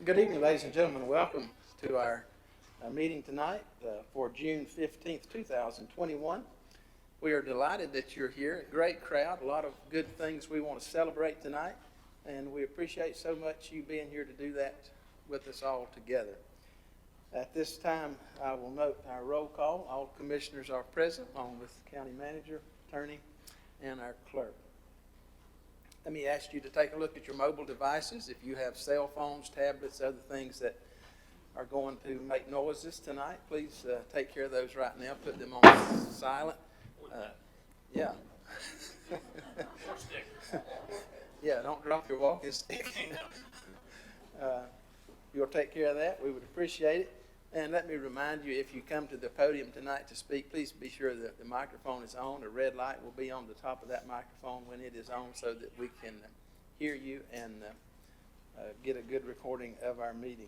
Good evening, ladies and gentlemen. Welcome to our meeting tonight for June 15th, 2021. We are delighted that you're here. A great crowd, a lot of good things we want to celebrate tonight, and we appreciate so much you being here to do that with us all together. At this time, I will note our roll call. All commissioners are present, along with the county manager, attorney, and our clerk. Let me ask you to take a look at your mobile devices. If you have cell phones, tablets, other things that are going to make noises tonight, please take care of those right now. Put them on silent. Yeah. Yeah, don't drop your walking stick. You'll take care of that. We would appreciate it. And let me remind you, if you come to the podium tonight to speak, please be sure that the microphone is on. A red light will be on the top of that microphone when it is on so that we can hear you and get a good recording of our meeting.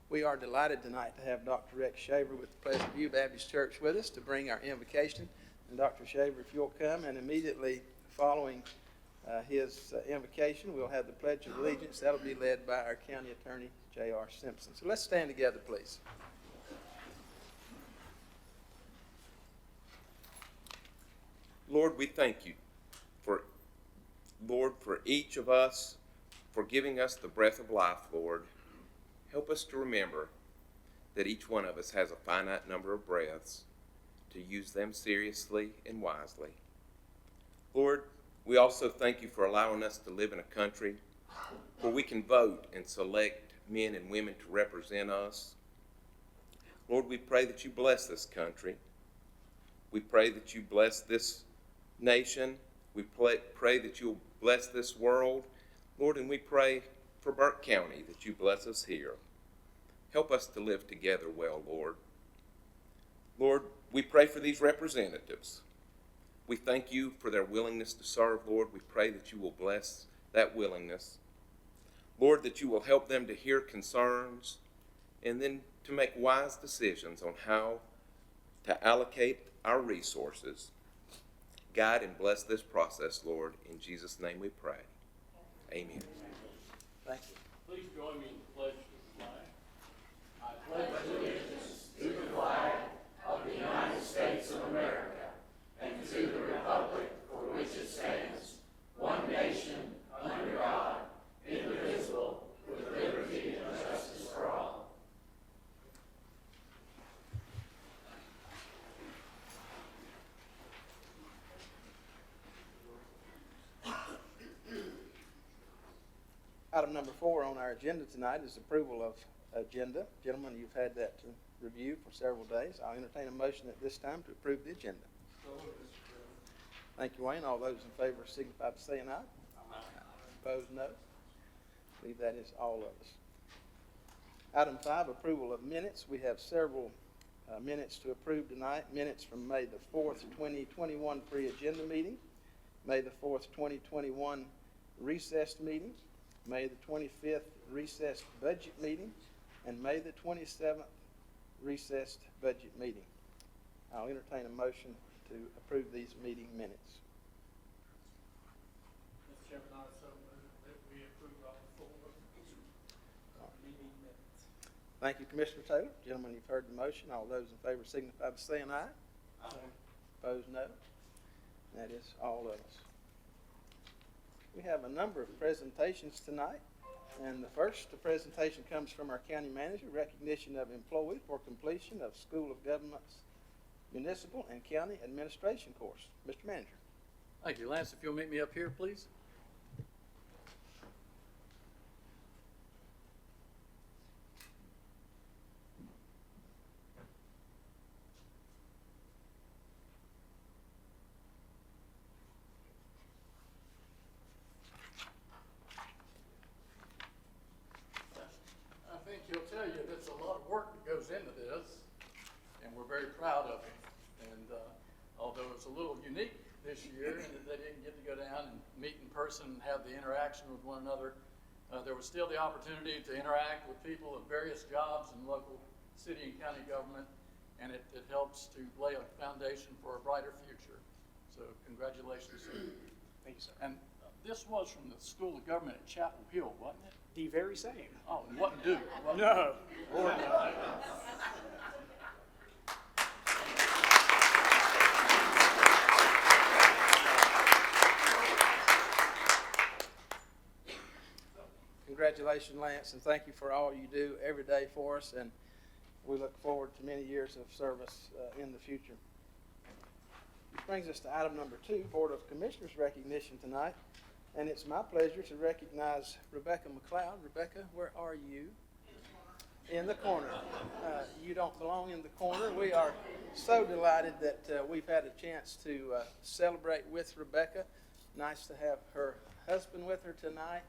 We are delighted tonight to have Dr. Rex Shaver with the Pleasant View Baptist Church with us to bring our invocation. And Dr. Shaver, if you'll come, and immediately following his invocation, we'll have the Pledge of Allegiance. That'll be led by our County Attorney, J.R. Simpson. So let's stand together, please. Lord, we thank you for each of us, for giving us the breath of life, Lord. Help us to remember that each one of us has a finite number of breaths, to use them seriously and wisely. Lord, we also thank you for allowing us to live in a country where we can vote and select men and women to represent us. Lord, we pray that you bless this country. We pray that you bless this nation. We pray that you'll bless this world. Lord, and we pray for Burke County that you bless us here. Help us to live together well, Lord. Lord, we pray for these representatives. We thank you for their willingness to serve, Lord. We pray that you will bless that willingness. Lord, that you will help them to hear concerns and then to make wise decisions on how to allocate our resources. Guide and bless this process, Lord. In Jesus' name we pray. Amen. Thank you. Please join me in the pledge to the flag. I pledge allegiance to the flag of the United States of America and to the republic for which it stands, one nation, under God, indivisible, with liberty and justice for all. Item number 4 on our agenda tonight is approval of agenda. Gentlemen, you've had that to review for several days. I'll entertain a motion at this time to approve the agenda. Thank you, Wayne. All those in favor signify by saying aye. Aye. Opposed, no. I believe that is all of us. Item 5, approval of minutes. We have several minutes to approve tonight. Minutes from May the 4th, 2021 pre-agenda meeting, May the 4th, 2021 recessed meeting, May the 25th recessed budget meeting, and May the 27th recessed budget meeting. I'll entertain a motion to approve these meeting minutes. Mr. Chairman, I so move that we approve all 4 meeting minutes. Thank you, Commissioner Taylor. Gentlemen, you've heard the motion. All those in favor signify by saying aye. Aye. Opposed, no. That is all of us. We have a number of presentations tonight, and the first presentation comes from our county manager, recognition of employee for completion of School of Government's Municipal and County Administration course. Mr. Manager. Thank you, Lance. If you'll meet me up here, please. I think he'll tell you that's a lot of work that goes into this, and we're very proud of him. And although it's a little unique this year in that they didn't get to go down and meet in person and have the interaction with one another, there was still the opportunity to interact with people of various jobs in local city and county government, and it helps to lay a foundation for a brighter future. So congratulations, sir. Thank you, sir. And This was from the School of Government at Chapel Hill, wasn't it? The very same. Oh, it wasn't Duke, was it? No. Lord, no. Congratulations, Lance, and thank you for all you do every day for us, and we look forward to many years of service in the future. Which brings us to item number 2, Board of Commissioners recognition tonight, and it's my pleasure to recognize Rebecca McLeod. Rebecca, where are you? In the corner. You don't belong in the corner. We are so delighted that we've had a chance to celebrate with Rebecca. Nice to have her husband with her tonight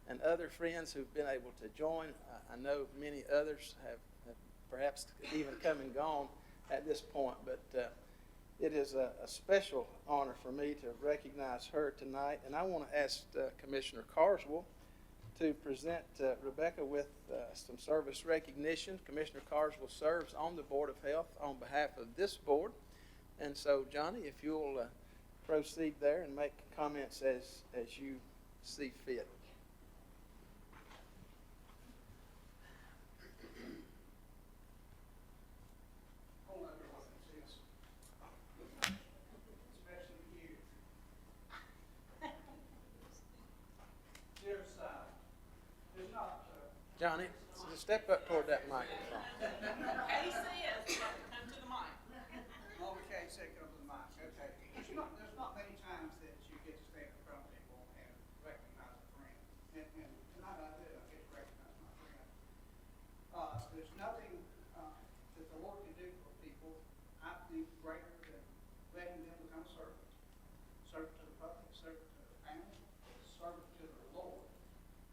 and other friends who've been able to join. I know many others have perhaps even come and gone at this point, but it is a special honor for me to recognize her tonight, and I want to ask Commissioner Carswell to present Rebecca with some service recognition. Commissioner Carswell serves on the Board of Health on behalf of this board, and so Johnny, if you'll proceed there and make comments as you see fit. Johnny, step up toward that microphone. He says you have to come to the mic. Okay, say come to the mic. Okay. There's not many times that you get to stand in front of people and recognize a friend. And tonight I did. I get to recognize my friend. There's nothing that the Lord can do for people, I think, greater than letting them become servants. Servant to the public, servant to the family, servant to the Lord.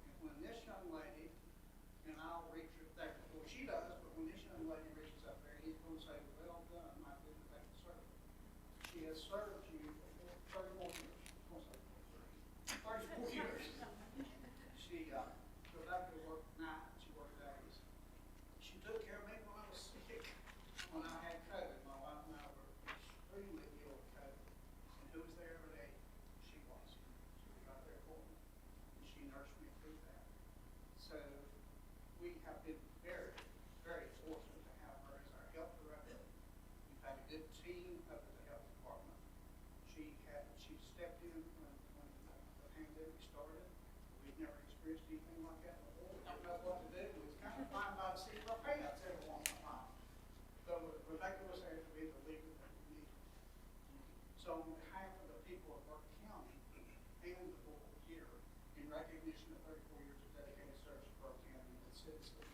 And when this young lady, and I'll reach her back before she does, but when this young lady reaches up there, he's going to say, well done, my good and faithful servant. She has served you for 34 years. I won't say 34 years. She, Rebecca worked nights, she worked days. She took care of me when I was sick. When I had COVID, my wife and I were extremely ill with COVID. And who was there every day? She was. She was right there for me. And she nursed me through that. So we have been very, very fortunate to have her as our health director. We've had a good team up at the health department. She stepped in when the pandemic started. We've never experienced anything like that before. We didn't know what to do. We was kind of flying by the seat of our pants every once in a while. So Rebecca was there to be the leader that we needed. So on behalf of the people of Burke County and the board here, in recognition of 34 years of dedicated service to Burke County and its citizens,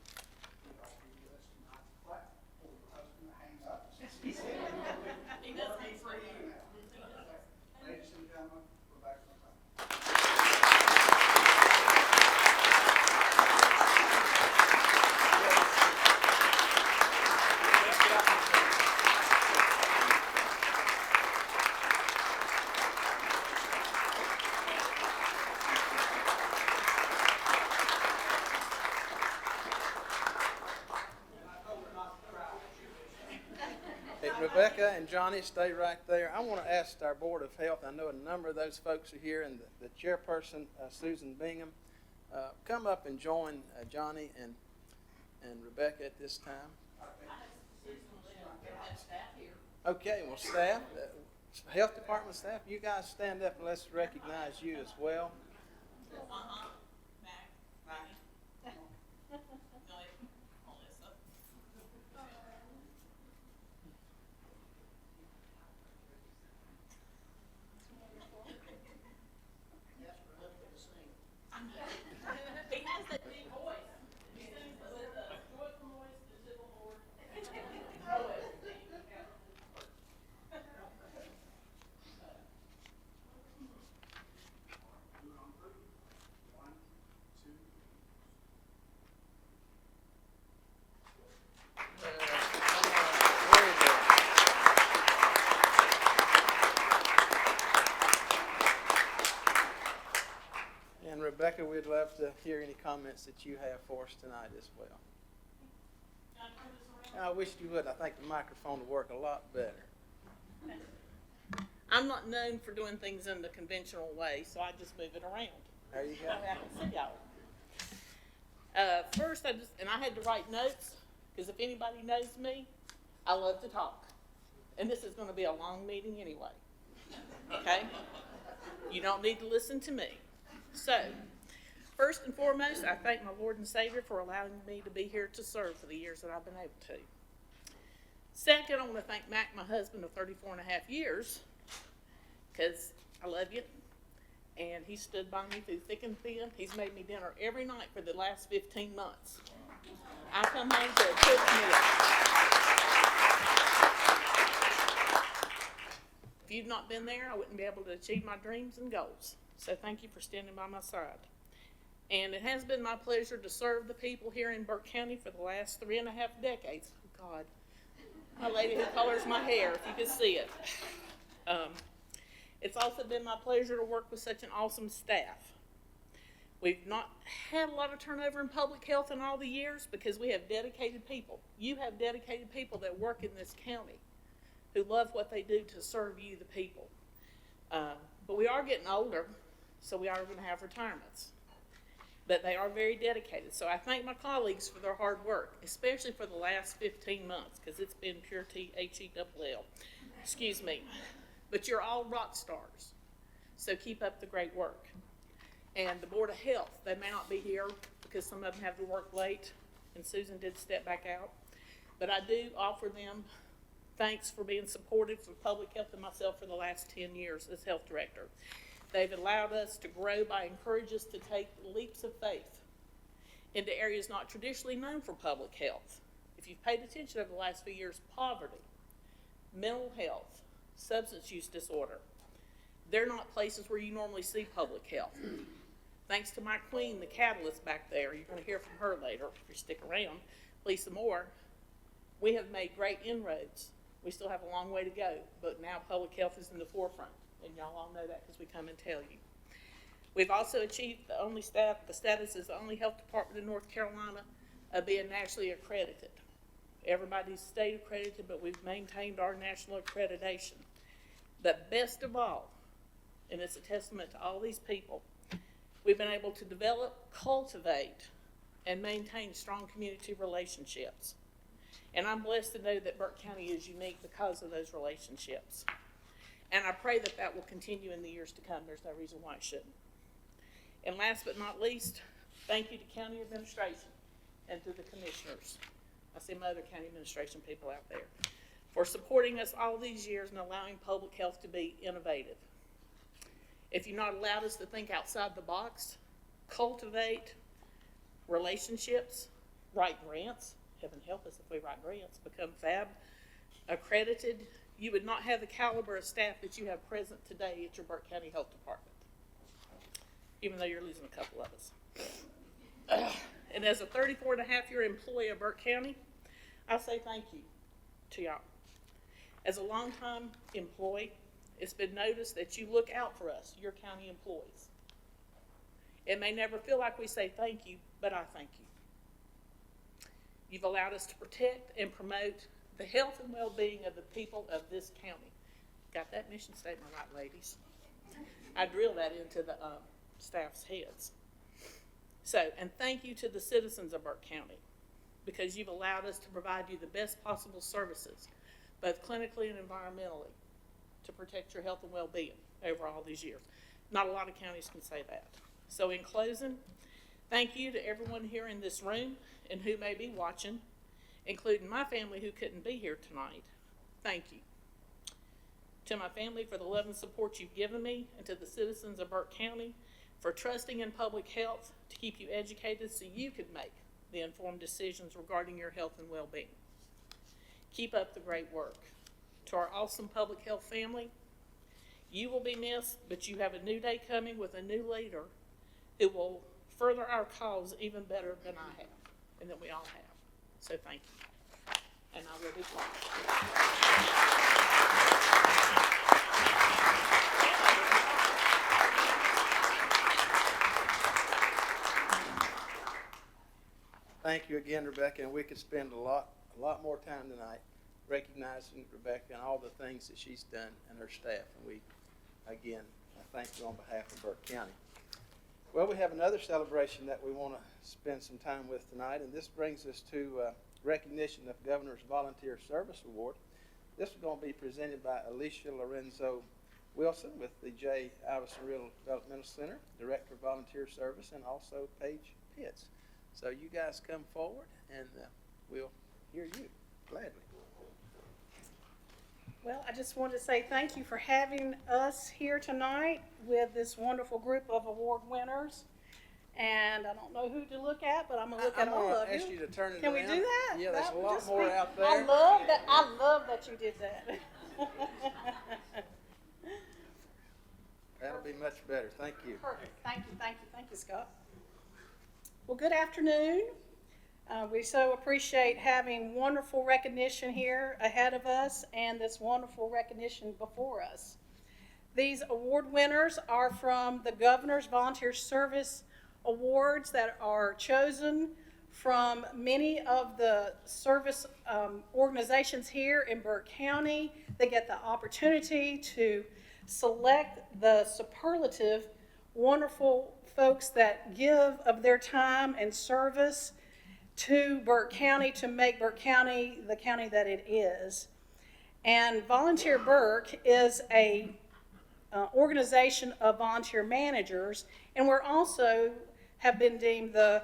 we'd like to give you this tonight to clap for your husband to hang up. He does need free. Ladies and gentlemen, Rebecca McLeod. Hey, Rebecca and Johnny, stay right there. I want to ask our Board of Health, I know a number of those folks are here, and the chairperson, Susan Bingham, come up and join Johnny and Rebecca at this time. Okay, well, staff, Health Department staff, you guys stand up and let's recognize you as well. He has that deep voice. He sings with a joyful voice to civil board. Very good. And Rebecca, we'd love to hear any comments that you have for us tonight as well. Can I turn this around? I wish you would. I think the microphone would work a lot better. I'm not known for doing things in the conventional way, so I just move it around. There you go. That way I can see y'all. First, I had to write notes, because if anybody knows me, I love to talk. And this is going to be a long meeting anyway. Okay? You don't need to listen to me. So, first and foremost, I thank my Lord and Savior for allowing me to be here to serve for the years that I've been able to. Second, I want to thank Mac, my husband of 34 and a half years, because I love you. And he stood by me through thick and thin. He's made me dinner every night for the last 15 months. I come home to a cooked meal. If you've not been there, I wouldn't be able to achieve my dreams and goals. So thank you for standing by my side. And it has been my pleasure to serve the people here in Burke County for the last 3.5 decades. Oh, God. My lady who colors my hair, if you could see it. It's also been my pleasure to work with such an awesome staff. We've not had a lot of turnover in public health in all the years because we have dedicated people. You have dedicated people that work in this county who love what they do to serve you, the people. But we are getting older, so we are going to have retirements. But they are very dedicated. So I thank my colleagues for their hard work, especially for the last 15 months, because it's been pure THELL. Excuse me. But you're all rock stars. So keep up the great work. And the Board of Health, they may not be here because some of them have to work late, and Susan did step back out. But I do offer them thanks for being supportive for public health and myself for the last 10 years as health director. They've allowed us to grow by encouraging us to take leaps of faith into areas not traditionally known for public health. If you've paid attention over the last few years, poverty, mental health, substance use disorder, they're not places where you normally see public health. Thanks to my queen, the catalyst back there, you're going to hear from her later if you stick around, Lisa Moore, we have made great inroads. We still have a long way to go, but now public health is in the forefront, and y'all all know that because we come and tell you. We've also achieved the status as the only health department in North Carolina of being nationally accredited. Everybody's state accredited, but we've maintained our national accreditation. But best of all, and it's a testament to all these people, we've been able to develop, cultivate, and maintain strong community relationships. And I'm blessed to know that Burke County is unique because of those relationships. And I pray that that will continue in the years to come. There's no reason why it shouldn't. And last but not least, thank you to county administration and to the commissioners. I see my other county administration people out there for supporting us all these years and allowing public health to be innovative. If you've not allowed us to think outside the box, cultivate relationships, write grants, heaven help us if we write grants, become FAB accredited, you would not have the caliber of staff that you have present today at your Burke County Health Department, even though you're losing a couple of us. And as a 34.5-year employee of Burke County, I say thank you to y'all. As a longtime employee, it's been noticed that you look out for us, your county employees. It may never feel like we say thank you, but I thank you. You've allowed us to protect and promote the health and well-being of the people of this county. Got that mission statement right, ladies? I drill that into the staff's heads. So, and thank you to the citizens of Burke County, because you've allowed us to provide you the best possible services, both clinically and environmentally, to protect your health and well-being over all these years. Not a lot of counties can say that. So in closing, thank you to everyone here in this room and who may be watching, including my family who couldn't be here tonight. Thank you. To my family for the love and support you've given me, and to the citizens of Burke County for trusting in public health to keep you educated so you could make the informed decisions regarding your health and well-being. Keep up the great work. To our awesome public health family, you will be missed, but you have a new day coming with a new leader who will further our cause even better than I have and that we all have. So thank you. And I will be quiet. Thank you again, Rebecca, and we could spend a lot more time tonight recognizing Rebecca and all the things that she's done and her staff. And we, again, thank you on behalf of Burke County. Well, we have another celebration that we want to spend some time with tonight, and this brings us to recognition of Governor's Volunteer Service Award. This is going to be presented by Alicia Lorenzo Wilson with the J. Iverson Rural Developmental Center, Director of Volunteer Service, and also Paige Pitts. So you guys come forward, and we'll hear you gladly. Well, I just wanted to say thank you for having us here tonight with this wonderful group of award winners. And I don't know who to look at, but I'm going to look at all of you. I'm going to ask you to turn it Can we around. do that? Yeah, there's That a would lot just more be- out there. I love that you did that. That'll be much better. Thank you. Perfect. Thank you, Scott. Well, good afternoon. We so appreciate having wonderful recognition here ahead of us and this wonderful recognition before us. These award winners are from the Governor's Volunteer Service Awards that are chosen from many of the service organizations here in Burke County. They get the opportunity to select the superlative, wonderful folks that give of their time and service to Burke County to make Burke County the county that it is. And Volunteer Burke is a organization of volunteer managers, and we're also have been deemed the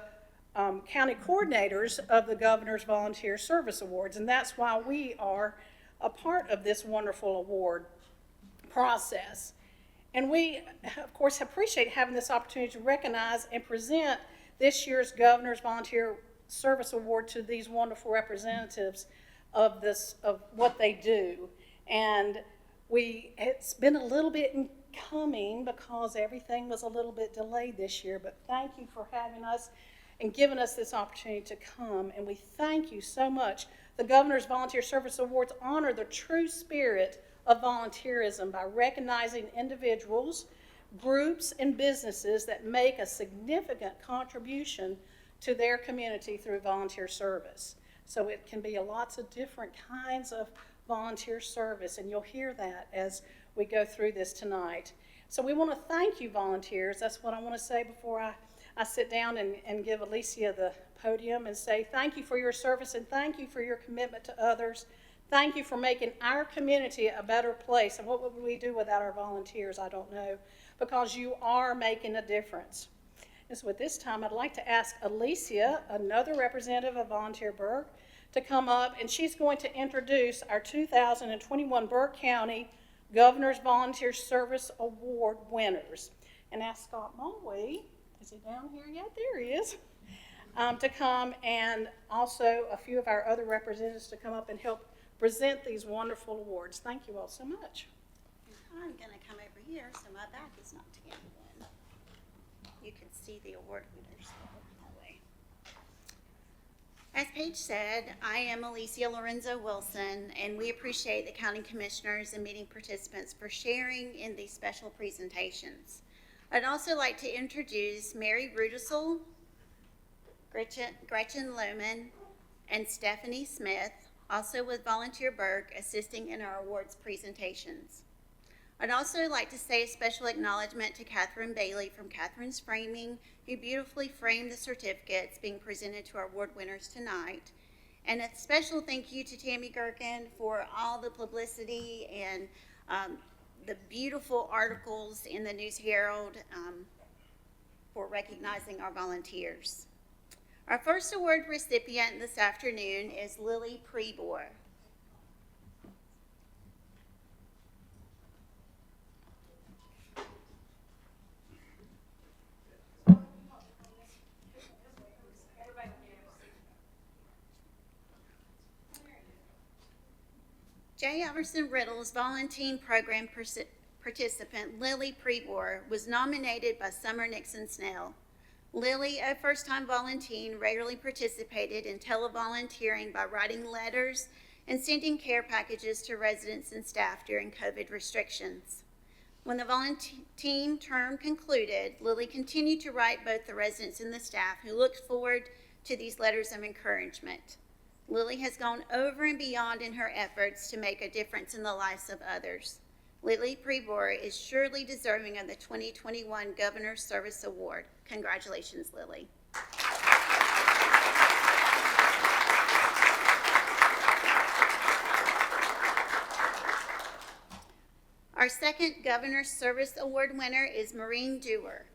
county coordinators of the Governor's Volunteer Service Awards, and that's why we are a part of this wonderful award process. And we, of course, appreciate having this opportunity to recognize and present this year's Governor's Volunteer Service Award to these wonderful representatives of what they do. And it's been a little bit in coming because everything was a little bit delayed this year, but thank you for having us and giving us this opportunity to come, and we thank you so much. The Governor's Volunteer Service Awards honor the true spirit of volunteerism by recognizing individuals, groups, and businesses that make a significant contribution to their community through volunteer service. So it can be lots of different kinds of volunteer service, and you'll hear that as we go through this tonight. So we want to thank you, volunteers. That's what I want to say before I sit down and give Alicia the podium and say thank you for your service and thank you for your commitment to others. Thank you for making our community a better place. And what would we do without our volunteers? I don't know, because you are making a difference. And so at this time, I'd like to ask Alicia, another representative of Volunteer Burke, to come up, and she's going to introduce our 2021 Burke County Governor's Volunteer Service Award winners. And ask Scott Mulway, is he down here yet? There he is, to come, and also a few of our other representatives to come up and help present these wonderful awards. Thank you all so much. I'm going to come over here so my back is not to him. You can see the award winners that way. As Paige said, I am Alicia Lorenzo Wilson, and we appreciate the county commissioners and meeting participants for sharing in these special presentations. I'd also like to introduce Mary Rudisell, Gretchen Lohman, and Stephanie Smith, also with Volunteer Burke, assisting in our awards presentations. I'd also like to say a special acknowledgement to Catherine Bailey from Catherine's Framing, who beautifully framed the certificates being presented to our award winners tonight. And a special thank you to Tammy Gerken for all the publicity and the beautiful articles in the News Herald for recognizing our volunteers. Our first award recipient this afternoon is Lily Prebor. J. Iverson Riddle's Volunteer Program participant Lily Prebor was nominated by Summer Nixon Snell. Lily, a first-time volunteer, regularly participated in televolunteering by writing letters and sending care packages to residents and staff during COVID restrictions. When the volunteer term concluded, Lily continued to write both the residents and the staff who looked forward to these letters of encouragement. Lily has gone over and beyond in her efforts to make a difference in the lives of others. Lily Prebor is surely deserving of the 2021 Governor's Service Award. Congratulations, Lily. Our second Governor's Service Award winner is Maureen Dewar.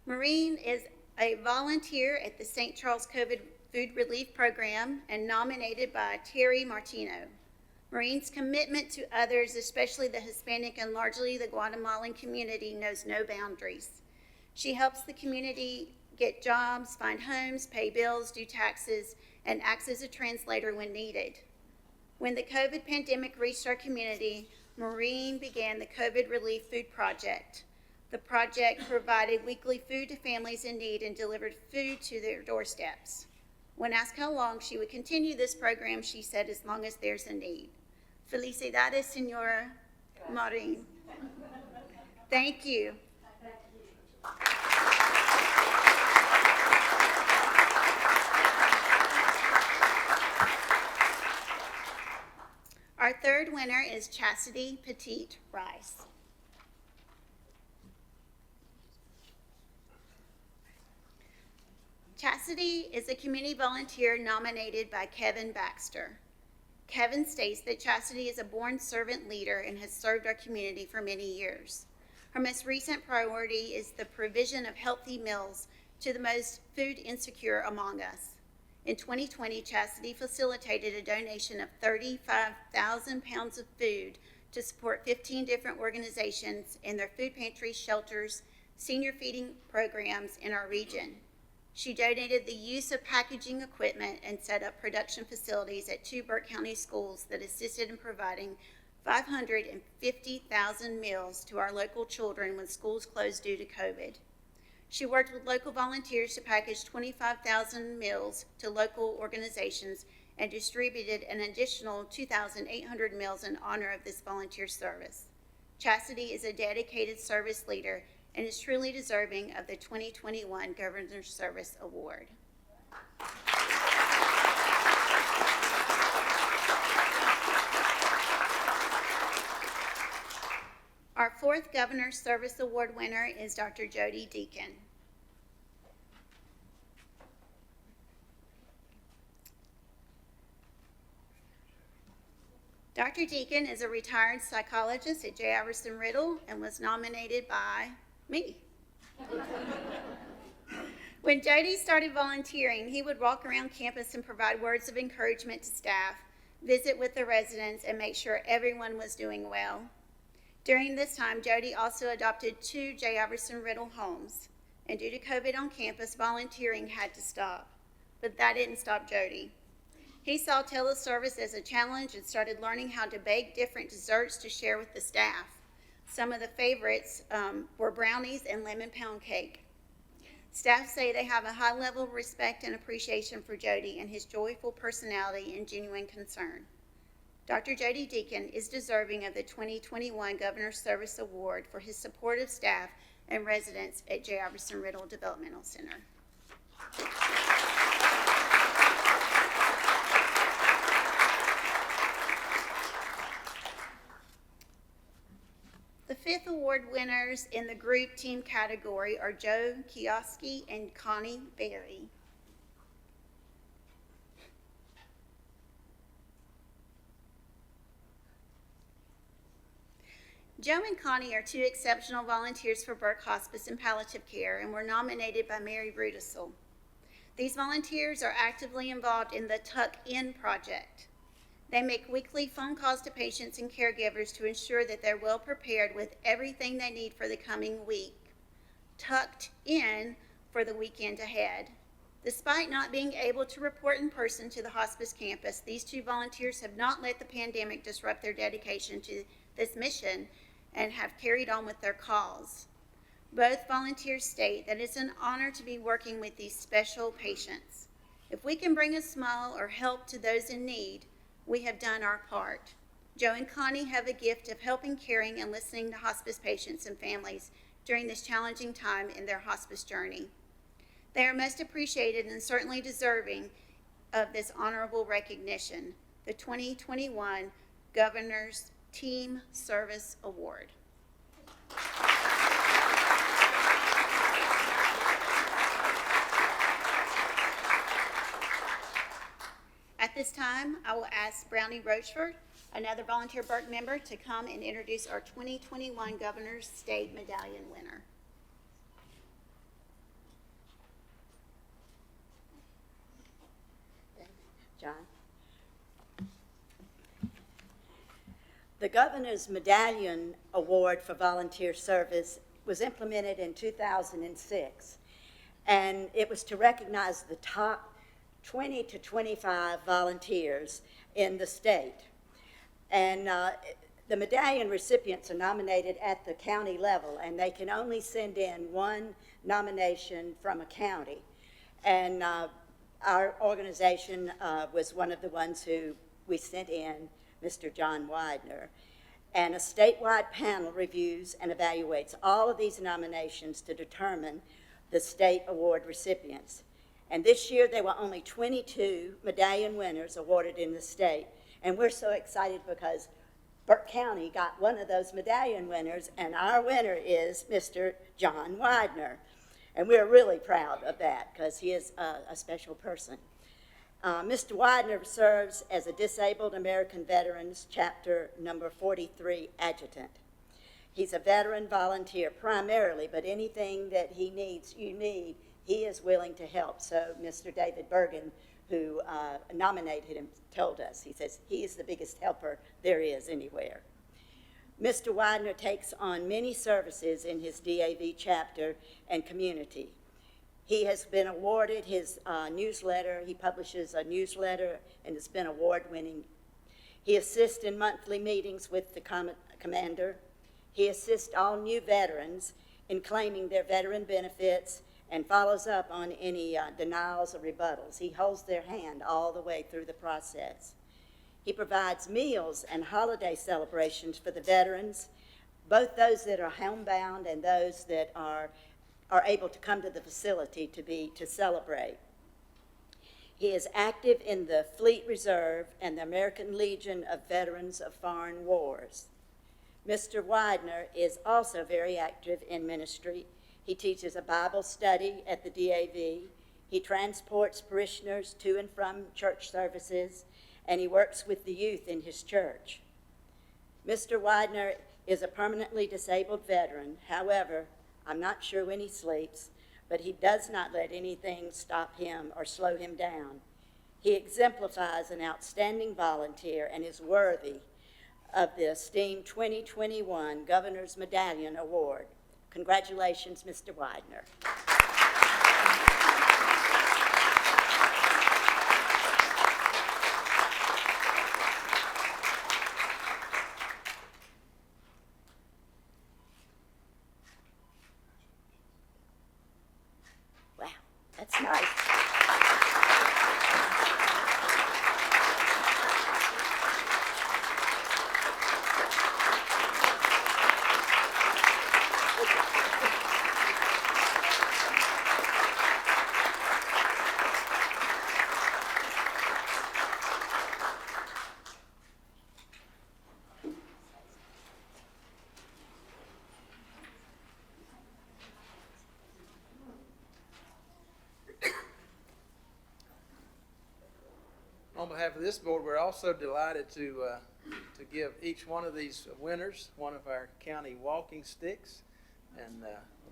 Maureen is a volunteer at the St. Charles COVID Food Relief Program and nominated by Terry Martino. Maureen's commitment to others, especially the Hispanic and largely the Guatemalan community, knows no boundaries. She helps the community get jobs, find homes, pay bills, do taxes, and acts as a translator when needed. When the COVID pandemic reached our community, Maureen began the COVID Relief Food Project. The project provided weekly food to families in need and delivered food to their doorsteps. When asked how long she would continue this program, she said, as long as there's a need. Felicidades, Senora Maureen. Thank you. Our third winner is Chastity Petite Rice. Chastity is a community volunteer nominated by Kevin Baxter. Kevin states that Chastity is a born servant leader and has served our community for many years. Her most recent priority is the provision of healthy meals to the most food insecure among us. In 2020, Chastity facilitated a donation of 35,000 pounds of food to support 15 different organizations in their food pantries, shelters, senior feeding programs in our region. She donated the use of packaging equipment and set up production facilities at 2 Burke County schools that assisted in providing 550,000 meals to our local children when schools closed due to COVID. She worked with local volunteers to package 25,000 meals to local organizations and distributed an additional 2,800 meals in honor of this volunteer service. Chastity is a dedicated service leader and is truly deserving of the 2021 Governor's Service Award. Our fourth Governor's Service Award winner is Dr. Jody Deacon. Dr. Deacon is a retired psychologist at J. Iverson Riddle and was nominated by me. When Jody started volunteering, he would walk around campus and provide words of encouragement to staff, visit with the residents, and make sure everyone was doing well. During this time, Jody also adopted 2 J. Iverson Riddle homes, and due to COVID on campus, volunteering had to stop. But that didn't stop Jody. He saw teleservice as a challenge and started learning how to bake different desserts to share with the staff. Some of the favorites were brownies and lemon pound cake. Staff say they have a high level of respect and appreciation for Jody and his joyful personality and genuine concern. Dr. Jody Deacon is deserving of the 2021 Governor's Service Award for his supportive staff and residents at J. Iverson Riddle Developmental Center. The 5th award winners in the group team category are Joe Kioski and Connie Berry. Joe and Connie are 2 exceptional volunteers for Burke Hospice and Palliative Care and were nominated by Mary Rudisell. These volunteers are actively involved in the Tuck In project. They make weekly phone calls to patients and caregivers to ensure that they're well prepared with everything they need for the coming week, tucked in for the weekend ahead. Despite not being able to report in person to the hospice campus, these 2 volunteers have not let the pandemic disrupt their dedication to this mission and have carried on with their calls. Both volunteers state that it's an honor to be working with these special patients. If we can bring a smile or help to those in need, we have done our part. Joe and Connie have a gift of helping, caring, and listening to hospice patients and families during this challenging time in their hospice journey. They are most appreciated and certainly deserving of this honorable recognition, the 2021 Governor's Team Service Award. At this time, I will ask Brownie Rochford, another Volunteer Burke member, to come and introduce our 2021 Governor's State Medallion winner. John. The Governor's Medallion Award for Volunteer Service was implemented in 2006, and it was to recognize the top 20 to 25 volunteers in the state. And the medallion recipients are nominated at the county level, and they can only send in one nomination from a county. And our organization was one of the ones who we sent in, Mr. John Widener. And a statewide panel reviews and evaluates all of these nominations to determine the state award recipients. And this year there were only 22 medallion winners awarded in the state. And we're so excited because Burke County got one of those medallion winners, and our winner is Mr. John Widener. And we're really proud of that because he is a special person. Mr. Widener serves as a Disabled American Veterans Chapter number 43 adjutant. He's a veteran volunteer primarily, but anything that he needs, he is willing to help. So Mr. David Bergen, who nominated him, told us, he says, he is the biggest helper there is anywhere. Mr. Widener takes on many services in his DAV chapter and community. He has been awarded his newsletter. He publishes a newsletter and has been award-winning. He assists in monthly meetings with the commander. He assists all new veterans in claiming their veteran benefits and follows up on any denials or rebuttals. He holds their hand all the way through the process. He provides meals and holiday celebrations for the veterans, both those that are homebound and those that are able to come to the facility to celebrate. He is active in the Fleet Reserve and the American Legion of Veterans of Foreign Wars. Mr. Widener is also very active in ministry. He teaches a Bible study at the DAV. He transports parishioners to and from church services, and he works with the youth in his church. Mr. Widener is a permanently disabled veteran. However, I'm not sure when he sleeps, but he does not let anything stop him or slow him down. He exemplifies an outstanding volunteer and is worthy of the esteemed 2021 Governor's Medallion Award. Congratulations, Mr. Widener. Wow, that's nice. On behalf of this board, we're also delighted to give each one of these winners one of our county walking sticks, and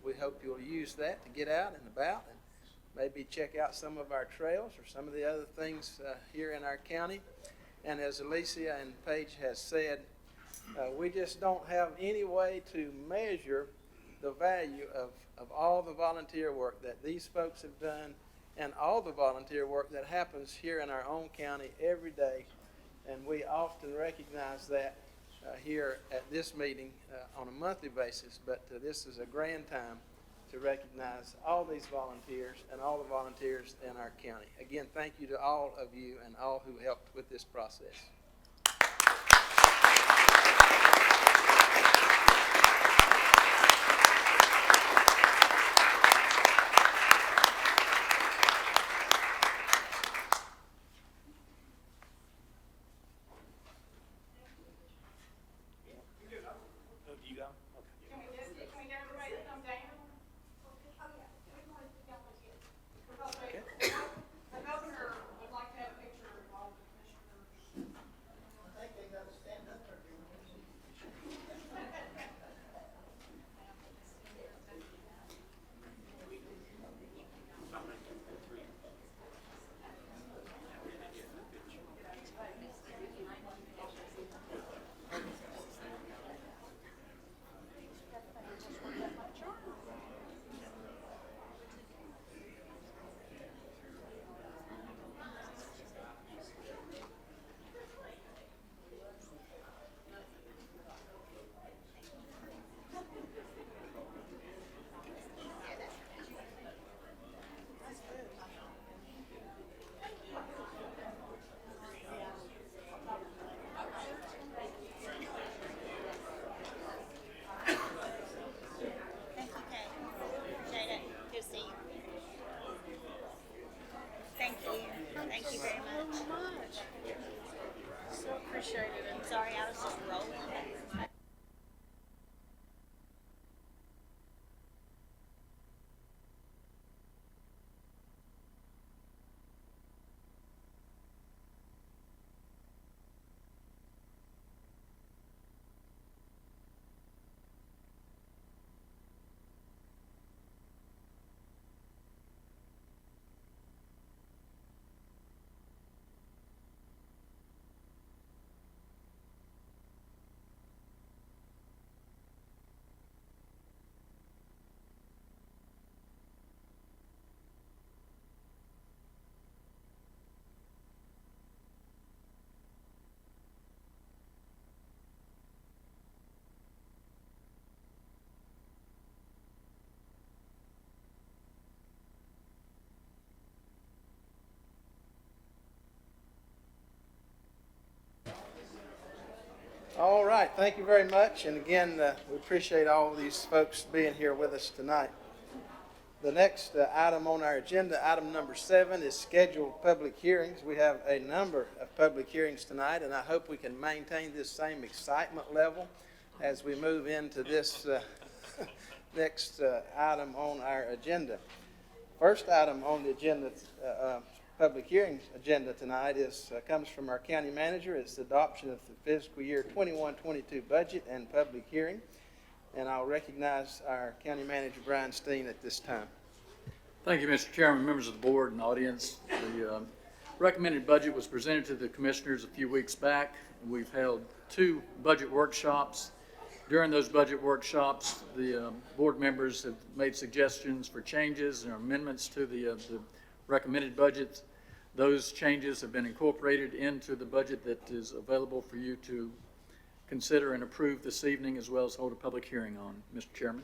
we hope you'll use that to get out and about and maybe check out some of our trails or some of the other things here in our county. And as Alicia and Paige has said, we just don't have any way to measure the value of all the volunteer work that these folks have done and all the volunteer work that happens here in our own county every day. And we often recognize that here at this meeting on a monthly basis, but this is a grand time to recognize all these volunteers and all the volunteers in our county. Again, thank you to all of you and all who helped with this process. All right, thank you very much. And again, we appreciate all of these folks being here with us tonight. The next item on our agenda, item number 7, is scheduled public hearings. We have a number of public hearings tonight, and I hope we can maintain this same excitement level as we move into this next item on our agenda. First item on the agenda, public hearings agenda tonight comes from our county manager. It's the adoption of the fiscal year 21-22 budget and public hearing. And I'll recognize our county manager, Brian Steen, at this time. Thank you, Mr. Chairman, members of the board and audience. The recommended budget was presented to the commissioners a few weeks back. We've held 2 budget workshops. During those budget workshops, the board members have made suggestions for changes and amendments to the recommended budget. Those changes have been incorporated into the budget that is available for you to consider and approve this evening, as well as hold a public hearing on, Mr. Chairman.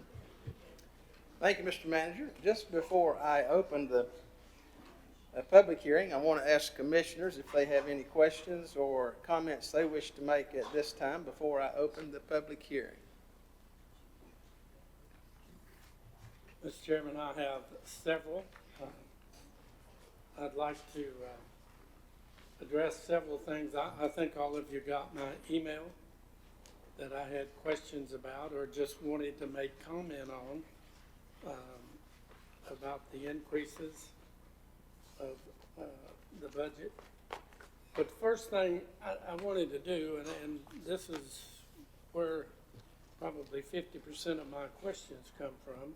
Thank you, Mr. Manager. Just before I open the public hearing, I want to ask commissioners if they have any questions or comments they wish to make at this time before I open the public hearing. Mr. Chairman, I have several. I'd like to address several things. I think all of you got my email that I had questions about or just wanted to make comment on about the increases of the budget. But the first thing I wanted to do, and this is where probably 50% of my questions come from,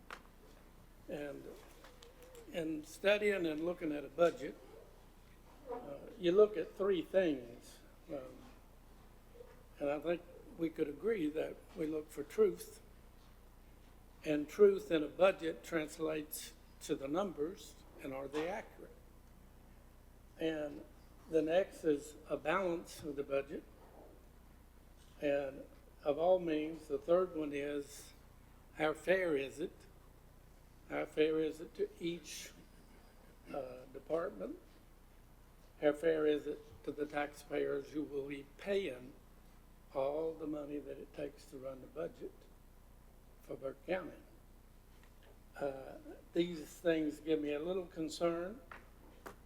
and studying and looking at a budget, you look at 3 things, and I think we could agree that we look for truth, and truth in a budget translates to the numbers, and are they accurate? And the next is a balance of the budget, and of all means, the third one is how fair is it? How fair is it to each department? How fair is it to the taxpayers who will be paying all the money that it takes to run the budget for Burke County? These things give me a little concern,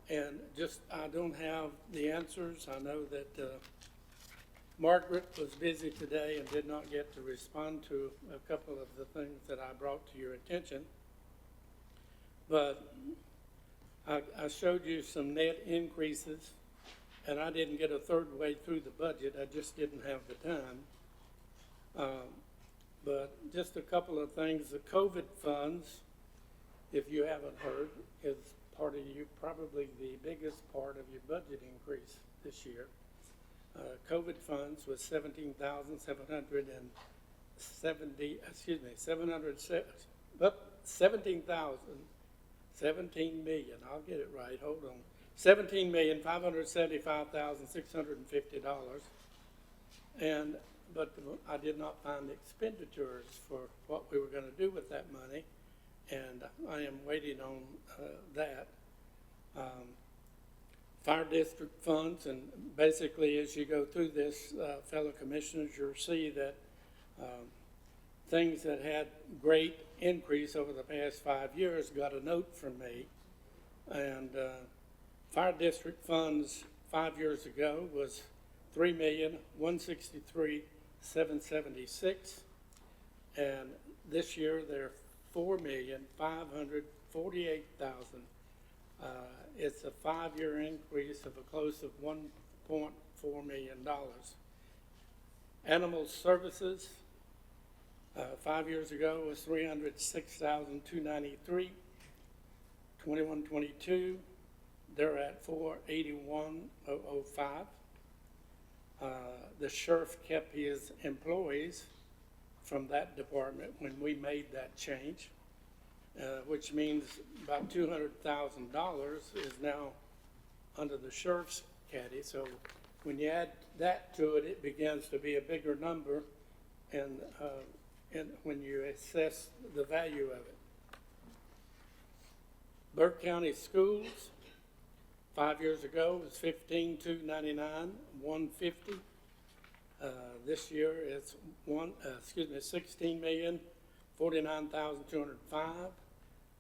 and just I don't have the answers. I know that Margaret was busy today and did not get to respond to a couple of the things that I brought to your attention. But I showed you some net increases, and I didn't get a third way through the budget. I just didn't have the time. But just a couple of things. The COVID funds, if you haven't heard, is part of probably the biggest part of your budget increase this year. COVID funds was $17 million, I'll get it right, hold on. $17,575,650. But I did not find expenditures for what we were going to do with that money, and I am waiting on that. Fire district funds, and basically as you go through this, fellow commissioners, you'll see that things that had great increase over the past 5 years got a note from me. And fire district funds 5 years ago was $3,163,776, and this year they're $4,548,000. It's a 5-year increase of a close of $1.4 million. Animal services 5 years ago was $306,293. 21-22, they're at $481,005. The sheriff kept his employees from that department when we made that change, which means about $200,000 is now under the sheriff's caddy. So when you add that to it, it begins to be a bigger number, and when you assess the value of it. Burke County Schools, 5 years ago, was $15,299,150. This year it's 16,049,205,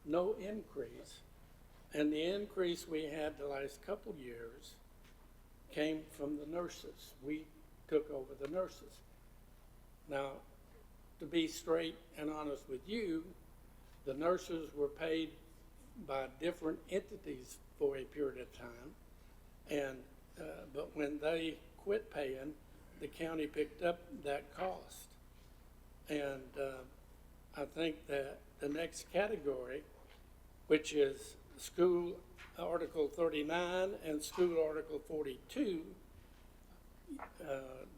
no increase. And the increase we had the last couple years came from the nurses. We took over the nurses. Now, to be straight and honest with you, the nurses were paid by different entities for a period of time. And, but when they quit paying, the county picked up that cost. And I think that the next category, which is School Article 39 and School Article 42,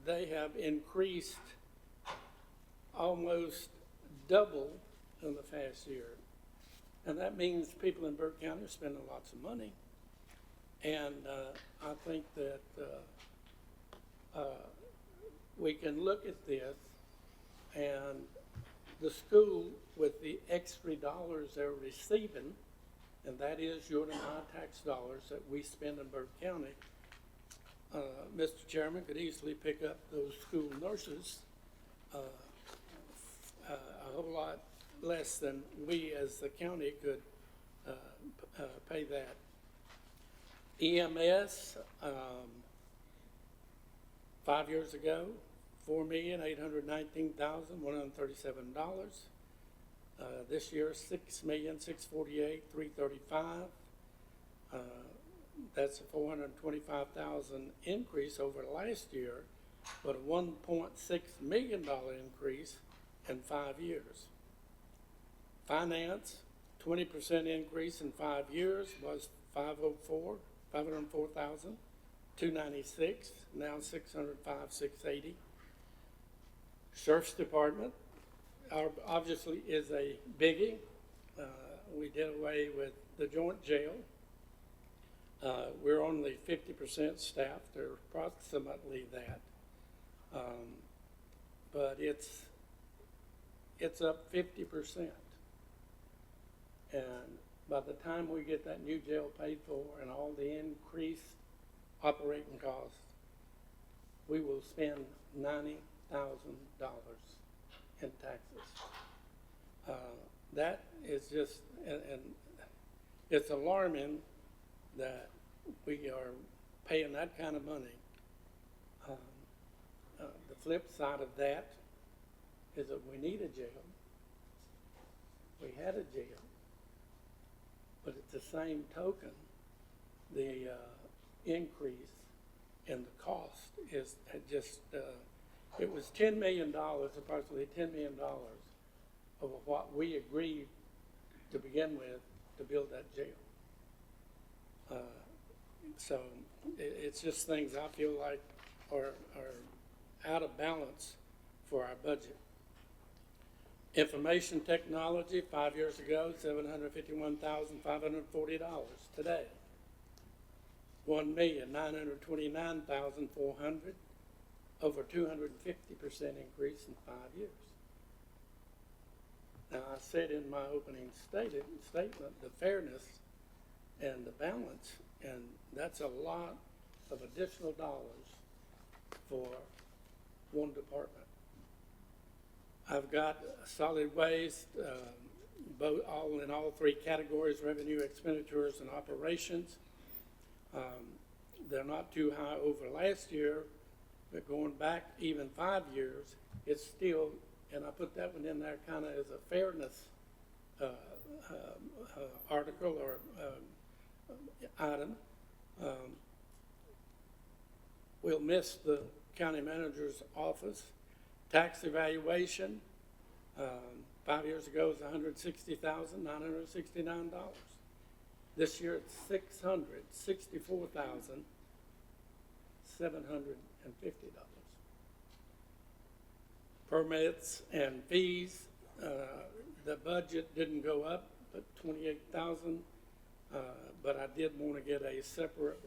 they have increased almost double in the past year. And that means people in Burke County are spending lots of money. And I think that we can look at this, and the school, with the extra dollars they're receiving, and that is your and my tax dollars that we spend in Burke County, Mr. Chairman, could easily pick up those school nurses a whole lot less than we as the county could pay that. EMS, 5 years ago, $4,819,137. This year, $6,648,335. That's a $425,000 increase over last year, but a $1.6 million increase in 5 years. Finance, 20% increase in 5 years was $504,296, now $605,680. Sheriff's Department obviously is a biggie. We did away with the joint jail. We're only 50% staffed, or approximately that. But it's up 50%. And by the time we get that new jail paid for and all the increased operating costs, we will spend $90,000 in taxes. That is just, and it's alarming that we are paying that kind of money. The flip side of that is that we need a jail. We had a jail. But at the same token, the increase in the cost is just, it was $10 million, approximately $10 million of what we agreed to begin with to build that jail. So it's just things I feel like are out of balance for our budget. Information technology, 5 years ago, $751,540. Today, $1,929,400, over 250% increase in 5 years. Now, I said in my opening statement, the fairness and the balance, and that's a lot of additional dollars for one department. I've got solid waste, in all three categories: revenue, expenditures, and operations. They're not too high over last year, but going back even 5 years, it's still, and I put that one in there kind of as a fairness article or item. We'll miss the county manager's office. Tax evaluation, 5 years ago, was $160,969. This year, it's $664,750. Permits and fees, the budget didn't go up, but $28,000. But I did want to get a separate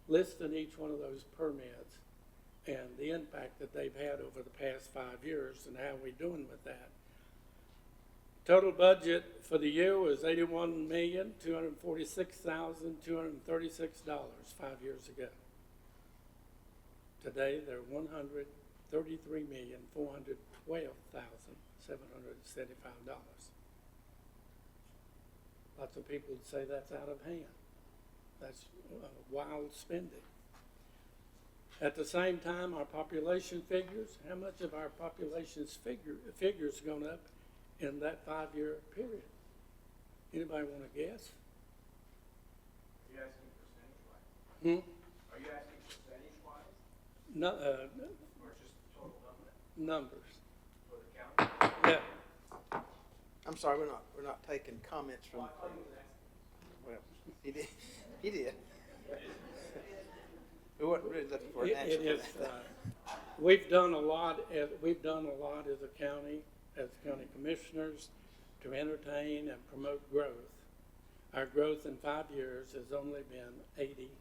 list in each one of those permits and the impact that they've had over the past 5 years and how we're doing with that. Total budget for the year was $81,246,236 5 years ago. Today, they're $133,412,775. Lots of people would say that's out of hand. That's wild spending. At the same time, our population figures, how much of our population's figures gone up in that 5-year period? Anybody want to guess? Are you asking percentage-wise? Hmm? Are you asking percentage-wise, No, or just total numbers. for the county? Yeah. I'm sorry, we're not taking comments from, Well, I thought he was asking. well, he did. We weren't really looking for an answer It is, for that. we've done a lot as a county, as county commissioners, to entertain and promote growth. Our growth in 5 years has only been 80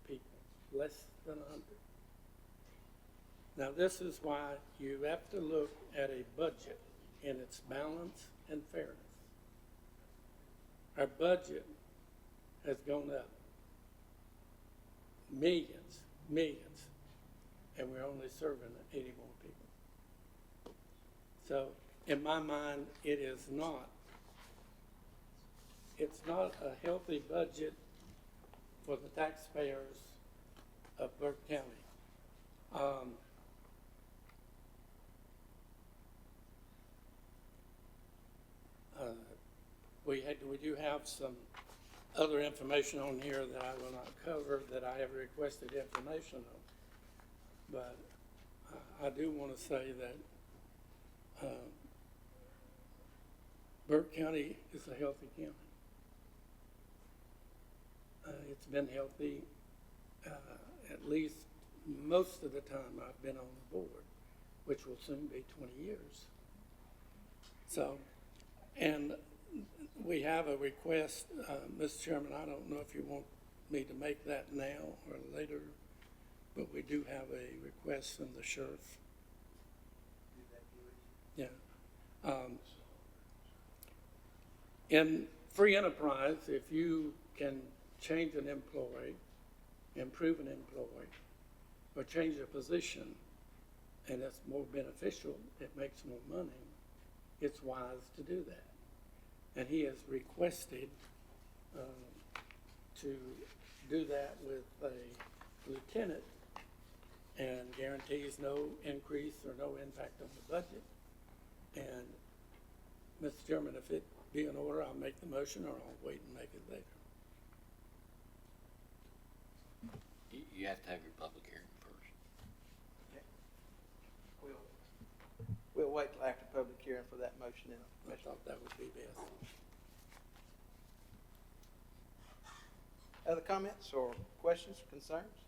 people, less than 100. Now, this is why you have to look at a budget in its balance and fairness. Our budget has gone up millions, and we're only serving 80 more people. So, in my mind, it's not a healthy budget for the taxpayers of Burke County. We do have some other information on here that I will not cover, that I have requested information on. But I do want to say that Burke County is a healthy county. It's been healthy at least most of the time I've been on the board, which will soon be 20 years. So, and we have a request, Mr. Chairman, I don't know if you want me to make that now or later, but we do have a request from the sheriff. Yeah. In free enterprise, if you can change an employee, improve an employee, or change a position, and that's more beneficial, it makes more money, it's wise to do that. And he has requested to do that with a lieutenant and guarantees no increase or no impact on the budget. And, Mr. Chairman, if it be in order, I'll make the motion, or I'll wait and make it later. You have to have your public hearing first. We'll wait till after public hearing for that motion then. I thought that would be best. Other comments or questions, concerns?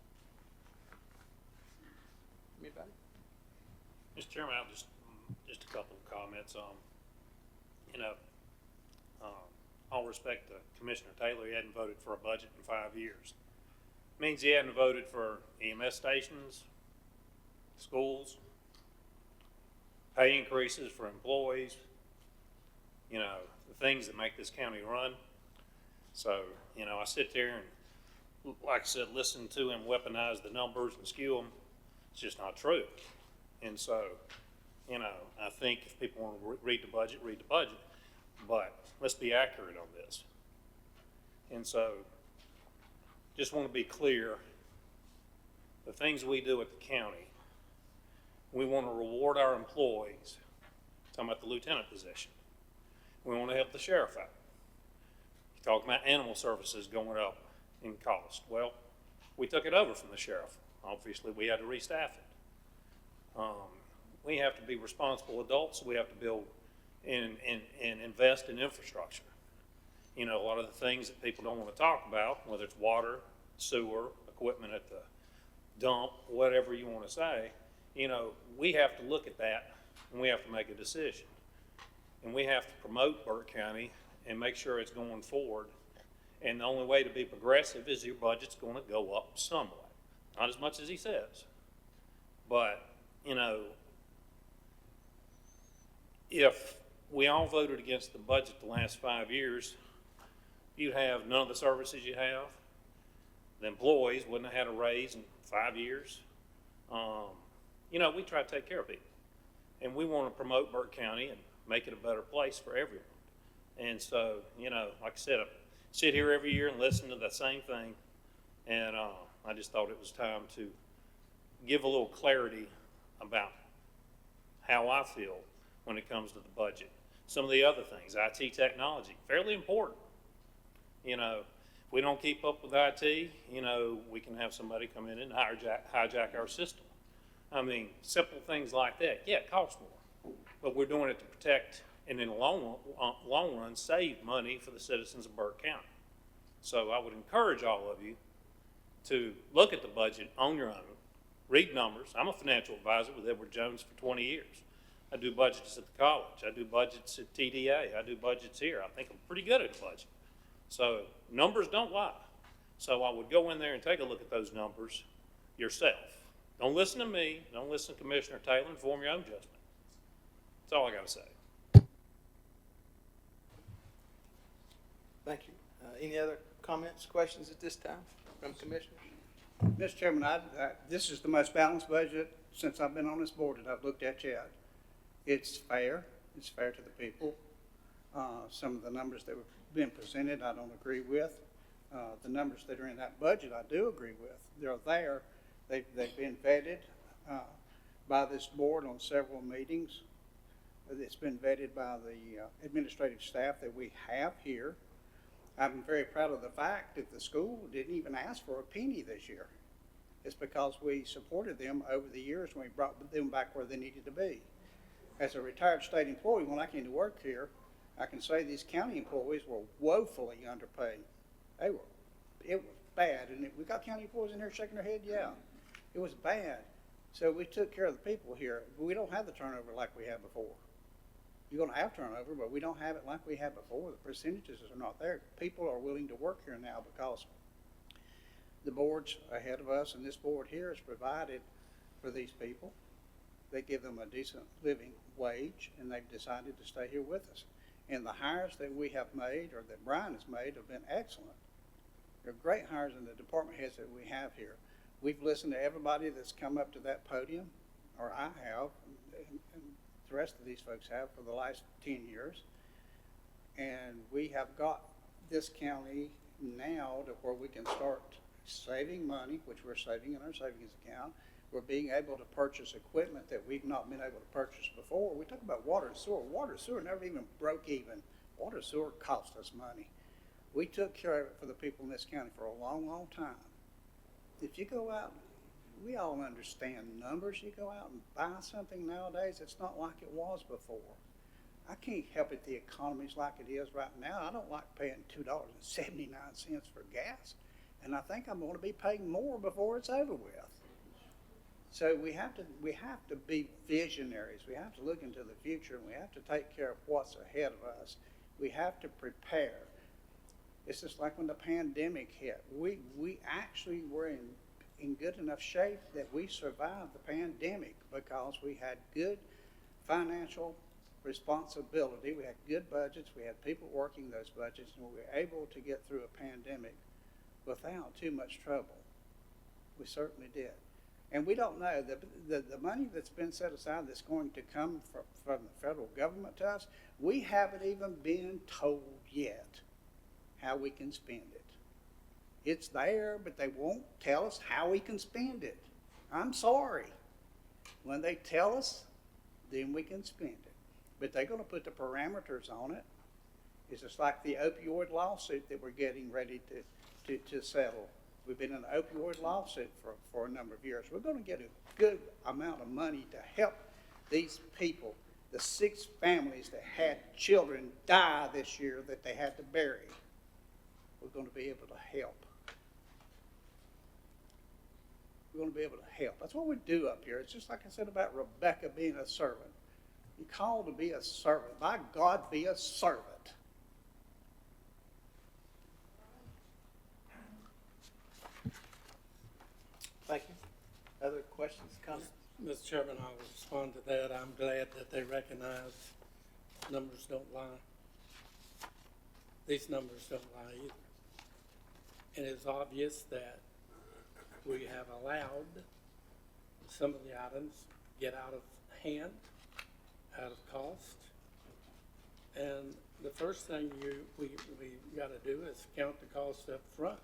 Anybody? Mr. Chairman, I'll just a couple of comments. All respect to Commissioner Taylor, he hadn't voted for a budget in 5 years. Means he hadn't voted for EMS stations, schools, pay increases for employees, the things that make this county run. So, I sit there and, like I said, listen to him weaponize the numbers and skew them. It's just not true. And so, I think if people want to read the budget, but let's be accurate on this. And so, just want to be clear, the things we do at the county, we want to reward our employees. Talking about the lieutenant position. We want to help the sheriff out. You talk about animal services going up in cost. Well, we took it over from the sheriff. Obviously, we had to restaff it. We have to be responsible adults. We have to build and invest in infrastructure. A lot of the things that people don't want to talk about, whether it's water, sewer, equipment at the dump, whatever you want to say, we have to look at that and we have to make a decision. And we have to promote Burke County and make sure it's going forward. And the only way to be progressive is your budget's going to go up somewhat. Not as much as he says. But, if we all voted against the budget the last 5 years, you'd have none of the services you have. The employees wouldn't have had a raise in 5 years. You know, we try to take care of people. And we want to promote Burke County and make it a better place for everyone. And so, you know, like I said, I sit here every year and listen to the same thing. And I just thought it was time to give a little clarity about how I feel when it comes to the budget. Some of the other things, IT technology, fairly important. You know, if we don't keep up with IT, you know, we can have somebody come in and hijack our system. I mean, simple things like that. Yeah, it costs more, but we're doing it to protect and in the long run, save money for the citizens of Burke County. So I would encourage all of you to look at the budget on your own, read numbers. I'm a financial advisor with Edward Jones for 20 years. I do budgets at the college. I do budgets at TDA. I do budgets here. I think I'm pretty good at a budget. So numbers don't lie. So I would go in there and take a look at those numbers yourself. Don't listen to me. Don't listen to Commissioner Taylor, and form your own judgment. That's all I got to say. Thank you. Any other comments, questions at this time from commissioners? Mr. Chairman, this is the most balanced budget since I've been on this board that I've looked at yet. It's fair. It's fair to the people. Some of the numbers that were being presented, I don't agree with. The numbers that are in that budget, I do agree with. They're there. They've been vetted by this board on several meetings. It's been vetted by the administrative staff that we have here. I'm very proud of the fact that the school didn't even ask for a penny this year. It's because we supported them over the years when we brought them back where they needed to be. As a retired state employee, when I came to work here, I can say these county employees were woefully underpaid. It was bad. And we got county employees in here shaking their head, yeah. It was bad. So we took care of the people here. We don't have the turnover like we had before. You're going to have turnover, but we don't have it like we had before. The percentages are not there. People are willing to work here now because the boards ahead of us and this board here has provided for these people. They give them a decent living wage, and they've decided to stay here with us. And the hires that we have made, or that Brian has made, have been excellent. They're great hires in the department heads that we have here. We've listened to everybody that's come up to that podium, or I have, and the rest of these folks have for the last 10 years. And we have got this county now to where we can start saving money, which we're saving in our savings account. We're being able to purchase equipment that we've not been able to purchase before. We talk about water and sewer. Water and sewer never even broke even. Water and sewer cost us money. We took care of it for the people in this county for a long, long time. If you go out, we all understand numbers. You go out and buy something nowadays, it's not like it was before. I can't help it the economy's like it is right now. I don't like paying $2.79 for gas. And I think I'm going to be paying more before it's over with. So we have to be visionaries. We have to look into the future, and we have to take care of what's ahead of us. We have to prepare. It's just like when the pandemic hit. We actually were in good enough shape that we survived the pandemic because we had good financial responsibility. We had good budgets. We had people working those budgets, and we were able to get through a pandemic without too much trouble. We certainly did. And we don't know, the money that's been set aside that's going to come from the federal government to us, we haven't even been told yet how we can spend it. It's there, but they won't tell us how we can spend it. I'm sorry. When they tell us, then we can spend it. But they're going to put the parameters on it. It's just like the opioid lawsuit that we're getting ready to settle. We've been in an opioid lawsuit for a number of years. We're going to get a good amount of money to help these people, the 6 families that had children die this year that they had to bury. We're going to be able to help. We're going to be able to help. That's what we do up here. It's just like I said about Rebecca being a servant. You're called to be a servant. By God, be a servant. Thank you. Other questions, comments? Mr. Chairman, I'll respond to that. I'm glad that they recognize numbers don't lie. These numbers don't lie either. And it's obvious that we have allowed some of the items get out of hand, out of cost. And the first thing we gotta do is count the cost up front.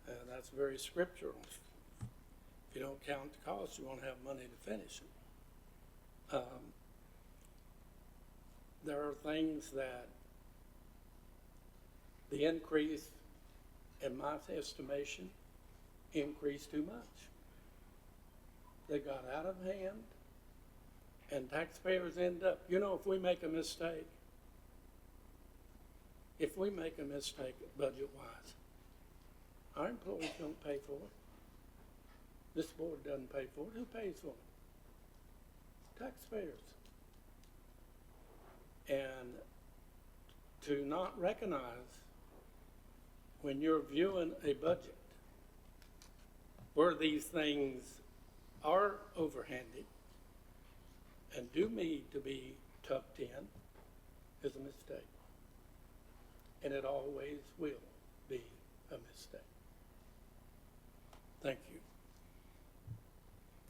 And that's very scriptural. If you don't count the cost, you won't have money to finish it. There are things that the increase, in my estimation, increased too much. They got out of hand, and taxpayers end up, if we make a mistake, budget-wise, our employees don't pay for it. This board doesn't pay for it. Who pays for it? Taxpayers. And to not recognize when you're viewing a budget where these things are overhanded and do need to be tucked in is a mistake. And it always will be a mistake. Thank you.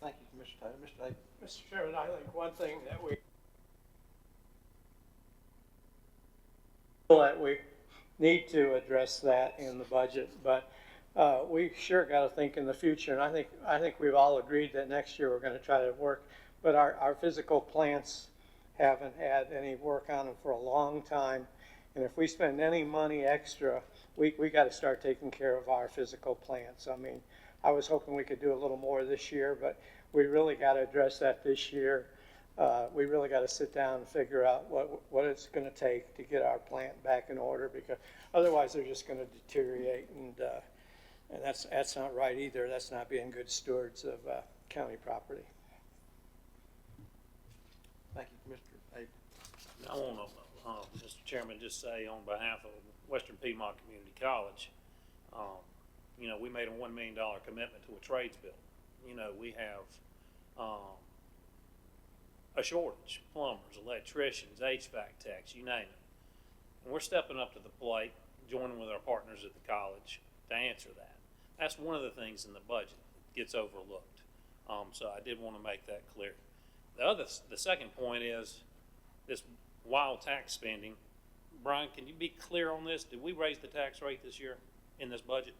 Thank you, Mr. Taylor. Mr. Davis. Mr. Chairman, I think one thing that we need to address that in the budget, but we sure got to think in the future. And I think we've all agreed that next year we're going to try to work, but our physical plants haven't had any work on them for a long time. And if we spend any money extra, we got to start taking care of our physical plants. I mean, I was hoping we could do a little more this year, but we really got to address that this year. We really got to sit down and figure out what it's going to take to get our plant back in order, because otherwise they're just going to deteriorate, and that's not right either. That's not being good stewards of county property. Thank you, Mr. Abel. I want to, Mr. Chairman, just say on behalf of Western Piedmont Community College, we made a $1 million commitment to a trades bill. We have a shortage, plumbers, electricians, HVAC techs, you name it. And we're stepping up to the plate, joining with our partners at the college to answer that. That's one of the things in the budget that gets overlooked. So I did want to make that clear. The second point is this wild tax spending. Brian, can you be clear on this? Did we raise the tax rate this year in this budget?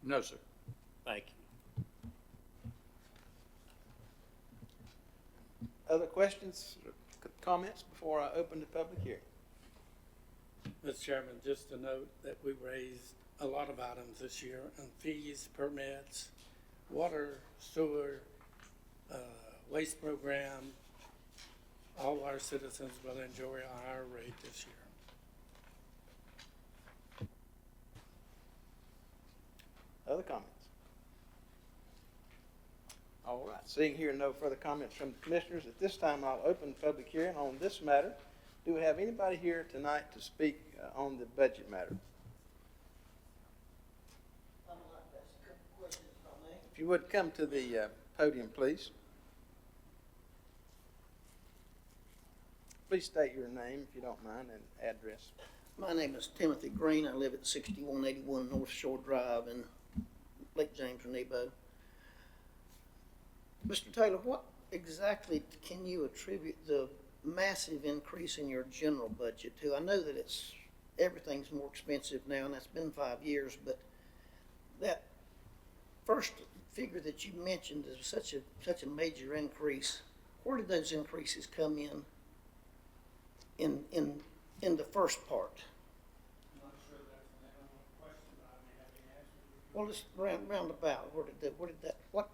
No, sir. Thank you. Other questions or comments before I open the public hearing? Mr. Chairman, just to note that we raised a lot of items this year on fees, permits, water, sewer, waste program. All our citizens will enjoy a higher rate this year. Other comments? All right, seeing here no further comments from the commissioners, at this time I'll open the public hearing on this matter. Do we have anybody here tonight to speak on the budget matter? If you would come to the podium, please. Please state your name, if you don't mind, and address. My name is Timothy Green. I live at 6181 North Shore Drive in Lake James or Nebo. Mr. Taylor, what exactly can you attribute the massive increase in your general budget to? I know that everything's more expensive now, and that's been 5 years, but that first figure that you mentioned is such a major increase. Where did those increases come in the first part? I'm not sure that's a question, but I may have the answer. Well, it's roundabout. What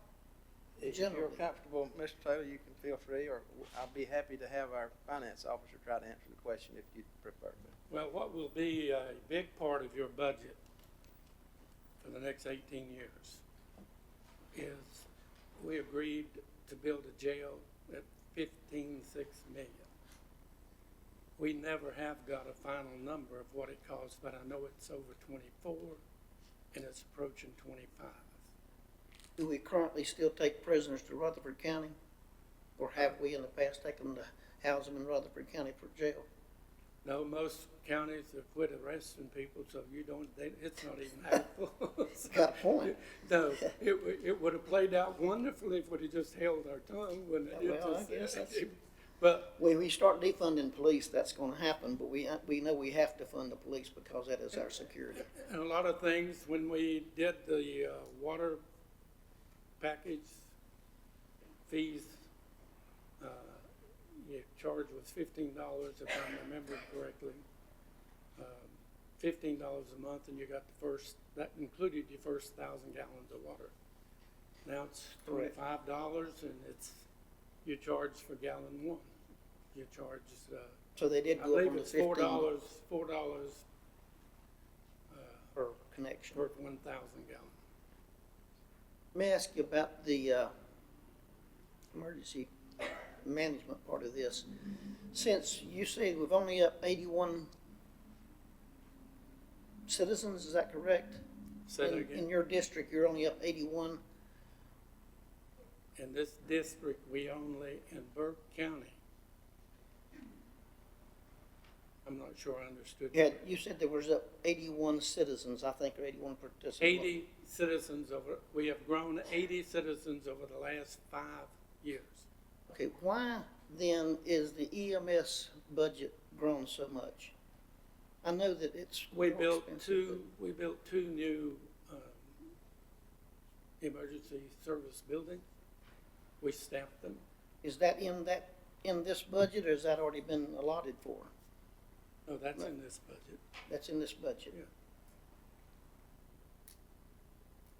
If you're generally? comfortable, Mr. Taylor, you can feel free, or I'll be happy to have our finance officer try to answer the question if you'd prefer. Well, what will be a big part of your budget for the next 18 years is we agreed to build a jail at $15.6 million. We never have got a final number of what it costs, but I know it's over 24 and it's approaching 25. Do we currently still take prisoners to Rutherford County? Or have we in the past taken them to house them in Rutherford County for jail? No, most counties have quit arresting people, so you don't, it's not even helpful. Got a point. No, it would have played out wonderfully if we'd have just held our tongue when it Well, I just. guess that's- But, When we start defunding police, that's gonna happen, but we know we have to fund the police because that is our security. and a lot of things, when we did the, water package fees, your charge was $15, if I remember correctly. $15 a month, and you got the first, that included your first 1,000 gallons of water. Now it's Correct. $25, and you charge for gallon one. You charge, So they did I go up believe on the it's $15 $4 per connection. per 1,000 gallon. Let me ask you about the emergency management part of this. Since you say we've only up 81 citizens, is that correct? Say that In again. your district, you're only up 81. In this district, we only, in Burke County, I'm not sure I understood. You said there was up 81 citizens, I think, or 81 participants. 80 citizens we have grown 80 citizens over the last 5 years. Okay, why then is the EMS budget grown so much? I know that it's We more built expensive, two new, emergency service buildings. We staffed them. but is that in this budget, or has that already been allotted for? No, that's in this budget. That's in this budget? Yeah.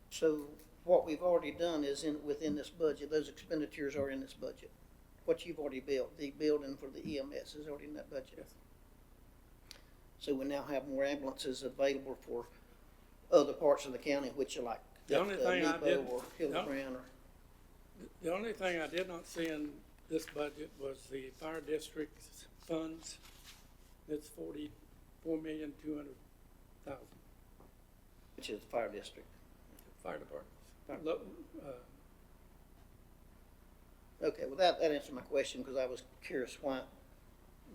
So what we've already done is within this budget, those expenditures are in this budget. What you've already built, the building for the EMS is already in that budget. Yes. So we now have more ambulances available for other parts of the county, which are like The only thing I Nepo did- or Hildebran or. The only thing I did not see in this budget was the fire district's funds. It's $44,200,000, Which is the fire district. fire departments. Fire. Okay, well, that answered my question, because I was curious why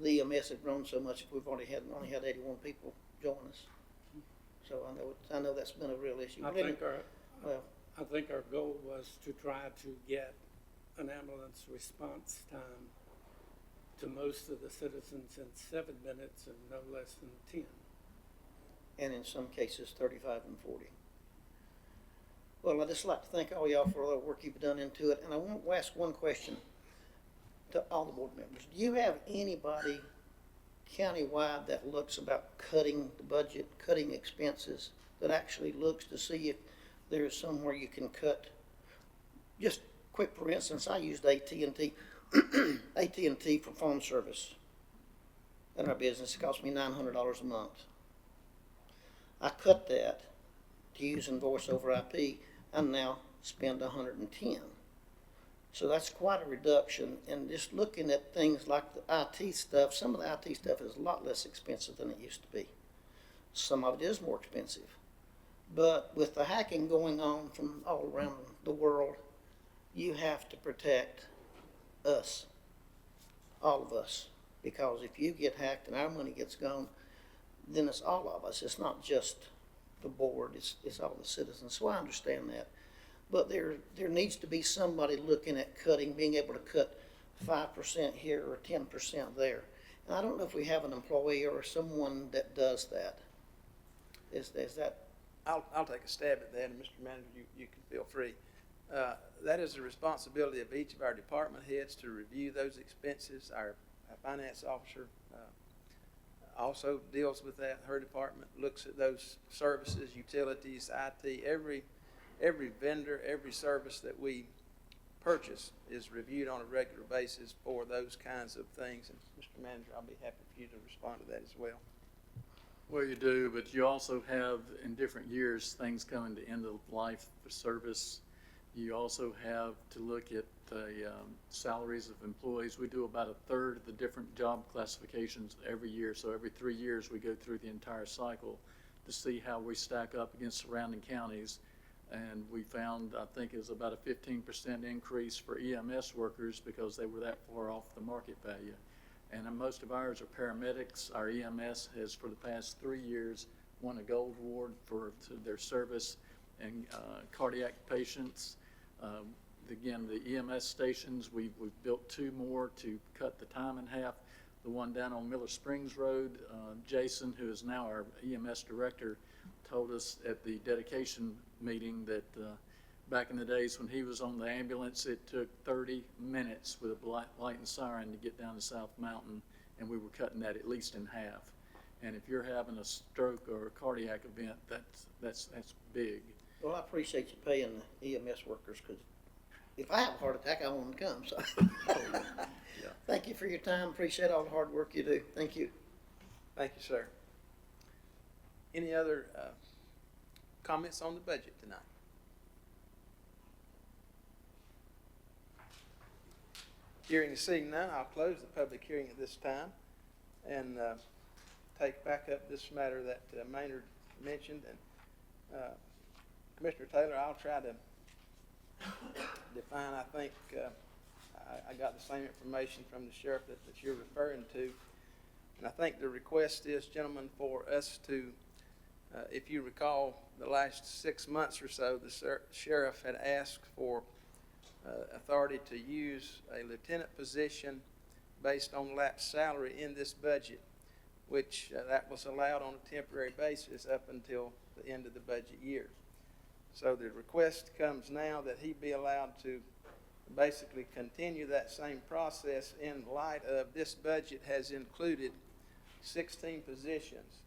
the EMS had grown so much if we've only had 81 people join us. So I know that's been a real issue. I Well, think our goal was to try to get an ambulance response time to most of the citizens in 7 minutes and no less than 10. and in some cases 35 and 40. Well, I'd just like to thank all y'all for all the work you've done into it, and I want to ask one question to all the board members. Do you have anybody countywide that looks about cutting the budget, cutting expenses, that actually looks to see if there is somewhere you can cut? Just quick, for instance, I used AT&T, AT&T for phone service in our business. It cost me $900 a month. I cut that to using voice over IP, and now spend $110. So that's quite a reduction. And just looking at things like the IT stuff, some of the IT stuff is a lot less expensive than it used to be. Some of it is more expensive. But with the hacking going on from all around the world, you have to protect us, all of us. Because if you get hacked and our money gets gone, then it's all of us. It's not just the board, it's all the citizens. So I understand that. But there needs to be somebody looking at cutting, being able to cut 5% here or 10% there. And I don't know if we have an employee or someone that does that. Is that? I'll take a stab at that, and Mr. Manager, you can feel free. That is the responsibility of each of our department heads to review those expenses. Our finance officer also deals with that. Her department looks at those services, utilities, IT. Every vendor, every service that we purchase is reviewed on a regular basis for those kinds of things. And Mr. Manager, I'll be happy for you to respond to that as well. Well, you do, but you also have, in different years, things coming to end of life for service. You also have to look at the salaries of employees. We do about a third of the different job classifications every year. So every 3 years, we go through the entire cycle to see how we stack up against surrounding counties. And we found, I think it was about a 15% increase for EMS workers because they were that far off the market value. And most of ours are paramedics. Our EMS has, for the past 3 years, won a gold award for their service and cardiac patients. Again, the EMS stations, we've built 2 more to cut the time in half. The one down on Miller Springs Road, Jason, who is now our EMS director, told us at the dedication meeting that back in the days when he was on the ambulance, it took 30 minutes with a light and siren to get down to South Mountain, and we were cutting that at least in half. And if you're having a stroke or a cardiac event, that's big. Well, I appreciate you paying the EMS workers, because if I have a heart attack, I want them to come, so. Yeah. Thank you for your time. Appreciate all the hard work you do. Thank you. Thank you, sir. Any other comments on the budget tonight? Hearing and seeing none, I'll close the public hearing at this time and take back up this matter that Maynard mentioned. And Commissioner Taylor, I'll try to define, I think, I got the same information from the sheriff that you're referring to. And I think the request is, gentlemen, for us to, if you recall, the last 6 months or so, the sheriff had asked for authority to use a lieutenant position based on lapsed salary in this budget, which that was allowed on a temporary basis up until the end of the budget year. So the request comes now that he be allowed to basically continue that same process in light of this budget has included 16 positions,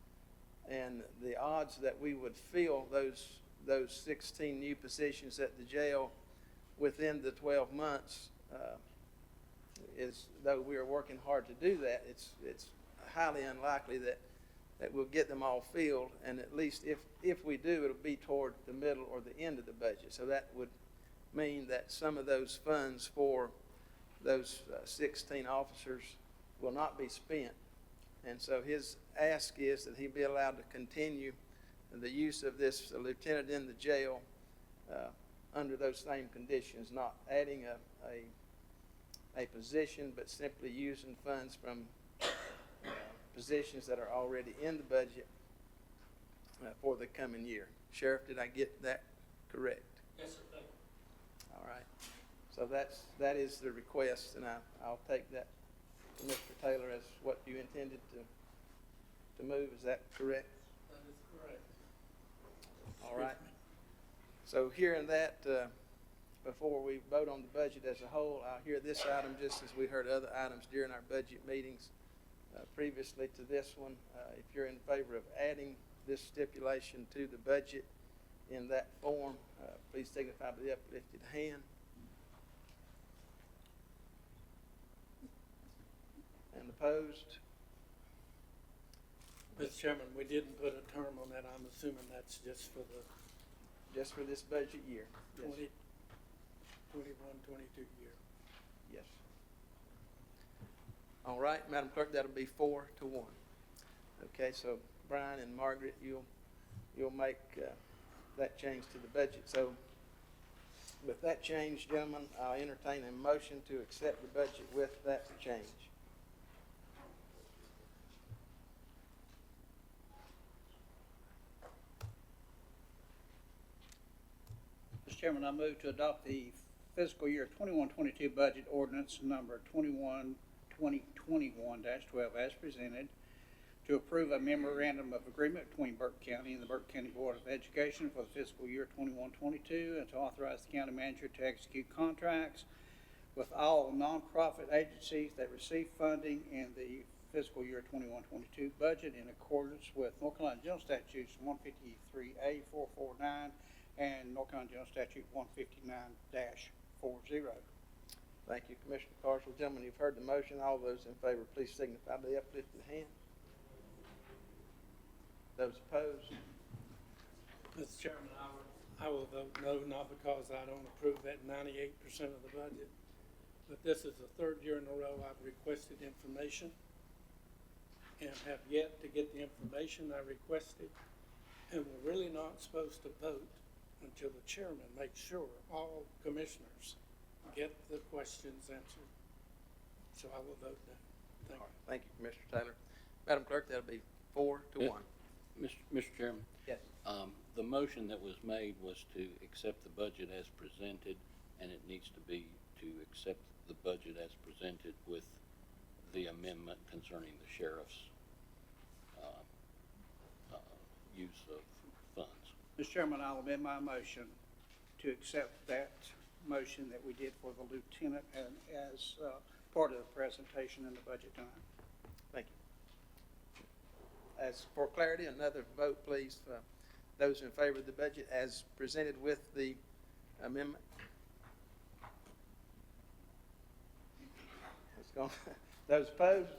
and the odds that we would fill those 16 new positions at the jail within the 12 months is, though we are working hard to do that, it's highly unlikely that we'll get them all filled, and at least if we do, it'll be toward the middle or the end of the budget. So that would mean that some of those funds for those 16 officers will not be spent. And so his ask is that he be allowed to continue the use of this lieutenant in the jail under those same conditions, not adding a position, but simply using funds from positions that are already in the budget for the coming year. Sheriff, did I get that correct? Yes, sir. Thank you. All right. So that is the request, and I'll take that to Mr. Taylor as what you intended to move. Is that correct? That is correct. All right. So hearing that, before we vote on the budget as a whole, I'll hear this item just as we heard other items during our budget meetings previously to this one. If you're in favor of adding this stipulation to the budget in that form, please signify by the uplifted hand. And opposed? Mr. Chairman, we didn't put a term on that. I'm assuming that's just for the Just for this budget year? Yes. 21-22 year. Yes. All right, Madam Clerk, that'll be 4-1. Okay, so Brian and Margaret, you'll make that change to the budget. So with that change, gentlemen, I'll entertain a motion to accept the budget with that change. Mr. Chairman, I move to adopt the fiscal year 21-22 budget ordinance number 2021-12 as presented, to approve a memorandum of agreement between Burke County and the Burke County Board of Education for the fiscal year 21-22, and to authorize the county manager to execute contracts with all nonprofit agencies that receive funding in the fiscal year 21-22 budget in accordance with North Carolina General Statutes 153A 449 and North Carolina General Statute 159-40. Thank you, Commissioner Carswell. Gentlemen, you've heard the motion. All those in favor, please signify by the uplifted hand. Those opposed? Mr. Chairman, I will vote no, not because I don't approve that 98% of the budget, but this is the third year in a row I've requested information and have yet to get the information I requested. And we're really not supposed to vote until the chairman makes sure all commissioners get the questions answered. So I will vote no. Thank you. Thank you, Commissioner Taylor. Madam Clerk, that'll be 4-1. Mr. Chairman, Yes. the motion that was made was to accept the budget as presented, and it needs to be to accept the budget as presented with the amendment concerning the sheriff's use of funds. Mr. Chairman, I'll amend my motion to accept that motion that we did for the lieutenant and as part of the presentation in the budget time. Thank you. As for clarity, another vote, please. Those in favor of the budget as presented with the amendment. Let's go. Those opposed?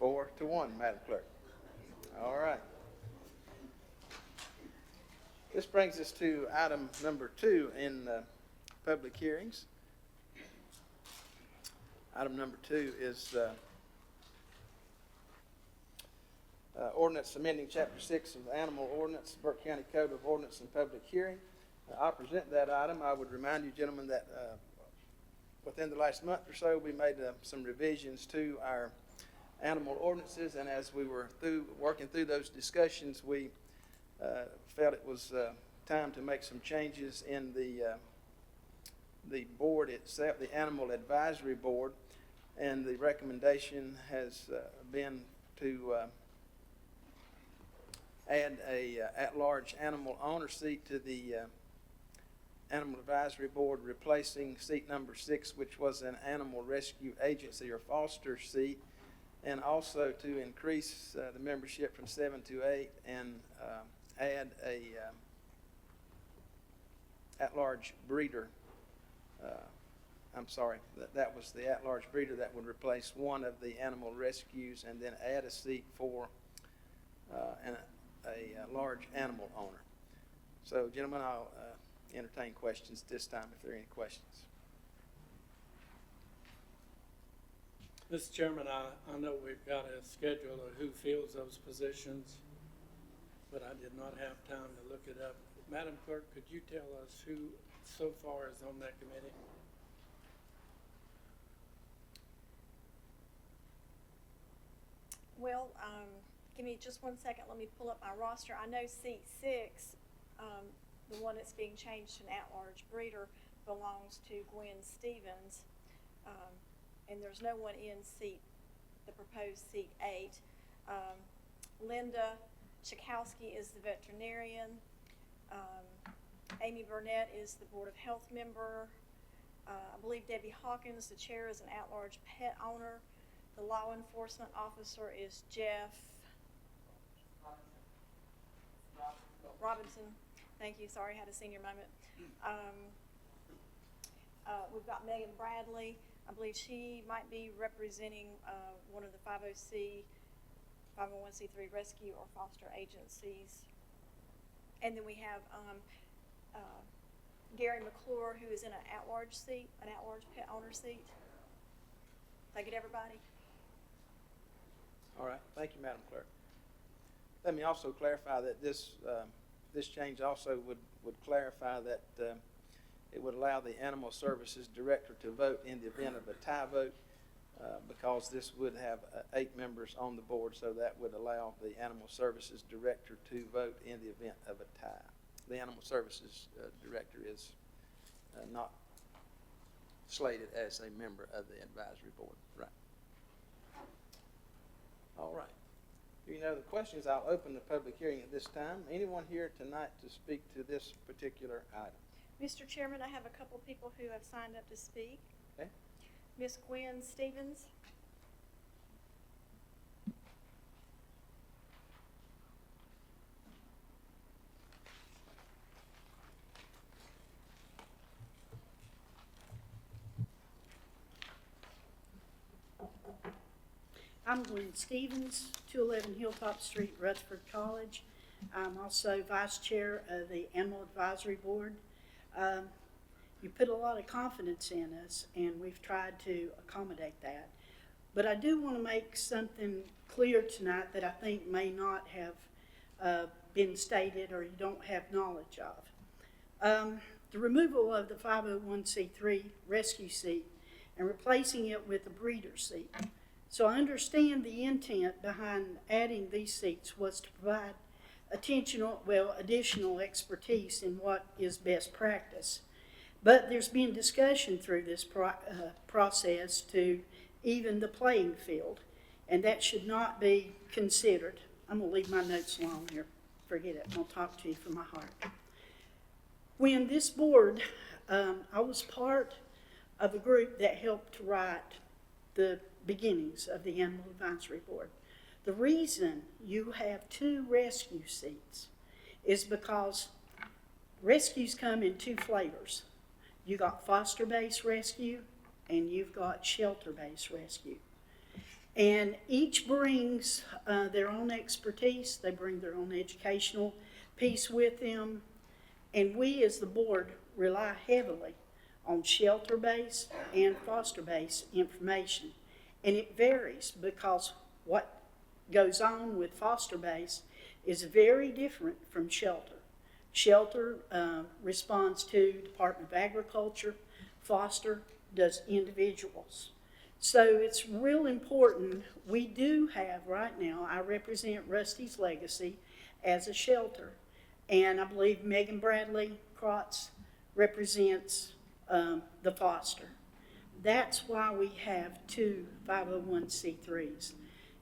4-1, Madam Clerk. All right. This brings us to item number 2 in public hearings. Item number 2 is Ordinance amending Chapter 6 of the Animal Ordinance, Burke County Code of Ordinance and Public Hearing. I'll present that item. I would remind you, gentlemen, that within the last month or so, we made some revisions to our animal ordinances, and as we were working through those discussions, we felt it was time to make some changes in the board itself, the Animal Advisory Board, and the recommendation has been to add a at-large animal owner seat to the Animal Advisory Board, replacing seat number 6, which was an animal rescue agency or foster seat, and also to increase the membership from 7 to 8 and add a at-large breeder. I'm sorry, that was the at-large breeder that would replace one of the animal rescues, and then add a seat for a large animal owner. So, gentlemen, I'll entertain questions this time if there are any questions. Mr. Chairman, I know we've got a schedule of who fills those positions, but I did not have time to look it up. Madam Clerk, could you tell us who so far is on that committee? Well, give me just 1 second. Let me pull up my roster. I know seat 6, the one that's being changed to an at-large breeder, belongs to Gwen Stevens. And there's no one in the proposed seat 8. Linda Chakowski is the veterinarian. Amy Burnett is the Board of Health member. I believe Debbie Hawkins, the chair, is an at-large pet owner. The law enforcement officer is Jeff Robinson. Thank you. Sorry, I had a senior moment. We've got Megan Bradley. I believe she might be representing one of the 501c3 rescue or foster agencies. And then we have Gary McClure, who is in an at-large seat, an at-large pet owner seat. Did I get everybody? All right. Thank you, Madam Clerk. Let me also clarify that this change also would clarify that it would allow the Animal Services Director to vote in the event of a tie vote, because this would have 8 members on the board, so that would allow the Animal Services Director to vote in the event of a tie. The Animal Services Director is not slated as a member of the advisory board. Right. All right. If you know the questions, I'll open the public hearing at this time. Anyone here tonight to speak to this particular item? Mr. Chairman, I have a couple people who have signed up to speak. Okay. Miss Gwen Stevens. I'm Gwen Stevens, 211 Hilltop Street, Rutherford College. I'm also Vice Chair of the Animal Advisory Board. You put a lot of confidence in us, and we've tried to accommodate that. But I do want to make something clear tonight that I think may not have been stated or you don't have knowledge of. The removal of the 501c3 rescue seat and replacing it with a breeder seat. So I understand the intent behind adding these seats was to provide additional expertise in what is best practice. But there's been discussion through this process to even the playing field, and that should not be considered. I'm going to leave my notes alone here. Forget it. I'm going to talk to you from my heart. When this board, I was part of a group that helped to write the beginnings of the Animal Advisory Board. The reason you have 2 rescue seats is because rescues come in 2 flavors. You got foster-based rescue and you've got shelter-based rescue. And each brings their own expertise. They bring their own educational piece with them. And we as the board rely heavily on shelter-based and foster-based information. And it varies because what goes on with foster-based is very different from shelter. Shelter responds to Department of Agriculture. Foster does individuals. So it's real important. We do have right now, I represent Rusty's Legacy as a shelter. And I believe Megan Bradley Krotz represents the foster. That's why we have 2 501c3s.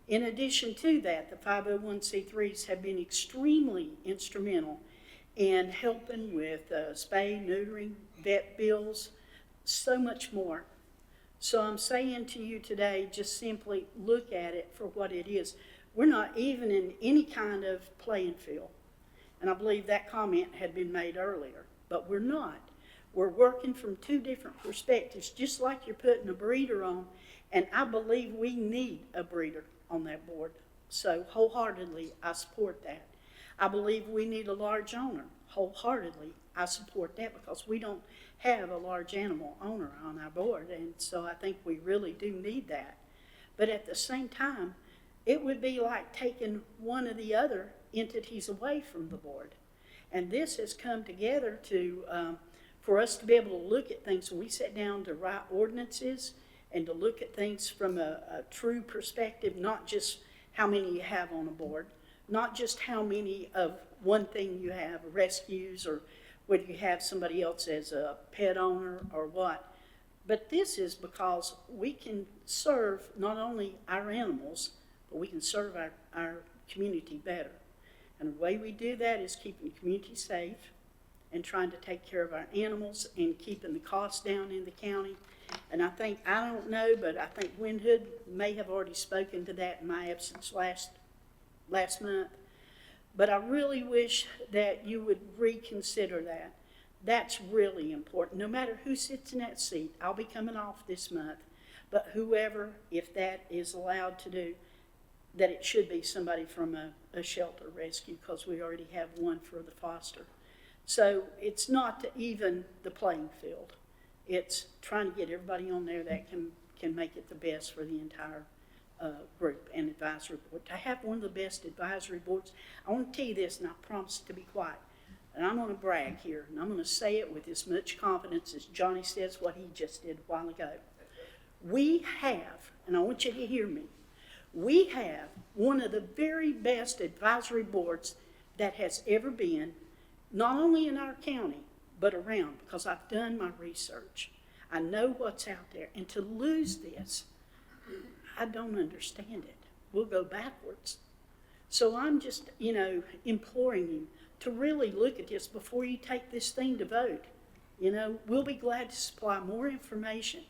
In addition to that, the 501c3s have been extremely instrumental in helping with spay, neutering, vet bills, so much more. So I'm saying to you today, just simply look at it for what it is. We're not even in any kind of playing field. And I believe that comment had been made earlier, but we're not. We're working from 2 different perspectives, just like you're putting a breeder on, and I believe we need a breeder on that board. So wholeheartedly, I support that. I believe we need a large owner. Wholeheartedly, I support that because we don't have a large animal owner on our board, and so I think we really do need that. But at the same time, it would be like taking one of the other entities away from the board. And this has come together to for us to be able to look at things. When we sit down to write ordinances and to look at things from a true perspective, not just how many you have on a board, not just how many of one thing you have, rescues, or whether you have somebody else as a pet owner or what. But this is because we can serve not only our animals, but we can serve our community better. And the way we do that is keeping the community safe and trying to take care of our animals and keeping the costs down in the county. And I don't know, but I think Windhood may have already spoken to that in my absence last month. But I really wish that you would reconsider that. That's really important. No matter who sits in that seat, I'll be coming off this month. But whoever, if that is allowed to do, that it should be somebody from a shelter rescue, because we already have one for the foster. So it's not to even the playing field. It's trying to get everybody on there that can make it the best for the entire group and advisory board. To have one of the best advisory boards, I want to tell you this, and I promise to be quiet. And I'm going to brag here, and I'm going to say it with as much confidence as Johnny says what he just did a while ago. We have, and I want you to hear me, we have one of the very best advisory boards that has ever been, not only in our county, but around, because I've done my research. I know what's out there. And to lose this, I don't understand it. We'll go backwards. So I'm just, imploring you to really look at this before you take this thing to vote. We'll be glad to supply more information,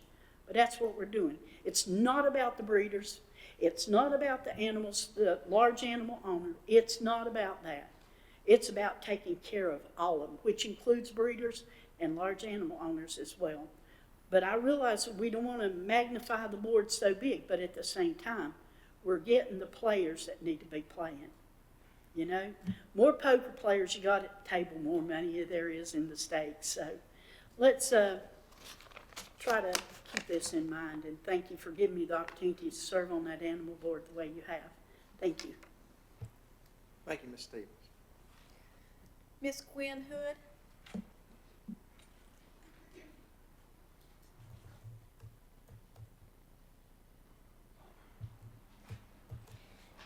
but that's what we're doing. It's not about the breeders. It's not about the animals, the large animal owner. It's not about that. It's about taking care of all of them, which includes breeders and large animal owners as well. But I realize that we don't want to magnify the board so big, but at the same time, we're getting the players that need to be playing. More poker players you got at the table, more money there is in the stakes. So let's try to keep this in mind, and thank you for giving me the opportunity to serve on that animal board the way you have. Thank you. Thank you, Ms. Stevens. Ms. Gwen Hood?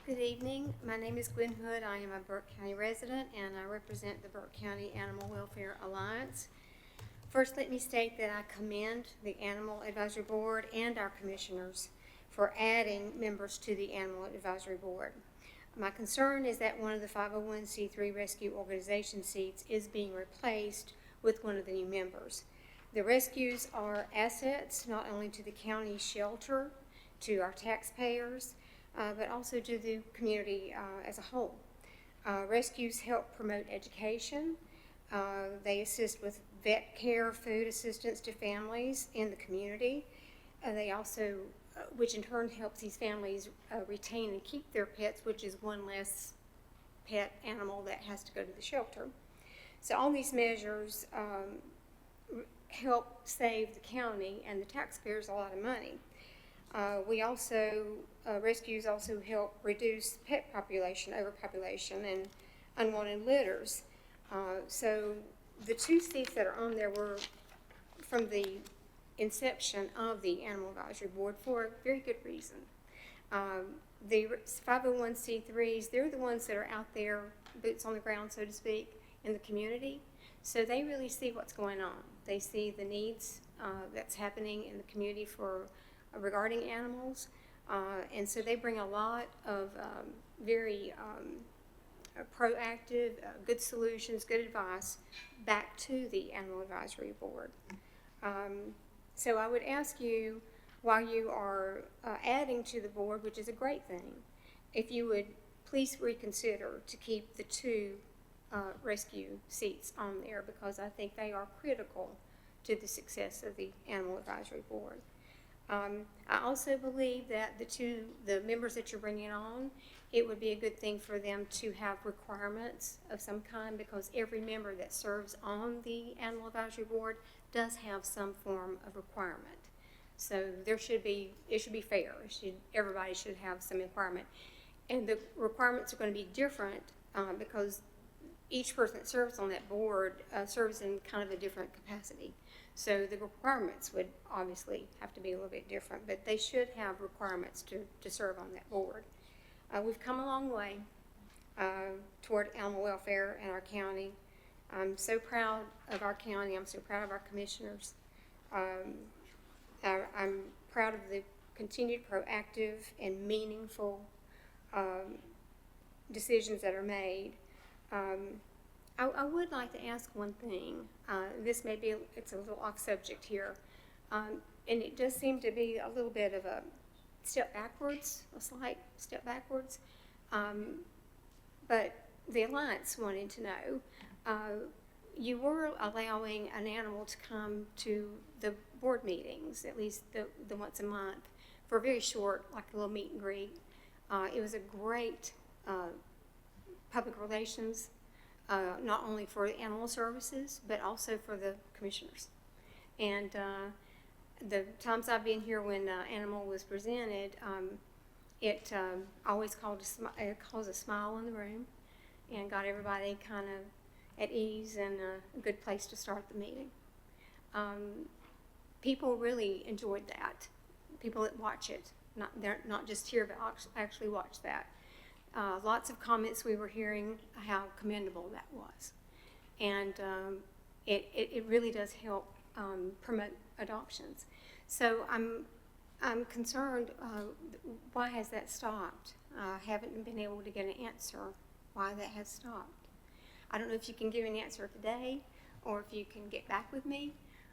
Good evening. My name is Gwen Hood. I am a Burke County resident, and I represent the Burke County Animal Welfare Alliance. First, let me state that I commend the Animal Advisory Board and our commissioners for adding members to the Animal Advisory Board. My concern is that one of the 501c3 rescue organization seats is being replaced with one of the new members. The rescues are assets not only to the county shelter, to our taxpayers, but also to the community as a whole. Rescues help promote education. They assist with vet care, food assistance to families in the community. They also, which in turn helps these families retain and keep their pets, which is one less pet animal that has to go to the shelter. So all these measures help save the county and the taxpayers a lot of money. We also, rescues also help reduce pet population, overpopulation, and unwanted litters. So the two seats that are on there were from the inception of the Animal Advisory Board for a very good reason. The 501c3s, they're the ones that are out there, boots on the ground, so to speak, in the community. So they really see what's going on. They see the needs that's happening in the community for regarding animals, and so they bring a lot of very proactive, good solutions, good advice back to the Animal Advisory Board. So I would ask you, while you are adding to the board, which is a great thing, if you would please reconsider to keep the two rescue seats on there, because I think they are critical to the success of the Animal Advisory Board. I also believe that the members that you're bringing on, it would be a good thing for them to have requirements of some kind, because every member that serves on the Animal Advisory Board does have some form of requirement. So it should be fair. Everybody should have some requirement. And the requirements are going to be different because each person that serves on that board serves in kind of a different capacity. So the requirements would obviously have to be a little bit different, but they should have requirements to serve on that board. We've come a long way toward animal welfare in our county. I'm so proud of our county. I'm so proud of our commissioners. I'm proud of the continued proactive and meaningful decisions that are made. I would like to ask one thing. This may be, it's a little off subject here, and it does seem to be a little bit of a step backwards, a slight step backwards. But the Alliance wanted to know, you were allowing an animal to come to the board meetings, at least the once a month, for a very short, like a little meet and greet. It was a great public relations, not only for the animal services, but also for the commissioners. And the times I've been here when animal was presented, it always caused a smile in the room and got everybody kind of at ease and a good place to start the meeting. People really enjoyed that. People that watch it, they're not just here, but actually watch that. Lots of comments we were hearing how commendable that was. And it really does help promote adoptions. So I'm concerned, why has that stopped? I haven't been able to get an answer why that has stopped. I don't know if you can give an answer today or if you can get back with me,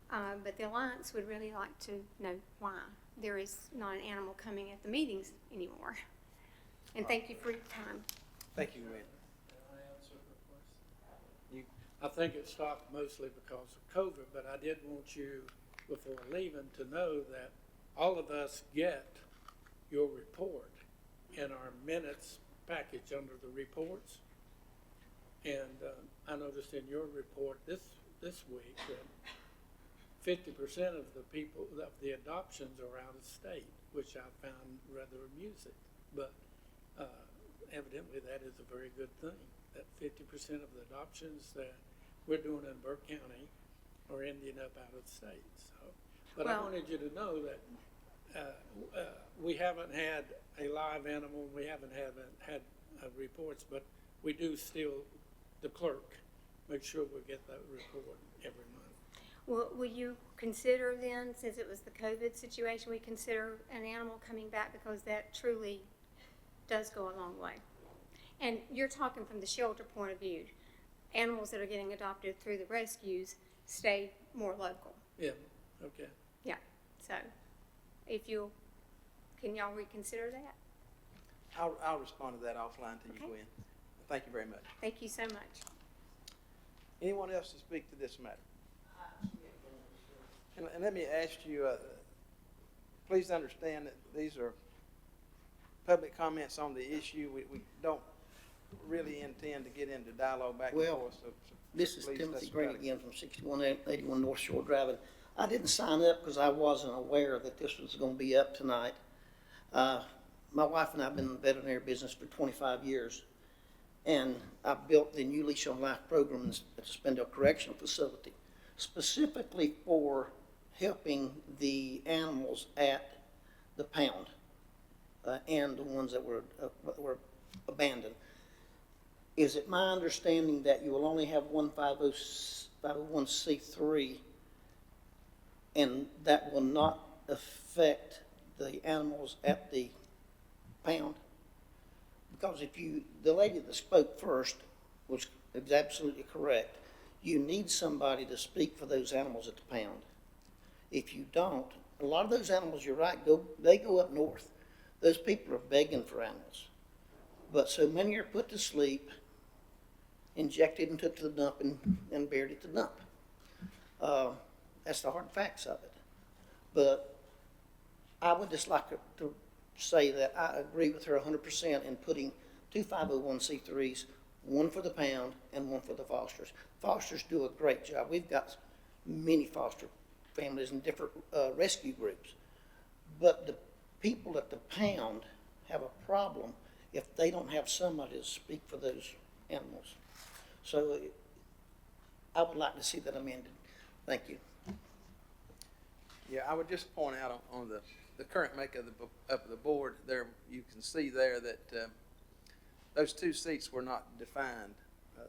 but the Alliance would really like to know why there is not an animal coming at the meetings anymore. And thank you for your time. Thank you, Gwen. Can I answer the question? I think it stopped mostly because of COVID, but I did want you, before leaving, to know that all of us get your report in our minutes package under the reports. And I noticed in your report this week that 50% of the people, of the adoptions are out of state, which I found rather amusing. But evidently that is a very good thing, that 50% of the adoptions that we're doing in Burke County are ending up out of state. So, but I wanted you to know that we haven't had a live animal, we haven't had reports, but we do still, the clerk, make sure we get that report every month. Will you consider then, since it was the COVID situation, we consider an animal coming back, because that truly does go a long way? And you're talking from the shelter point of view. Animals that are getting adopted through the rescues stay more local. Yeah, okay. Yeah, so can y'all reconsider that? I'll respond to that offline to you, Okay. Gwen. Thank you very much. Thank you so much. Anyone else to speak to this matter? And let me ask you, please understand that these are public comments on the issue. We don't really intend to get into dialogue back and Well, forth. So This is please, Timothy let's Green try to- again from 6181 North Shore Drive. And I didn't sign up because I wasn't aware that this was going to be up tonight. My wife and I have been in the veterinary business for 25 years, and I built the New Lease on Life program at the Spindale Correctional Facility, specifically for helping the animals at the pound and the ones that were abandoned. Is it my understanding that you will only have one 501c3, and that will not affect the animals at the pound? Because the lady that spoke first was absolutely correct. You need somebody to speak for those animals at the pound. If you don't, a lot of those animals, you're right, they go up north. Those people are begging for animals. But so many are put to sleep, injected and took to the dump and buried at the dump. That's the hard facts of it. But I would just like to say that I agree with her 100% in putting two 501c3s, one for the pound and one for the fosters. Fosters do a great job. We've got many foster families and different rescue groups. But the people at the pound have a problem if they don't have somebody to speak for those animals. So I would like to see that amended. Thank you. Yeah, I would just point out on the current makeup of the board there, you can see there that those two seats were not defined.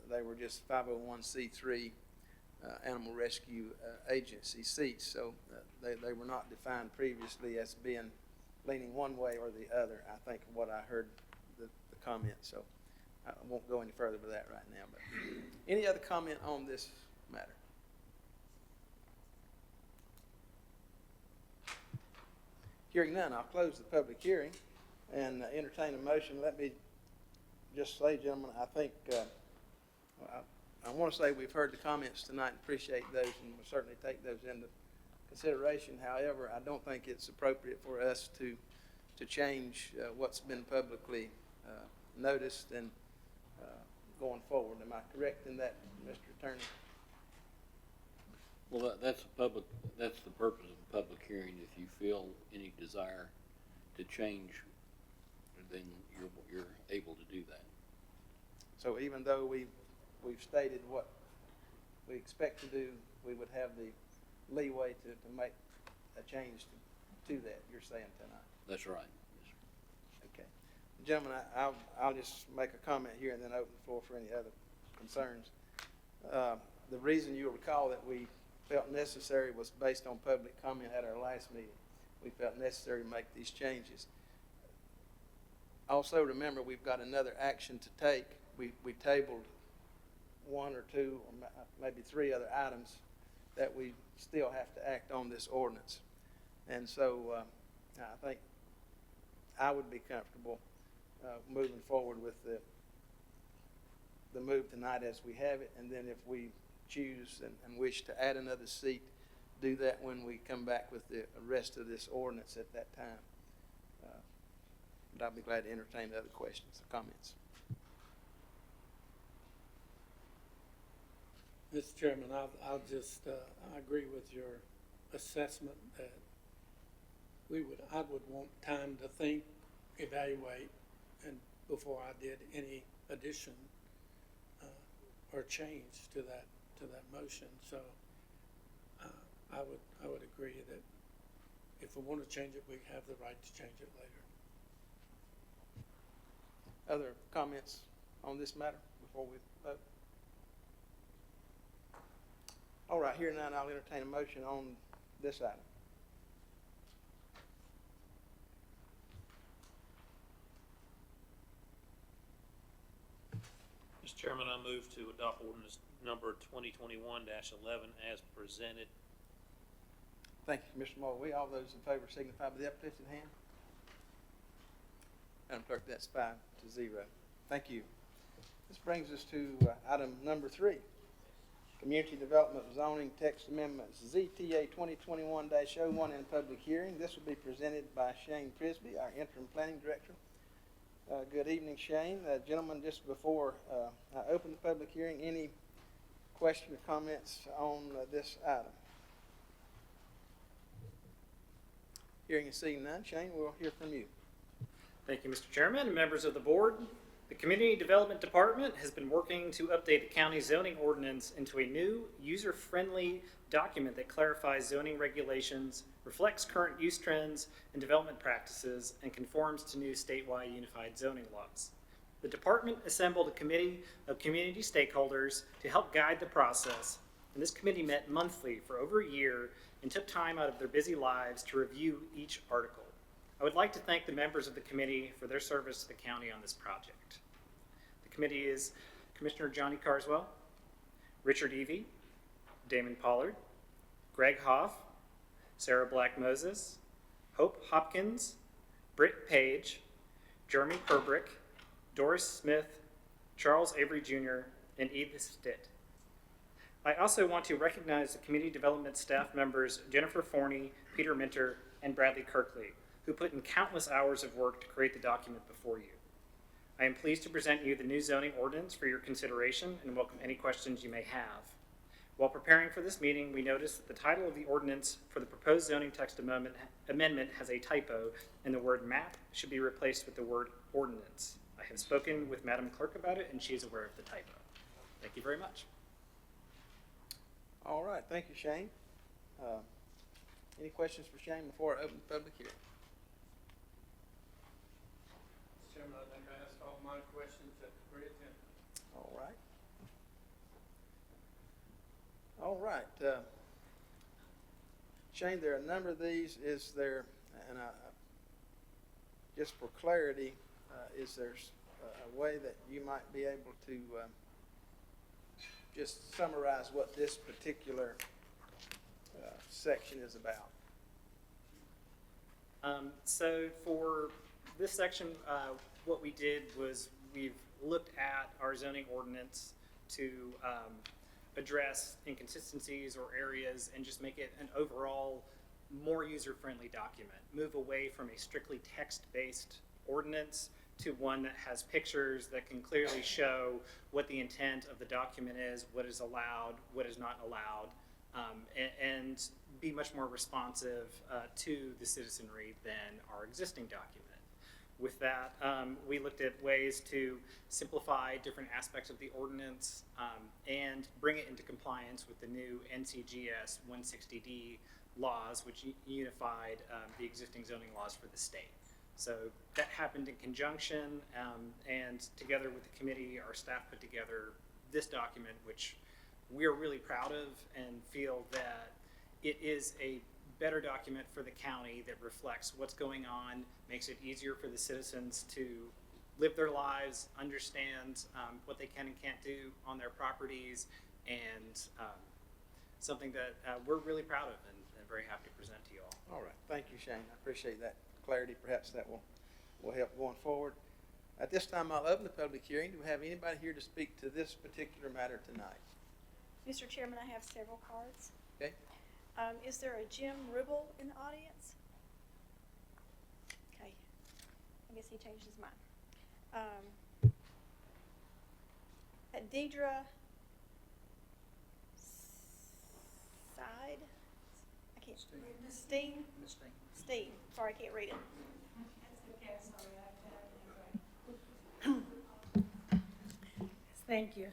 They were just 501c3 animal rescue agency seats, so they were not defined previously as being leaning one way or the other. I think what I heard the comment, so I won't go any further with that right now. But any other comment on this matter? Hearing none, I'll close the public hearing and entertain a motion. Let me just say, gentlemen, I think I want to say we've heard the comments tonight and appreciate those, and we'll certainly take those into consideration. However, I don't think it's appropriate for us to change what's been publicly noticed and going forward. Am I correct in that, Mr. Attorney? Well, that's the purpose of a public hearing. If you feel any desire to change, then you're able to do that. So even though we've stated what we expect to do, we would have the leeway to make a change to that, you're saying tonight? That's right. Okay. Gentlemen, I'll just make a comment here and then open the floor for any other concerns. The reason you'll recall that we felt necessary was based on public comment at our last meeting. We felt necessary to make these changes. Also remember, we've got another action to take. We tabled one or two or maybe three other items that we still have to act on this ordinance. And so I think I would be comfortable moving forward with the move tonight as we have it, and then if we choose and wish to add another seat, do that when we come back with the rest of this ordinance at that time. But I'll be glad to entertain other questions or comments. Mr. Chairman, I'll just, I agree with your assessment that I would want time to think, evaluate, and before I did any addition or change to that motion. So I would agree that if we want to change it, we have the right to change it later. Other comments on this matter before we vote? All right, here now, I'll entertain a motion on this item. Mr. Chairman, I move to adopt ordinance number 2021-11 as presented. Thank you, Mr. Mulvey. All those in favor signify by the uplifted hand. Madam Clerk, that's 5-0. Thank you. This brings us to item number 3. Community Development Zoning Text Amendments, ZTA 2021-01 in public hearing. This will be presented by Shane Prisby, our interim planning director. Good evening, Shane. Gentlemen, just before I open the public hearing, any question or comments on this item? Hearing and seeing none, Shane, we'll hear from you. Thank you, Mr. Chairman and members of the board. The Community Development Department has been working to update the county zoning ordinance into a new, user-friendly document that clarifies zoning regulations, reflects current use trends and development practices, and conforms to new statewide unified zoning laws. The department assembled a committee of community stakeholders to help guide the process, and this committee met monthly for over a year and took time out of their busy lives to review each article. I would like to thank the members of the committee for their service to the county on this project. The committee is Commissioner Johnny Carswell, Richard Evie, Damon Pollard, Greg Hoff, Sarah Black Moses, Hope Hopkins, Britt Page, Jeremy Perbrick, Doris Smith, Charles Avery Jr., and Edith Stitt. I also want to recognize the community development staff members Jennifer Forney, Peter Minter, and Bradley Kirkley, who put in countless hours of work to create the document before you. I am pleased to present you the new zoning ordinance for your consideration and welcome any questions you may have. While preparing for this meeting, we noticed that the title of the ordinance for the proposed zoning text amendment has a typo, and the word map should be replaced with the word ordinance. I have spoken with Madam Clerk about it, and she is aware of the typo. Thank you very much. All right, thank you, Shane. Any questions for Shane before I open the public hearing? Mr. Chairman, I think I asked all my questions at the great end. All right. All right. Shane, there are a number of these. Is there, and just for clarity, is there a way that you might be able to just summarize what this particular section is about? So for this section, what we did was we've looked at our zoning ordinance to address inconsistencies or areas and just make it an overall more user-friendly document. Move away from a strictly text-based ordinance to one that has pictures that can clearly show what the intent of the document is, what is allowed, what is not allowed, and be much more responsive to the citizenry than our existing document. With that, we looked at ways to simplify different aspects of the ordinance and bring it into compliance with the new NCGS 160D laws, which unified the existing zoning laws for the state. So that happened in conjunction, and together with the committee, our staff put together this document, which we're really proud of and feel that it is a better document for the county that reflects what's going on, makes it easier for the citizens to live their lives, understand what they can and can't do on their properties, and something that we're really proud of and very happy to present to you all. All right. Thank you, Shane. I appreciate that clarity. Perhaps that will help going forward. At this time, I'll open the public hearing. Do we have anybody here to speak to this particular matter tonight? Mr. Chairman, I have several cards. Okay. Is there a Jim Ribble in the audience? Okay. I guess he changed his mind. Deidre Side? I can't. Steen? Steen. Sorry, I can't read it. Thank you.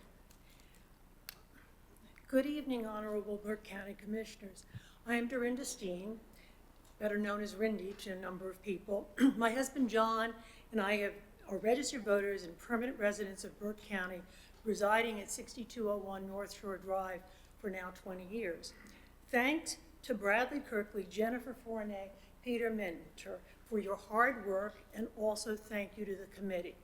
Good evening, Honorable Burke County Commissioners. I am Dorinda Steen, better known as Rindy to a number of people. My husband John and I are registered voters and permanent residents of Burke County, residing at 6201 North Shore Drive for now 20 years. Thanks to Bradley Kirkley, Jennifer Fournier, Peter Minter for your hard work, and also thank you to the committee.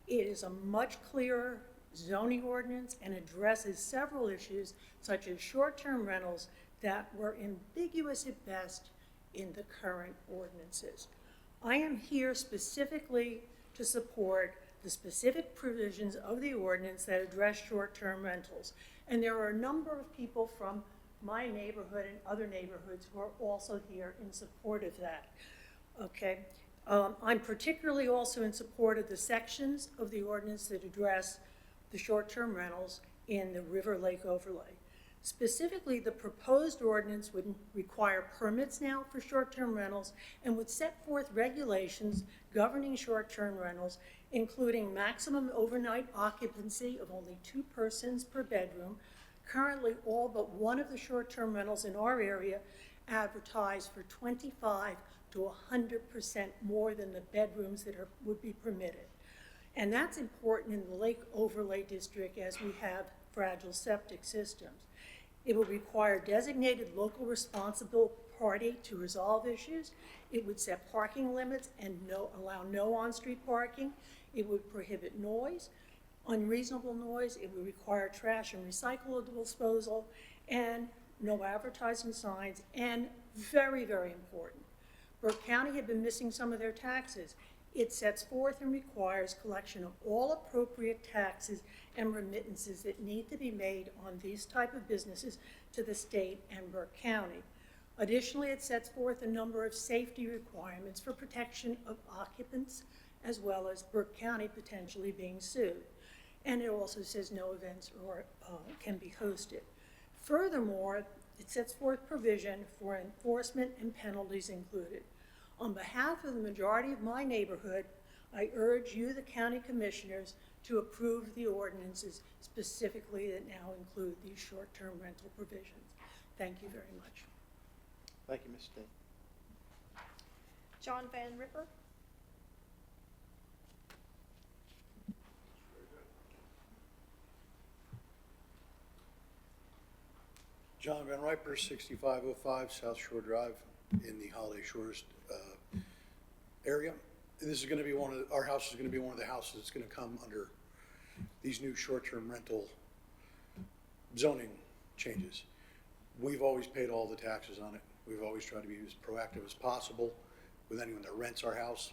It is a much clearer zoning ordinance and addresses several issues such as short-term rentals that were ambiguous at best in the current ordinances. I am here specifically to support the specific provisions of the ordinance that address short-term rentals. And there are a number of people from my neighborhood and other neighborhoods who are also here in support of that. Okay. I'm particularly also in support of the sections of the ordinance that address the short-term rentals in the River Lake overlay. Specifically, the proposed ordinance would require permits now for short-term rentals and would set forth regulations governing short-term rentals, including maximum overnight occupancy of only 2 persons per bedroom. Currently, all but one of the short-term rentals in our area advertise for 25 to 100% more than the bedrooms that would be permitted. And that's important in the Lake Overlay District as we have fragile septic systems. It would require designated local responsible party to resolve issues. It would set parking limits and allow no on-street parking. It would prohibit noise, unreasonable noise. It would require trash and recyclable disposal and no advertising signs. And very, very important, Burke County had been missing some of their taxes. It sets forth and requires collection of all appropriate taxes and remittances that need to be made on these type of businesses to the state and Burke County. Additionally, it sets forth a number of safety requirements for protection of occupants, as well as Burke County potentially being sued. And it also says no events can be hosted. Furthermore, it sets forth provision for enforcement and penalties included. On behalf of the majority of my neighborhood, I urge you, the county commissioners, to approve the ordinances specifically that now include these short-term rental provisions. Thank you very much. Thank you, Ms. Dean. John Van Ripper. John Van Riper, 6505 South Shore Drive in the Holiday Shores area. This is going to be our house is going to be one of the houses that's going to come under these new short-term rental zoning changes. We've always paid all the taxes on it. We've always tried to be as proactive as possible with anyone that rents our house.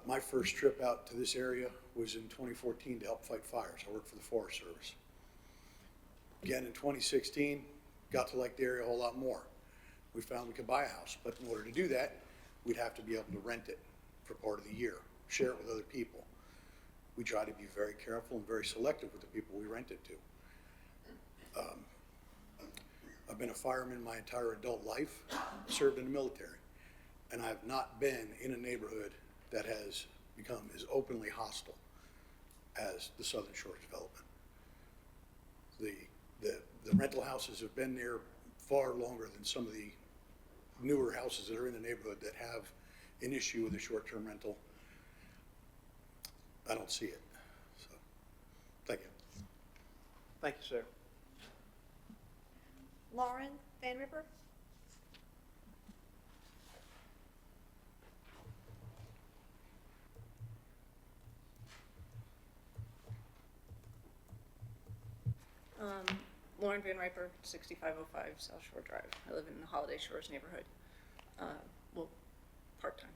My first trip out to this area was in 2014 to help fight fires. I worked for the Forest Service. Again, in 2016, got to like the area a whole lot more. We found we could buy a house, but in order to do that, we'd have to be able to rent it for part of the year, share it with other people. We try to be very careful and very selective with the people we rent it to. I've been a fireman my entire adult life, served in the military, and I have not been in a neighborhood that has become as openly hostile as the Southern Shores development. The rental houses have been there far longer than some of the newer houses that are in the neighborhood that have an issue with a short-term rental. I don't see it. So, thank you. Thank you, sir. Lauren Van Ripper. Lauren Van Riper, 6505 South Shore Drive. I live in the Holiday Shores neighborhood, part-time.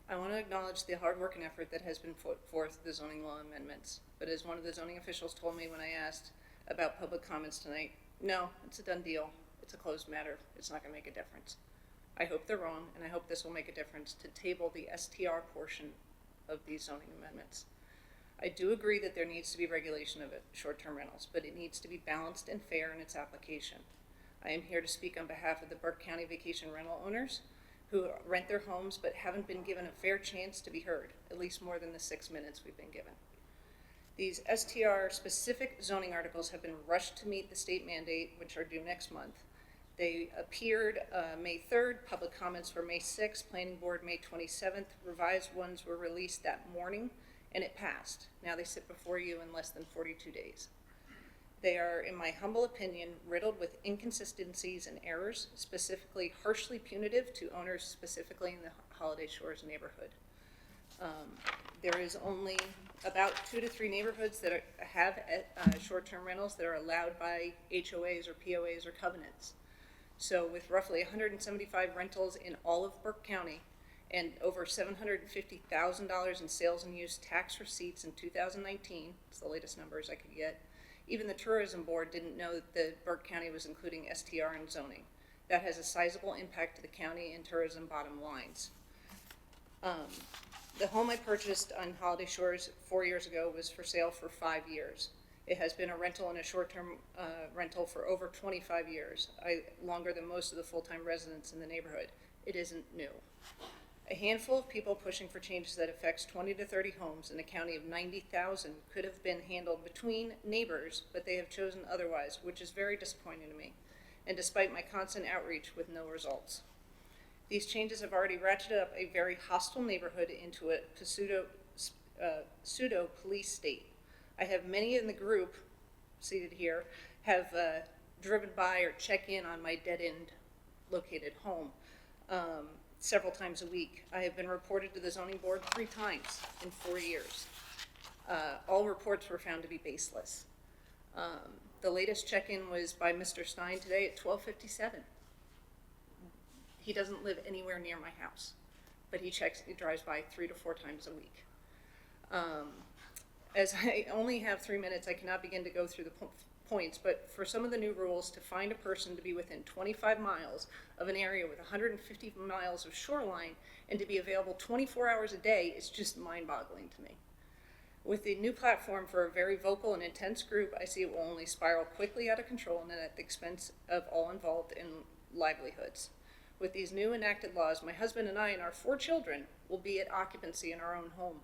I want to acknowledge the hard work and effort that has been put forth the zoning law amendments, but as one of the zoning officials told me when I asked about public comments tonight, no, it's a done deal. It's a closed matter. It's not going to make a difference. I hope they're wrong, and I hope this will make a difference to table the STR portion of these zoning amendments. I do agree that there needs to be regulation of short-term rentals, but it needs to be balanced and fair in its application. I am here to speak on behalf of the Burke County vacation rental owners who rent their homes but haven't been given a fair chance to be heard, at least more than the 6 minutes we've been given. These STR-specific zoning articles have been rushed to meet the state mandate, which are due next month, They appeared May 3rd, public comments were May 6th, planning board May 27th, revised ones were released that morning, and it passed. Now they sit before you in less than 42 days. They are, in my humble opinion, riddled with inconsistencies and errors, specifically harshly punitive to owners specifically in the Holiday Shores neighborhood. There is only about 2 to 3 neighborhoods that have short-term rentals that are allowed by HOAs or POAs or covenants. So with roughly 175 rentals in all of Burke County and over $750,000 in sales and use tax receipts in 2019, it's the latest numbers I could get, even the tourism board didn't know that Burke County was including STR in zoning. That has a sizable impact to the county and tourism bottom lines. The home I purchased on Holiday Shores 4 years ago was for sale for 5 years. It has been a rental and a short-term rental for over 25 years, longer than most of the full-time residents in the neighborhood. It isn't new. A handful of people pushing for changes that affects 20 to 30 homes in a county of 90,000 could have been handled between neighbors, but they have chosen otherwise, which is very disappointing to me, and despite my constant outreach with no results. These changes have already ratcheted up a very hostile neighborhood into a pseudo police state. I have many in the group seated here have driven by or check in on my dead-end located home several times a week. I have been reported to the zoning board 3 times in 4 years. All reports were found to be baseless. The latest check-in was by Mr. Stein today at 12:57. He doesn't live anywhere near my house, but he drives by 3 to 4 times a week. As I only have 3 minutes, I cannot begin to go through the points, but for some of the new rules, to find a person to be within 25 miles of an area with 150 miles of shoreline and to be available 24 hours a day is just mind-boggling to me. With the new platform for a very vocal and intense group, I see it will only spiral quickly out of control and at the expense of all involved in livelihoods. With these new enacted laws, my husband and I and our 4 children will be at occupancy in our own home.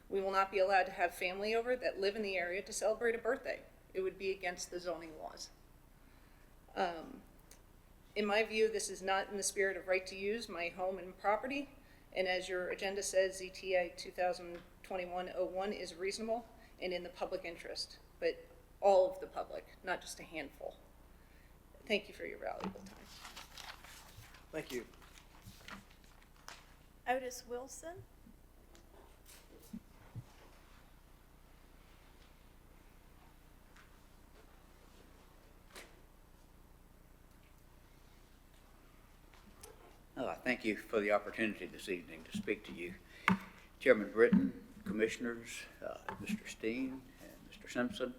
We will not be allowed to have family over that live in the area to celebrate a birthday. It would be against the zoning laws. In my view, this is not in the spirit of right to use my home and property, and as your agenda says, ZTA 2021-01 is reasonable and in the public interest, but all of the public, not just a handful. Thank you for your valuable time. Thank you. Otis Wilson. Thank you for the opportunity this evening to speak to you. Chairman Britton, Commissioners, Mr. Steen, and Mr. Simpson.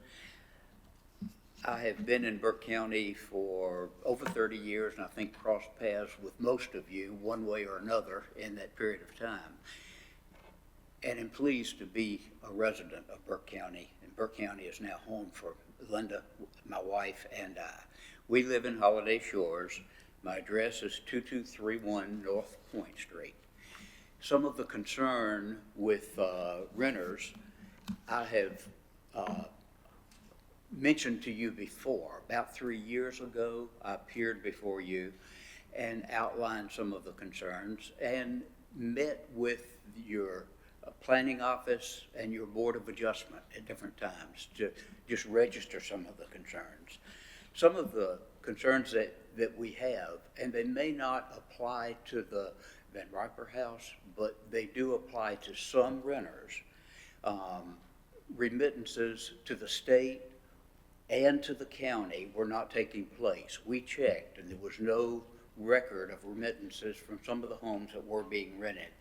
I have been in Burke County for over 30 years, and I think crossed paths with most of you one way or another in that period of time. And I'm pleased to be a resident of Burke County, and Burke County is now home for Linda, my wife, and I. We live in Holiday Shores. My address is 2231 North Point Street. Some of the concern with renters I have mentioned to you before. About 3 years ago, I appeared before you and outlined some of the concerns and met with your planning office and your board of adjustment at different times to just register some of the concerns. Some of the concerns that we have, and they may not apply to the Van Riper house, but they do apply to some renters. Remittances to the state and to the county were not taking place. We checked, and there was no record of remittances from some of the homes that were being rented.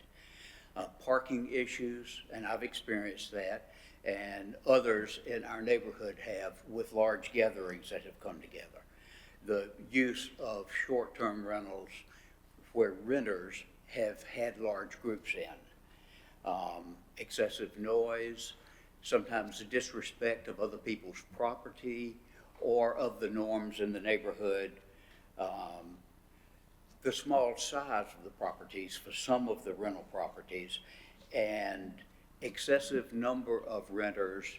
Parking issues, and I've experienced that, and others in our neighborhood have with large gatherings that have come together. The use of short-term rentals where renters have had large groups in. Excessive noise, sometimes the disrespect of other people's property or of the norms in the neighborhood. The small size of the properties for some of the rental properties, and excessive number of renters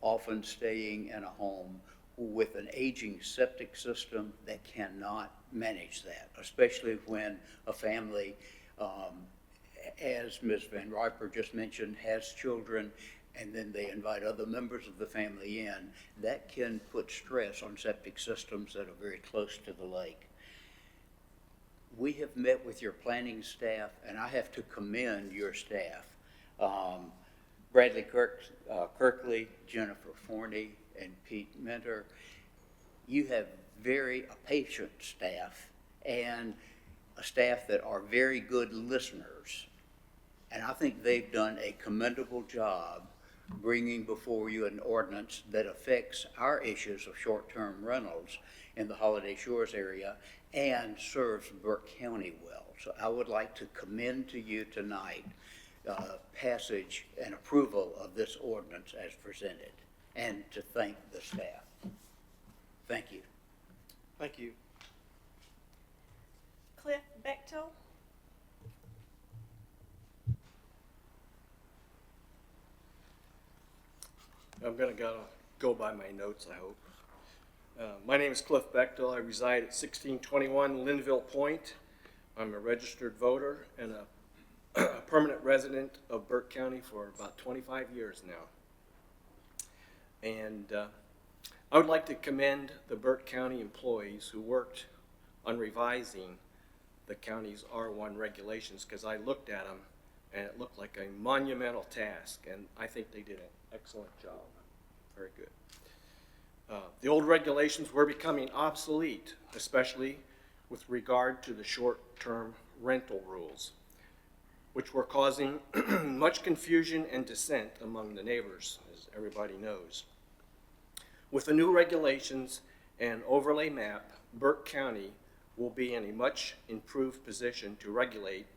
often staying in a home with an aging septic system that cannot manage that, especially when a family, as Ms. Van Riper just mentioned, has children, and then they invite other members of the family in. That can put stress on septic systems that are very close to the lake. We have met with your planning staff, and I have to commend your staff. Bradley Kirkley, Jennifer Forney, and Pete Mentor. You have very patient staff, and a staff that are very good listeners. And I think they've done a commendable job bringing before you an ordinance that affects our issues of short-term rentals in the Holiday Shores area and serves Burke County well. So I would like to commend to you tonight passage and approval of this ordinance as presented, and to thank the staff. Thank you. Thank you. Cliff Bechtel. I'm going to go by my notes, I hope. My name is Cliff Bechtel. I reside at 1621 Linville Point. I'm a registered voter and a permanent resident of Burke County for about 25 years now. And I would like to commend the Burke County employees who worked on revising the county's R1 regulations, because I looked at them and it looked like a monumental task, and I think they did an excellent job. Very good. The old regulations were becoming obsolete, especially with regard to the short-term rental rules, which were causing much confusion and dissent among the neighbors, as everybody knows. With the new regulations and overlay map, Burke County will be in a much improved position to regulate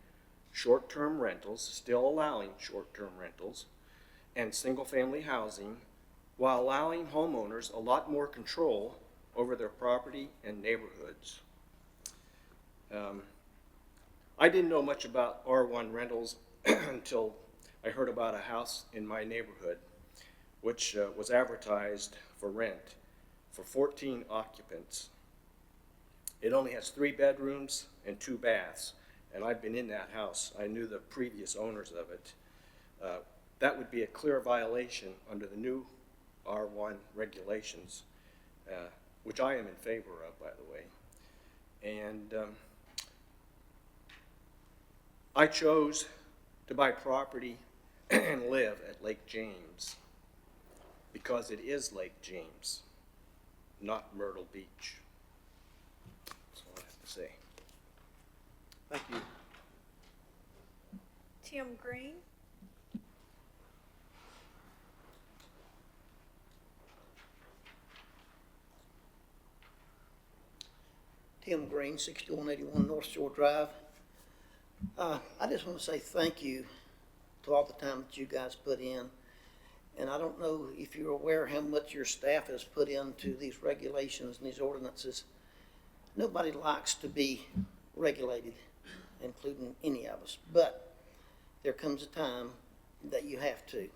short-term rentals, still allowing short-term rentals, and single-family housing, while allowing homeowners a lot more control over their property and neighborhoods. I didn't know much about R1 rentals until I heard about a house in my neighborhood which was advertised for rent for 14 occupants. It only has 3 bedrooms and 2 baths, and I've been in that house. I knew the previous owners of it. That would be a clear violation under the new R1 regulations, which I am in favor of, by the way. And I chose to buy property and live at Lake James because it is Lake James, not Myrtle Beach. That's all I have to say. Thank you. Tim Green. Tim Green, 6181 North Shore Drive. I just want to say thank you to all the time that you guys put in. And I don't know if you're aware how much your staff has put into these regulations and these ordinances. Nobody likes to be regulated, including any of us. But there comes a time that you have to.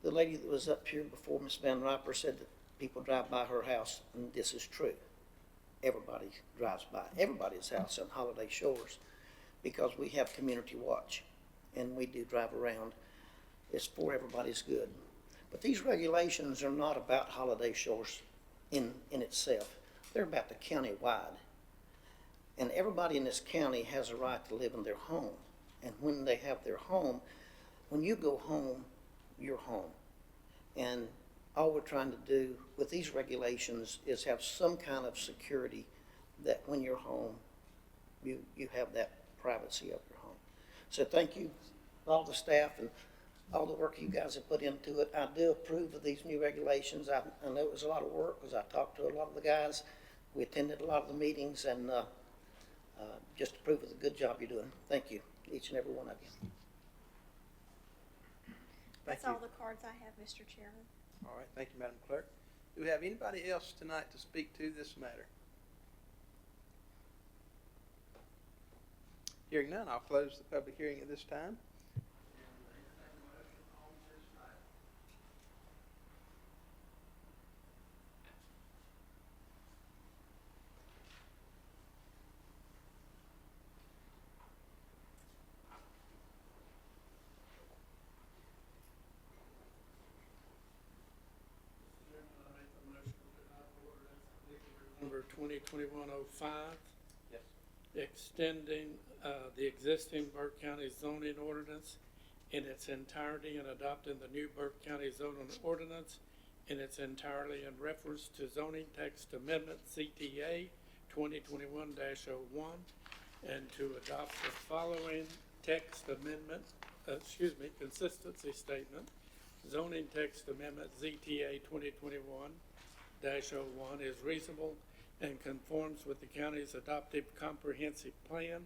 The lady that was up here before, Ms. Van Riper, said that people drive by her house, and this is true. Everybody drives by everybody's house on Holiday Shores because we have community watch and we do drive around. It's for everybody's good. But these regulations are not about Holiday Shores in itself. They're about the county-wide. And everybody in this county has a right to live in their home. And when they have their home, when you go home, you're home. And all we're trying to do with these regulations is have some kind of security that when you're home, you have that privacy of your home. So thank you, all the staff and all the work you guys have put into it. I do approve of these new regulations. I know it was a lot of work because I talked to a lot of the guys. We attended a lot of the meetings and just approve of the good job you're doing. Thank you, each and every one of you. That's all the cards I have, Mr. Chairman. All right, thank you, Madam Clerk. Do we have anybody else tonight to speak to this matter? Hearing none, I'll close the public hearing at this time. 2021-05, Yes. extending the existing Burke County zoning ordinance in its entirety and adopting the new Burke County zoning ordinance in its entirety in reference to zoning text amendment CTA 2021-01, and to adopt the following text amendment, consistency statement. Zoning text amendment ZTA 2021-01 is reasonable and conforms with the county's adoptive comprehensive plan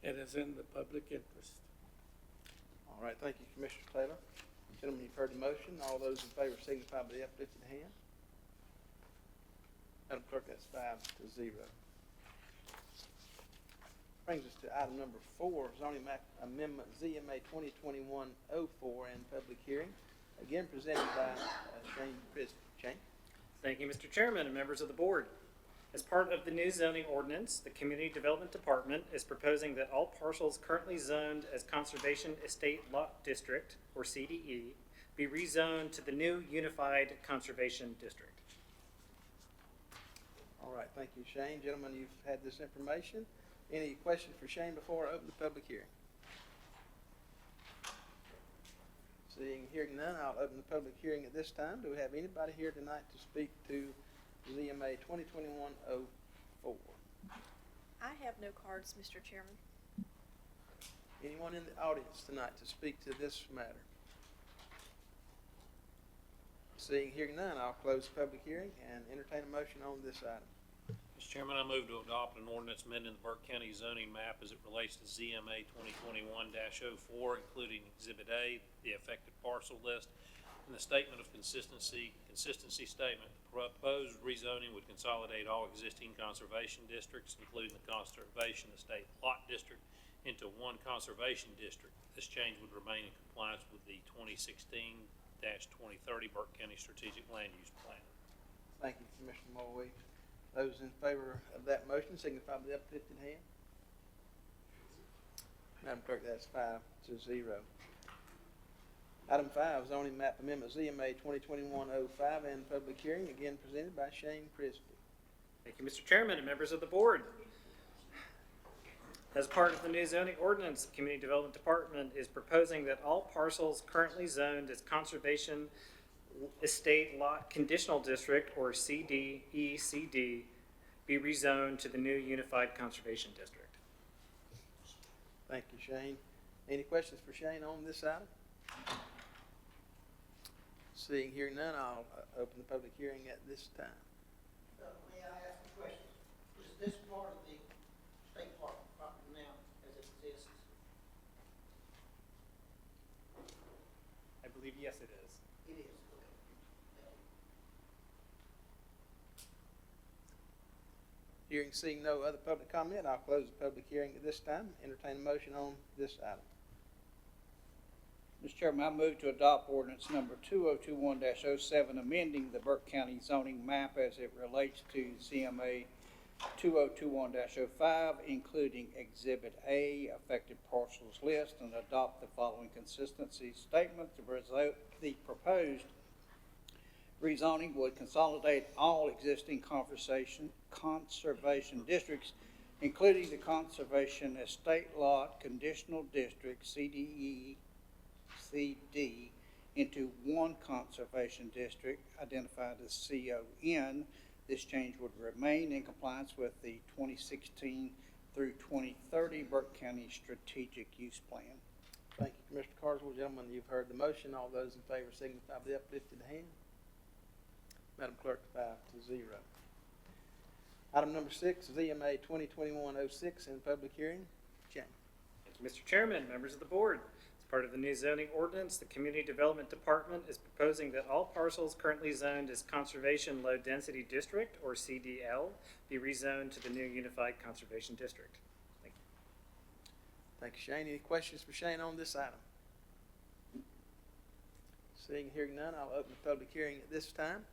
and is in the public interest. All right, thank you, Commissioner Taylor. Gentlemen, you've heard the motion. All those in favor signify by the uplifted hand. Madam Clerk, that's 5-0. Brings us to item number 4, zoning map amendment ZMA 2021-04 in public hearing. Again, presented by Shane Prisby. Shane? Thank you, Mr. Chairman and members of the board. As part of the new zoning ordinance, the Community Development Department is proposing that all parcels currently zoned as Conservation Estate Lot District, or CDE, be rezoned to the new Unified Conservation District. All right, thank you, Shane. Gentlemen, you've had this information. Any questions for Shane before I open the public hearing? Hearing none, I'll open the public hearing at this time. Do we have anybody here tonight to speak to ZMA 2021-04? I have no cards, Mr. Chairman. Anyone in the audience tonight to speak to this matter? Hearing none, I'll close the public hearing and entertain a motion on this item. Mr. Chairman, I move to adopt an ordinance amending the Burke County zoning map as it relates to ZMA 2021-04, including Exhibit A, the affected parcel list, and the statement of consistency statement. The proposed rezoning would consolidate all existing conservation districts, including the Conservation Estate Lot District, into one conservation district. This change would remain in compliance with the 2016-2030 Burke County Strategic Land Use Plan. Thank you, Commissioner Mulwee. Those in favor of that motion signify by the uplifted hand. Madam Clerk, that's 5-0. Item 5, zoning map amendment ZMA 2021-05 in public hearing, again presented by Shane Prisby. Thank you, Mr. Chairman and members of the board. As part of the new zoning ordinance, the Community Development Department is proposing that all parcels currently zoned as Conservation Estate Lot Conditional District, or CDECD, be rezoned to the new Unified Conservation District. Thank you, Shane. Any questions for Shane on this item? Hearing none, I'll open the public hearing at this time. May I ask a question? Is this part of the state park property now as it exists? I believe, yes, it is. It is. Seeing no other public comment, I'll close the public hearing at this time. Entertain a motion on this item. Mr. Chairman, I move to adopt ordinance number 2021-07, amending the Burke County zoning map as it relates to CMA 2021-05, including Exhibit A, affected parcels list, and adopt the following consistency statement. The proposed rezoning would consolidate all existing conservation districts, including the Conservation Estate Lot Conditional District, CDE, CD, into one conservation district identified as CON. This change would remain in compliance with the 2016 through 2030 Burke County Strategic Use Plan. Thank you, Commissioner Carswell. Gentlemen, you've heard the motion. All those in favor signify by the uplifted hand. Madam Clerk, 5-0. Item number 6, ZMA 2021-06 in public hearing. Jane. Thank you, Mr. Chairman, members of the board. As part of the new zoning ordinance, the Community Development Department is proposing that all parcels currently zoned as Conservation Low Density District, or CDL, be rezoned to the new Unified Conservation District. Thank you. Thank you, Shane. Any questions for Shane on this item? Hearing none, I'll open the public hearing at this time.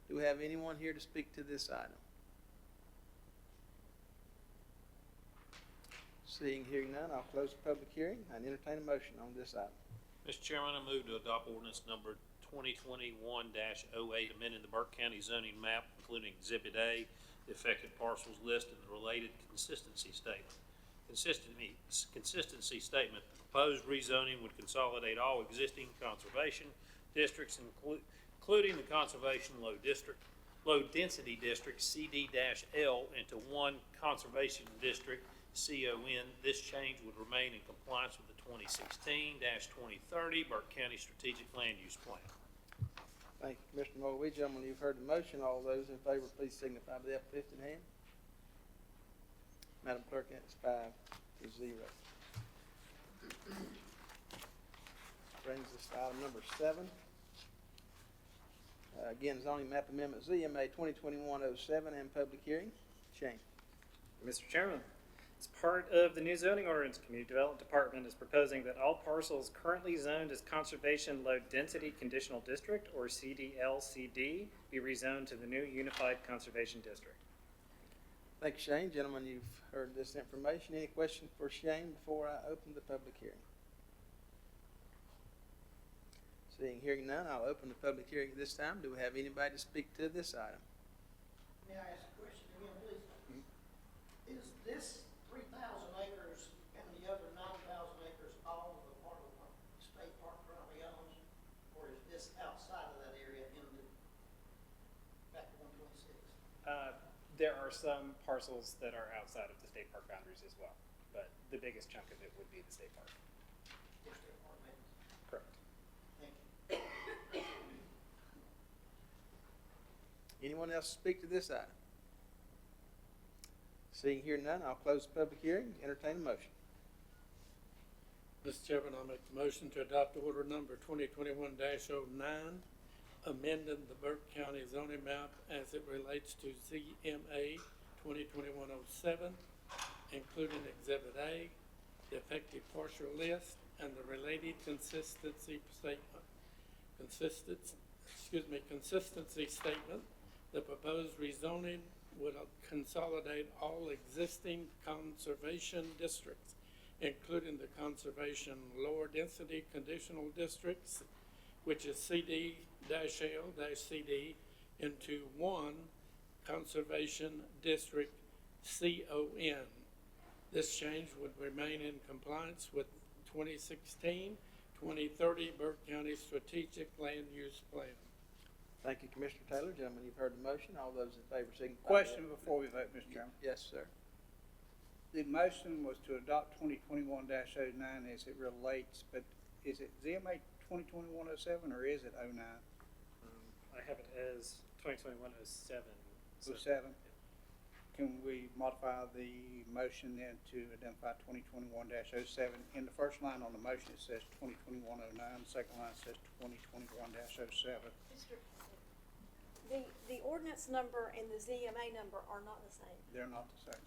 Do we have anyone here to speak to this item? Hearing none, I'll close the public hearing and entertain a motion on this item. Mr. Chairman, I move to adopt ordinance number 2021-08, amending the Burke County zoning map, including Exhibit A, the affected parcels list and the related consistency statement. Consistency statement, the proposed rezoning would consolidate all existing conservation districts, including the conservation low density district CD-L into one conservation district CON. This change would remain in compliance with the 2016-2030 Burke County Strategic Land Use Plan. Thank you, Commissioner Moore. Gentlemen, you've heard the motion. All those in favor, please signify by the uplifted hand. Madam Clerk, that's 5-0. Brings us to item number 7. Again, zoning map amendment ZMA 2021-07 and public hearing. Shane. Mr. Chairman, as part of the new zoning ordinance, Community Development Department is proposing that all parcels currently zoned as Conservation Low Density Conditional District, or CDLCD, be rezoned to the new Unified Conservation District. Thank you, Shane. Gentlemen, you've heard this information. Any questions for Shane before I open the public hearing? Hearing none, I'll open the public hearing this time. Do we have anybody to speak to this item? May I ask a question again, please? Is this 3,000 acres and the other 9,000 acres all of the part of what the state park currently owns? Or is this outside of that area in the, back to 126? There are some parcels that are outside of the state park boundaries as well, but the biggest chunk of it would be the state park. Or state park maybe? Correct. Thank you. Anyone else speak to this item? Seeing here none, I'll close the public hearing. Entertain a motion. Mr. Chairman, I'll make the motion to adopt order number 2021-09, amending the Burke County zoning map as it relates to ZMA 2021-07, including Exhibit A, the effective partial list, and the related consistency statement. Consistency statement. The proposed rezoning would consolidate all existing conservation districts, including the conservation lower density conditional districts, which is CD-L-CD, into one conservation district CON. This change would remain in compliance with 2016-2030 Burke County Strategic Land Use Plan. Thank you, Commissioner Taylor. Gentlemen, you've heard the motion. All those in favor signify. Question before we vote, Mr. Chairman. Yes, sir. The motion was to adopt 2021-09 as it relates, but is it ZMA 2021-07 or is it 09? I have it as 2021-07. 07? Can we modify the motion then to identify 2021-07? In the first line on the motion, it says 2021-09. The second line says 2021-07. The ordinance number and the ZMA number are not the same. They're not the same.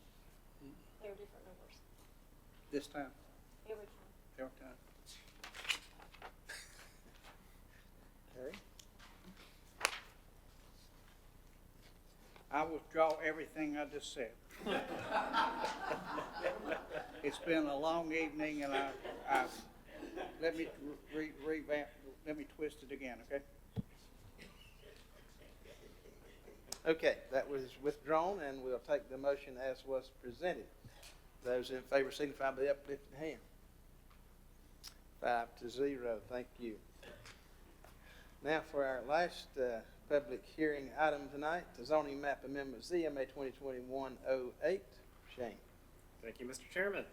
They're different numbers This time? every time. Every time? Terry? I withdraw everything I just said. It's been a long evening, and let me revamp, let me twist it again, okay? Okay, that was withdrawn, and we'll take the motion as was presented. Those in favor signify by the uplifted hand. 5-0. Thank you. Now for our last public hearing item tonight, the zoning map amendment ZMA 2021-08. Shane. Thank you, Mr. Chairman.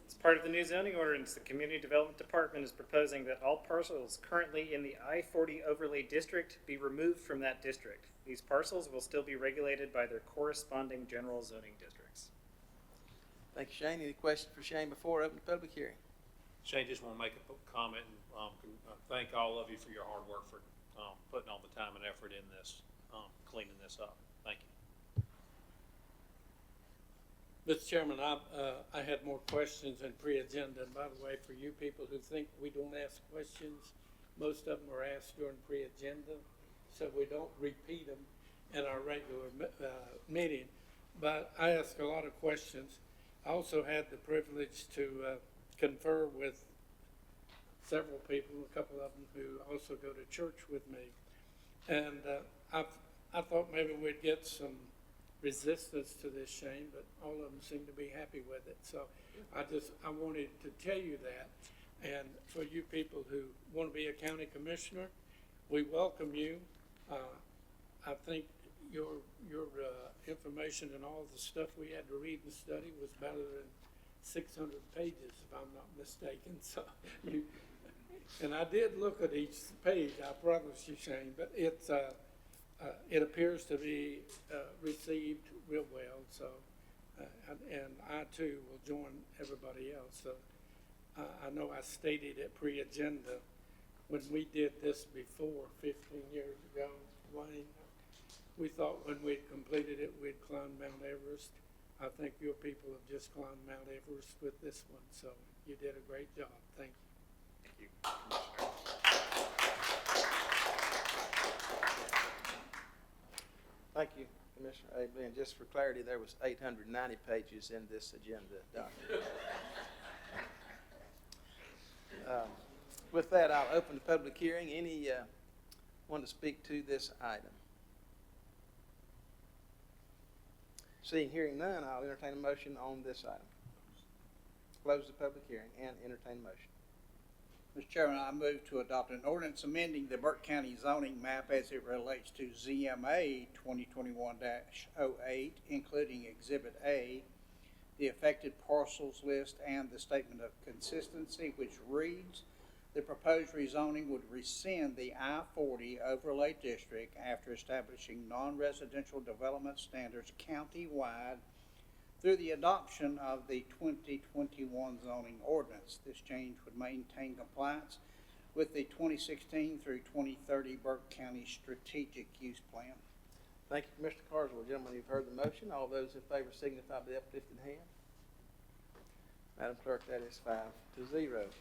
As part of the new zoning ordinance, the Community Development Department is proposing that all parcels currently in the I-40 overlay district be removed from that district. These parcels will still be regulated by their corresponding general zoning districts. Thank you, Shane. Any questions for Shane before I open the public hearing? Shane, just want to make a comment and thank all of you for your hard work for putting all the time and effort in this, cleaning this up. Thank you. Mr. Chairman, I had more questions than pre-agenda, and by the way, for you people who think we don't ask questions, most of them are asked during pre-agenda, so we don't repeat them in our regular meeting. But I ask a lot of questions. I also had the privilege to confer with several people, a couple of them who also go to church with me. And I thought maybe we'd get some resistance to this, Shane, but all of them seem to be happy with it. So I wanted to tell you that. And for you people who want to be a county commissioner, we welcome you. I think your information and all the stuff we had to read and study was better than 600 pages, if I'm not mistaken. So and I did look at each page, I promise you, Shane, but it appears to be received real well. So, and I too will join everybody else. So, I know I stated it pre-agenda when we did this before 15 years ago, Wayne. We thought when we'd completed it, we'd climb Mount Everest. I think your people have just climbed Mount Everest with this one. So you did a great job. Thank you. Thank you, Commissioner Abley. And just for clarity, there was 890 pages in this agenda document. With that, I'll open the public hearing. Any want to speak to this item? Seeing, hearing none, I'll entertain a motion on this item. Close the public hearing and entertain a motion. Mr. Chairman, I move to adopt an ordinance amending the Burke County zoning map as it relates to ZMA 2021-08, including Exhibit A, the affected parcels list, and the statement of consistency, which reads, the proposed rezoning would rescind the I-40 overlay district after establishing non-residential development standards countywide through the adoption of the 2021 zoning ordinance. This change would maintain compliance with the 2016 through 2030 Burke County Strategic Use Plan. Thank you, Commissioner Carswell. Gentlemen, you've heard the motion. All those in favor signify by the uplifted hand. Madam Clerk, that is 5-0.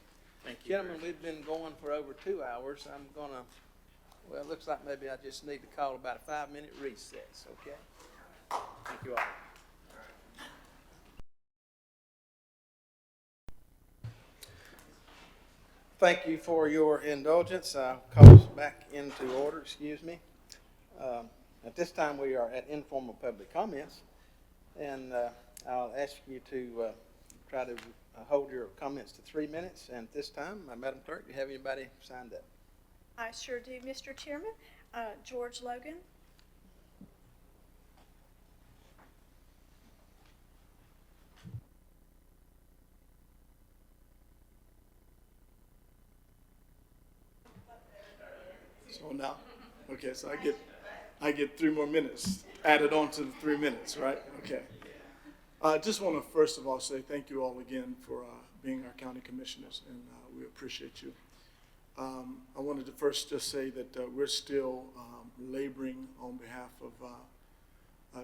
Thank you. Gentlemen, we've been going for over 2 hours. I'm gonna, well, it looks like maybe I just need to call about a 5-minute recess, okay? Thank you all. Thank you for your indulgence. I'll call us back into order, excuse me. At this time, we are at informal public comments, and I'll ask you to try to hold your comments to 3 minutes. And at this time, Madam Clerk, do you have anybody signed up? I sure do, Mr. Chairman. George Logan. So now, okay, so I get 3 more minutes added on to the 3 minutes, right? Okay. I just want to first of all say thank you all again for being our county commissioners, and we appreciate you. I wanted to first just say that we're still laboring on behalf of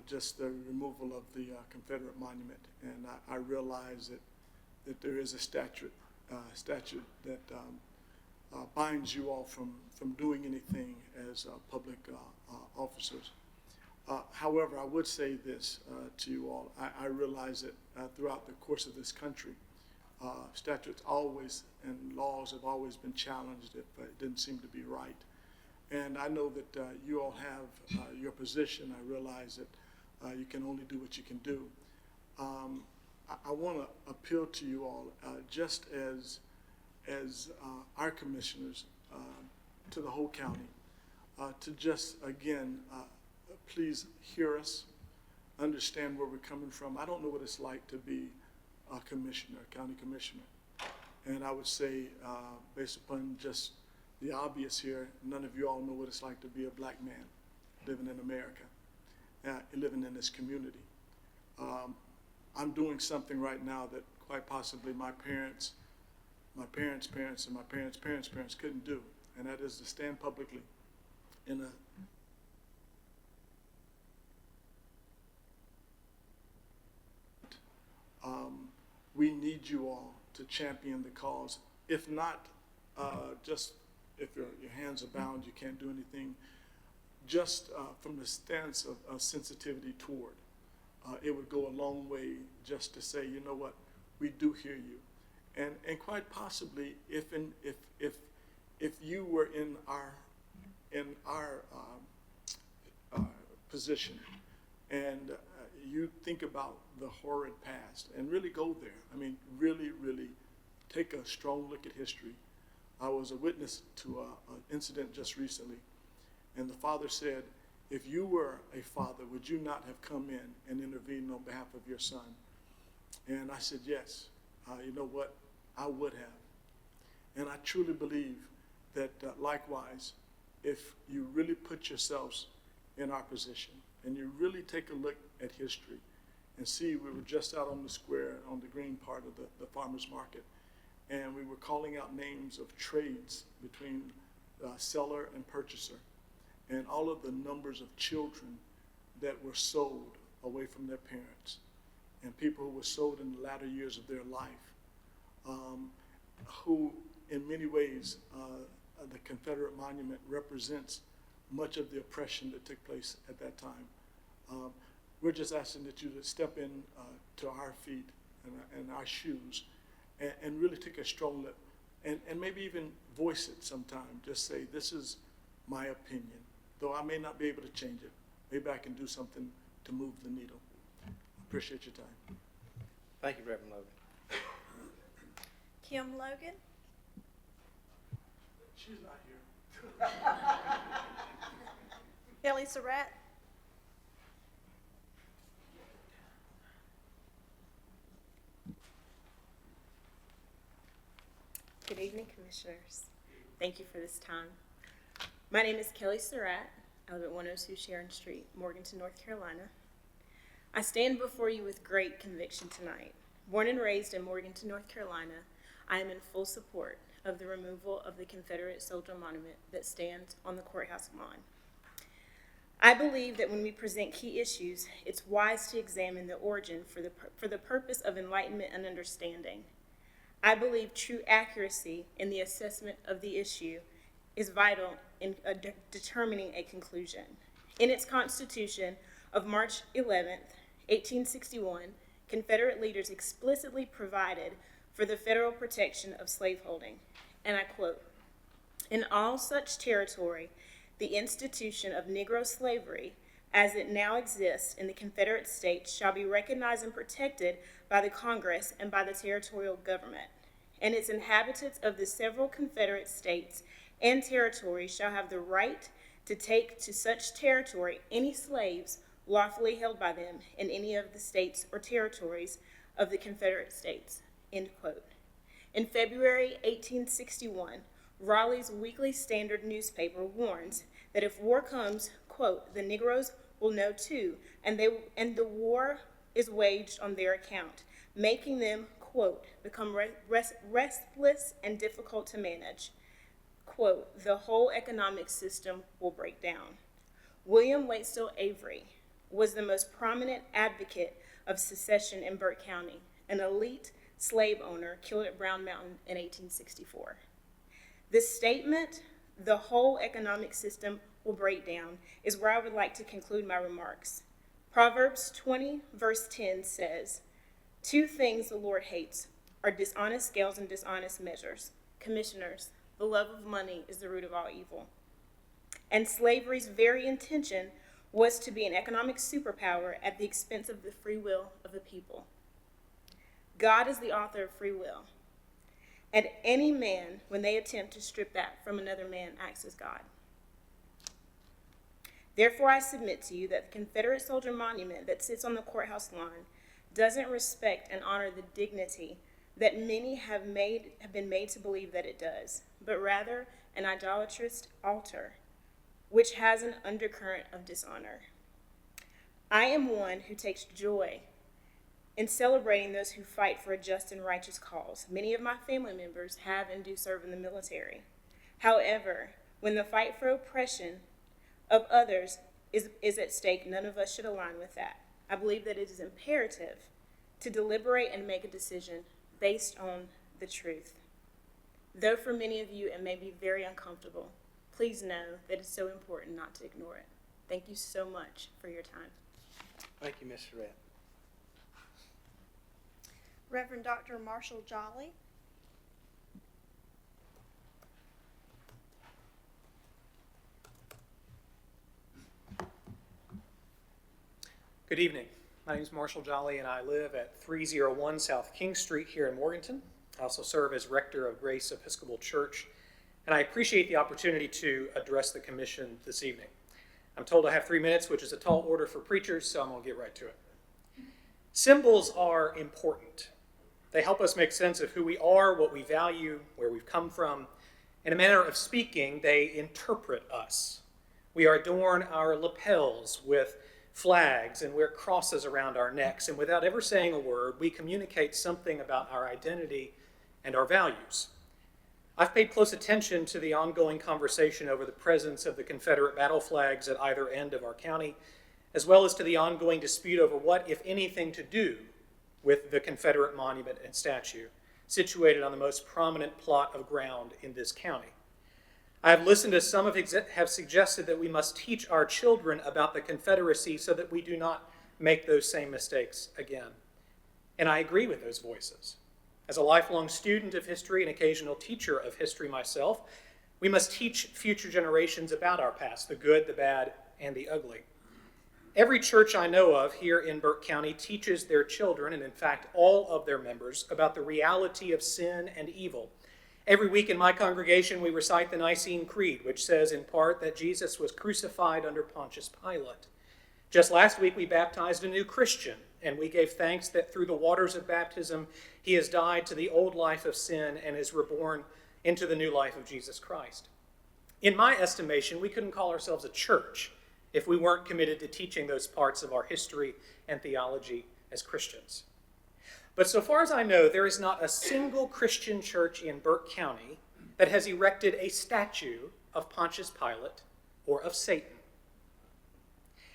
just the removal of the Confederate monument, and I realize that there is a statute that binds you all from doing anything as public officers. However, I would say this to you all. I realize that throughout the course of this country, statutes always and laws have always been challenged if it didn't seem to be right. And I know that you all have your position. I realize that you can only do what you can do. I want to appeal to you all, just as our commissioners, to the whole county, to just, again, please hear us, understand where we're coming from. I don't know what it's like to be a commissioner, a county commissioner. And I would say, based upon just the obvious here, none of you all know what it's like to be a black man living in America, living in this community. I'm doing something right now that quite possibly my parents' parents, and my parents' parents couldn't do, and that is to stand publicly in a we need you all to champion the cause. If not, just if your hands are bound, you can't do anything, just from the stance of sensitivity toward. It would go a long way just to say, you know what, we do hear you. And quite possibly, if you were in our position, and think about the horrid past and really go there. I mean, really, really take a strong look at history. I was a witness to an incident just recently, and the father said, if you were a father, would you not have come in and intervened on behalf of your son? And I said, yes. You know what? I would have. And I truly believe that likewise, if you really put yourselves in our position and you really take a look at history and see, we were just out on the square on the green part of the farmer's market, and we were calling out names of trades between seller and purchaser, and all of the numbers of children that were sold away from their parents, and people who were sold in the latter years of their life, who in many ways the Confederate monument represents much of the oppression that took place at that time. We're just asking that you to step in to our feet and our shoes and really take a strong look and maybe even voice it sometime. Just say, this is my opinion. Though I may not be able to change it, maybe I can do something to move the needle. Appreciate your time. Thank you, Reverend Logan. Kim Logan? She's not here. Kelly Surratt? Good evening, Commissioners. Thank you for this time. My name is Kelly Surratt. I live at 102 Sharon Street, Morganton, North Carolina. I stand before you with great conviction tonight. Born and raised in Morganton, North Carolina, I am in full support of the removal of the Confederate soldier monument that stands on the courthouse lawn. I believe that when we present key issues, it's wise to examine the origin for the purpose of enlightenment and understanding. I believe true accuracy in the assessment of the issue is vital in determining a conclusion. In its Constitution of March 11th, 1861, Confederate leaders explicitly provided for the federal protection of slaveholding, and I quote, "In all such territory, the institution of Negro slavery, as it now exists in the Confederate States, shall be recognized and protected by the Congress and by the territorial government, and its inhabitants of the several Confederate States and territories shall have the right to take to such territory any slaves lawfully held by them in any of the states or territories of the Confederate States," end quote. In February 1861, Raleigh's Weekly Standard newspaper warns that if war comes, quote, "the Negroes will know too, and the war is waged on their account, making them, quote, become restless and difficult to manage. Quote, the whole economic system will break down." William Waitstill Avery was the most prominent advocate of secession in Burke County, an elite slave owner killed at Brown Mountain in 1864. The statement, "the whole economic system will break down," is where I would like to conclude my remarks. Proverbs 20, verse 10 says, "Two things the Lord hates are dishonest scales and dishonest measures." Commissioners, the love of money is the root of all evil. And slavery's very intention was to be an economic superpower at the expense of the free will of the people. God is the author of free will, and any man, when they attempt to strip that from another man, acts as God. Therefore, I submit to you that the Confederate soldier monument that sits on the courthouse lawn doesn't respect and honor the dignity that many have been made to believe that it does, but rather an idolatrous altar, which has an undercurrent of dishonor. I am one who takes joy in celebrating those who fight for a just and righteous cause. Many of my family members have and do serve in the military. However, when the fight for oppression of others is at stake, none of us should align with that. I believe that it is imperative to deliberate and make a decision based on the truth. Though for many of you it may be very uncomfortable, please know that it's so important not to ignore it. Thank you so much for your time. Thank you, Ms. Surratt. Reverend Dr. Marshall Jolly? Good evening. My name is Marshall Jolly, and I live at 301 South King Street here in Morganton. I also serve as rector of Grace Episcopal Church, and I appreciate the opportunity to address the commission this evening. I'm told I have 3 minutes, which is a tall order for preachers, so I'm going to get right to it. Symbols are important. They help us make sense of who we are, what we value, where we've come from. In a manner of speaking, they interpret us. We adorn our lapels with flags and wear crosses around our necks, and without ever saying a word, we communicate something about our identity and our values. I've paid close attention to the ongoing conversation over the presence of the Confederate battle flags at either end of our county, as well as to the ongoing dispute over what, if anything, to do with the Confederate monument and statue situated on the most prominent plot of ground in this county. I have listened as some have suggested that we must teach our children about the Confederacy so that we do not make those same mistakes again. And I agree with those voices. As a lifelong student of history and occasional teacher of history myself, we must teach future generations about our past, the good, the bad, and the ugly. Every church I know of here in Burke County teaches their children, and in fact all of their members, about the reality of sin and evil. Every week in my congregation we recite the Nicene Creed, which says in part that Jesus was crucified under Pontius Pilate. Just last week we baptized a new Christian, and we gave thanks that through the waters of baptism he has died to the old life of sin and is reborn into the new life of Jesus Christ. In my estimation, we couldn't call ourselves a church if we weren't committed to teaching those parts of our history and theology as Christians. But so far as I know, there is not a single Christian church in Burke County that has erected a statue of Pontius Pilate or of Satan.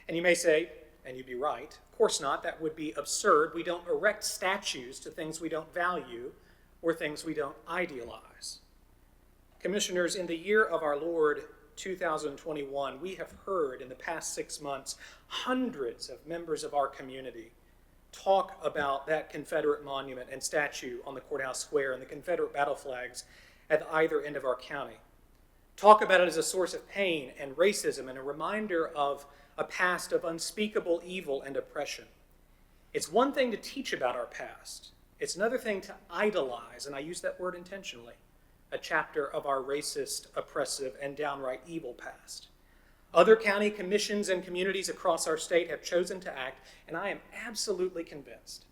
And you may say, and you'd be right, of course not, that would be absurd. We don't erect statues to things we don't value or things we don't idealize. Commissioners, in the year of our Lord 2021, we have heard in the past 6 months hundreds of members of our community talk about that Confederate monument and statue on the courthouse square and the Confederate battle flags at either end of our county. Talk about it as a source of pain and racism and a reminder of a past of unspeakable evil and oppression. It's one thing to teach about our past. It's another thing to idolize, and I use that word intentionally, a chapter of our racist, oppressive, and downright evil past. Other county commissions and communities across our state have chosen to act, and I am absolutely convinced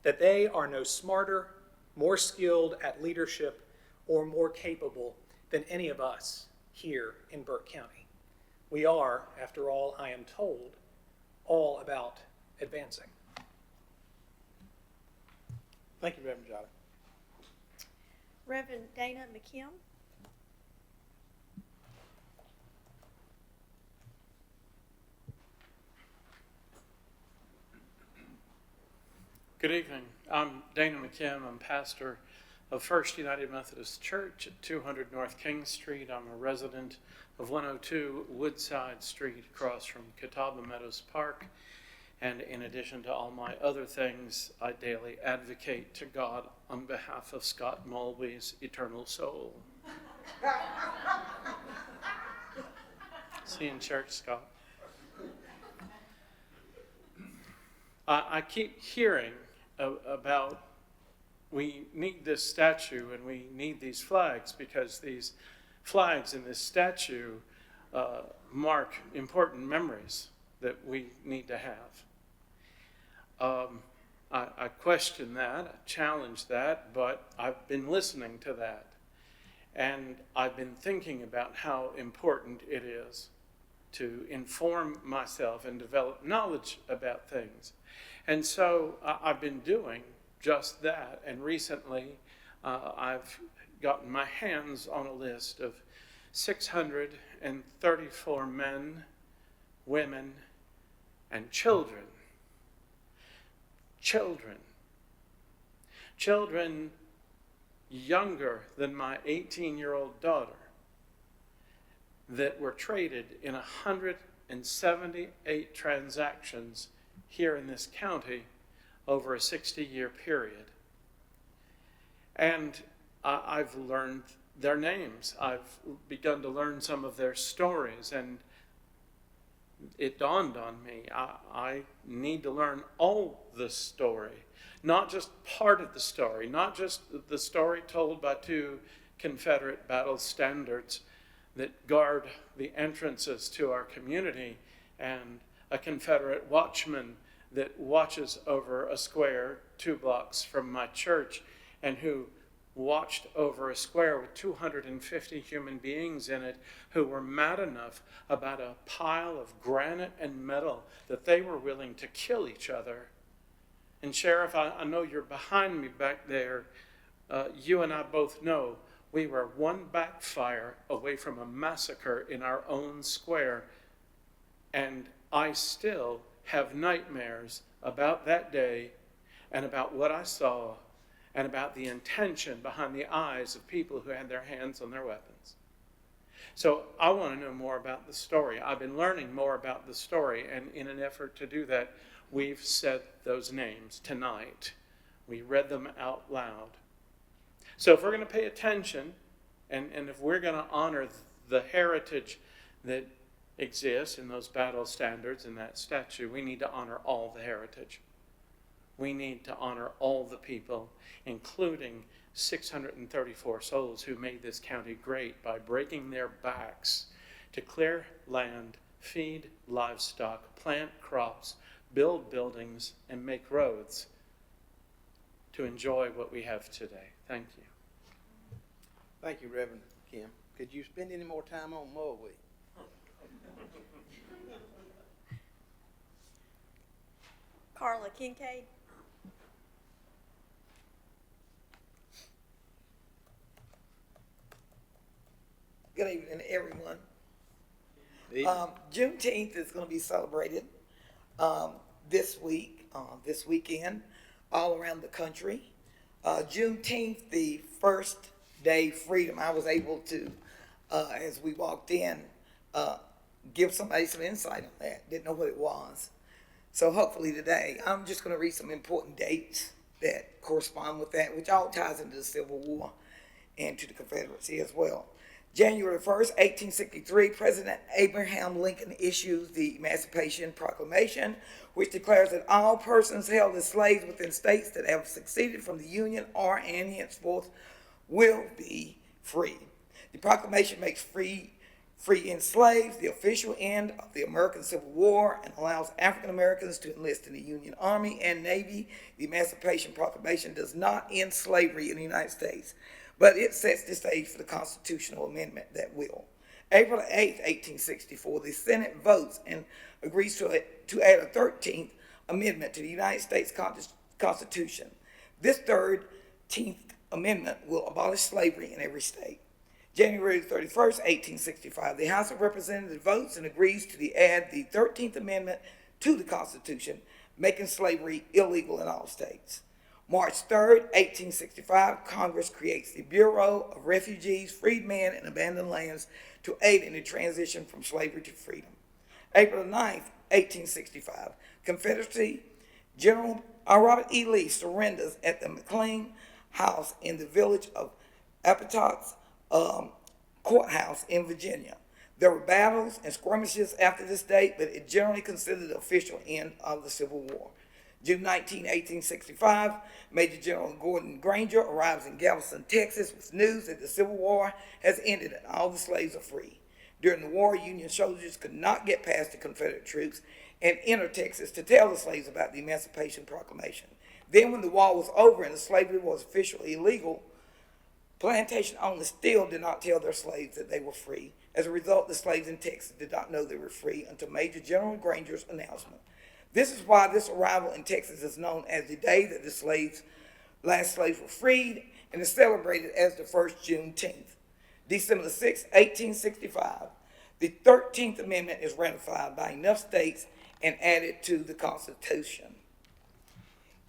that they are no smarter, more skilled at leadership, or more capable than any of us here in Burke County. We are, after all, I am told, all about advancing. Thank you, Reverend Jolly. Reverend Dana McKim. Good evening. I'm Dana McKim. I'm pastor of First United Methodist Church at 200 North King Street. I'm a resident of 102 Woodside Street across from Catawba Meadows Park. And in addition to all my other things, I daily advocate to God on behalf of Scott Mulvey's eternal soul. See you in church, Scott. I keep hearing about we need this statue and we need these flags because these flags and this statue mark important memories that we need to have. I question that, I challenge that, but I've been listening to that. And I've been thinking about how important it is to inform myself and develop knowledge about things. And so I've been doing just that. And recently I've gotten my hands on a list of 634 men, women, and children. Children younger than my 18-year-old daughter that were traded in 178 transactions here in this county over a 60-year period. And I've learned their names. I've begun to learn some of their stories, and it dawned on me, I need to learn all the story, not just part of the story, not just the story told by two Confederate battle standards that guard the entrances to our community and a Confederate watchman that watches over a square 2 blocks from my church and who watched over a square with 250 human beings in it who were mad enough about a pile of granite and metal that they were willing to kill each other. And Sheriff, I know you're behind me back there. You and I both know we were one backfire away from a massacre in our own square. And I still have nightmares about that day and about what I saw and about the intention behind the eyes of people who had their hands on their weapons. So I want to know more about the story. I've been learning more about the story, and in an effort to do that, we've said those names tonight. We read them out loud. So if we're going to pay attention, and if we're going to honor the heritage that exists in those battle standards and that statue, we need to honor all the heritage. We need to honor all the people, including 634 souls who made this county great by breaking their backs to clear land, feed livestock, plant crops, build buildings, and make roads to enjoy what we have today. Thank you. Thank you, Reverend Kim. Could you spend any more time on Moa Week? Carla Kincaid. Good evening, everyone. Juneteenth is going to be celebrated this weekend, all around the country. Juneteenth, the first day freedom, I was able to, as we walked in, give somebody some insight on that. Didn't know what it was. So hopefully today, I'm just going to read some important dates that correspond with that, which all ties into the Civil War and to the Confederacy as well. January 1st, 1863, President Abraham Lincoln issues the Emancipation Proclamation, which declares that all persons held as slaves within states that have seceded from the Union are and henceforth will be free. The proclamation makes free enslaved the official end of the American Civil War and allows African Americans to enlist in the Union Army and Navy. The Emancipation Proclamation does not end slavery in the United States, but it sets the stage for the constitutional amendment that will. April 8, 1864, the Senate votes and agrees to add a 13th amendment to the United States Constitution. This 13th amendment will abolish slavery in every state. January 31st, 1865, the House of Representatives votes and agrees to add the 13th Amendment to the Constitution, making slavery illegal in all states. March 3rd, 1865, Congress creates the Bureau of Refugees, Freedmen, and Abandoned Lands to aid in the transition from slavery to freedom. April 9th, 1865, Confederacy General Robert E. Lee surrenders at the McLean House in the village of Appomattox Courthouse in Virginia. There were battles and skirmishes after this date, but it generally considered the official end of the Civil War. June 19, 1865, Major General Gordon Granger arrives in Galveston, Texas with news that the Civil War has ended and all the slaves are free. During the war, Union soldiers could not get past the Confederate troops and enter Texas to tell the slaves about the Emancipation Proclamation. Then when the war was over and the slavery was officially illegal, plantation owners still did not tell their slaves that they were free. As a result, the slaves in Texas did not know they were free until Major General Granger's announcement. This is why this arrival in Texas is known as the day that the last slaves were freed and is celebrated as the first Juneteenth. December 6, 1865, the 13th Amendment is ratified by enough states and added to the Constitution.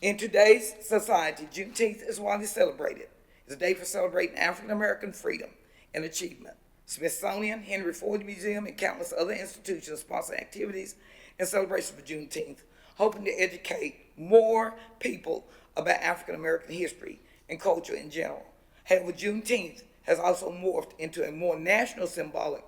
In today's society, Juneteenth is widely celebrated. It's a day for celebrating African American freedom and achievement. Smithsonian, Henry Ford Museum, and countless other institutions sponsor activities and celebrations for Juneteenth, hoping to educate more people about African American history and culture in general. However, Juneteenth has also morphed into a more national symbolic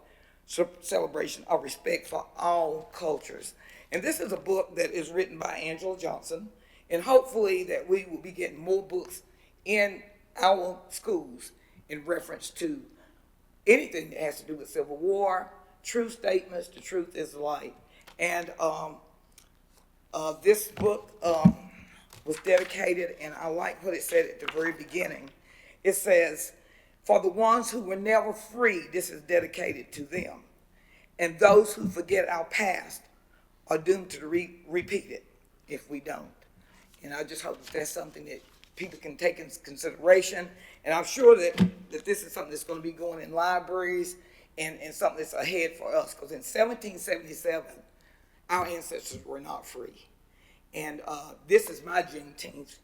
celebration of respect for all cultures. And this is a book that is written by Angela Johnson, and hopefully that we will be getting more books in our schools in reference to anything that has to do with Civil War, true statements, the truth is light. And this book was dedicated, and I like what it said at the very beginning. It says, for the ones who were never free, this is dedicated to them. And those who forget our past are doomed to repeat it if we don't. And I just hope that that's something that people can take into consideration. And I'm sure that this is something that's going to be going in libraries and something that's ahead for us. Because in 1777, our ancestors were not free. And this is my Juneteenth,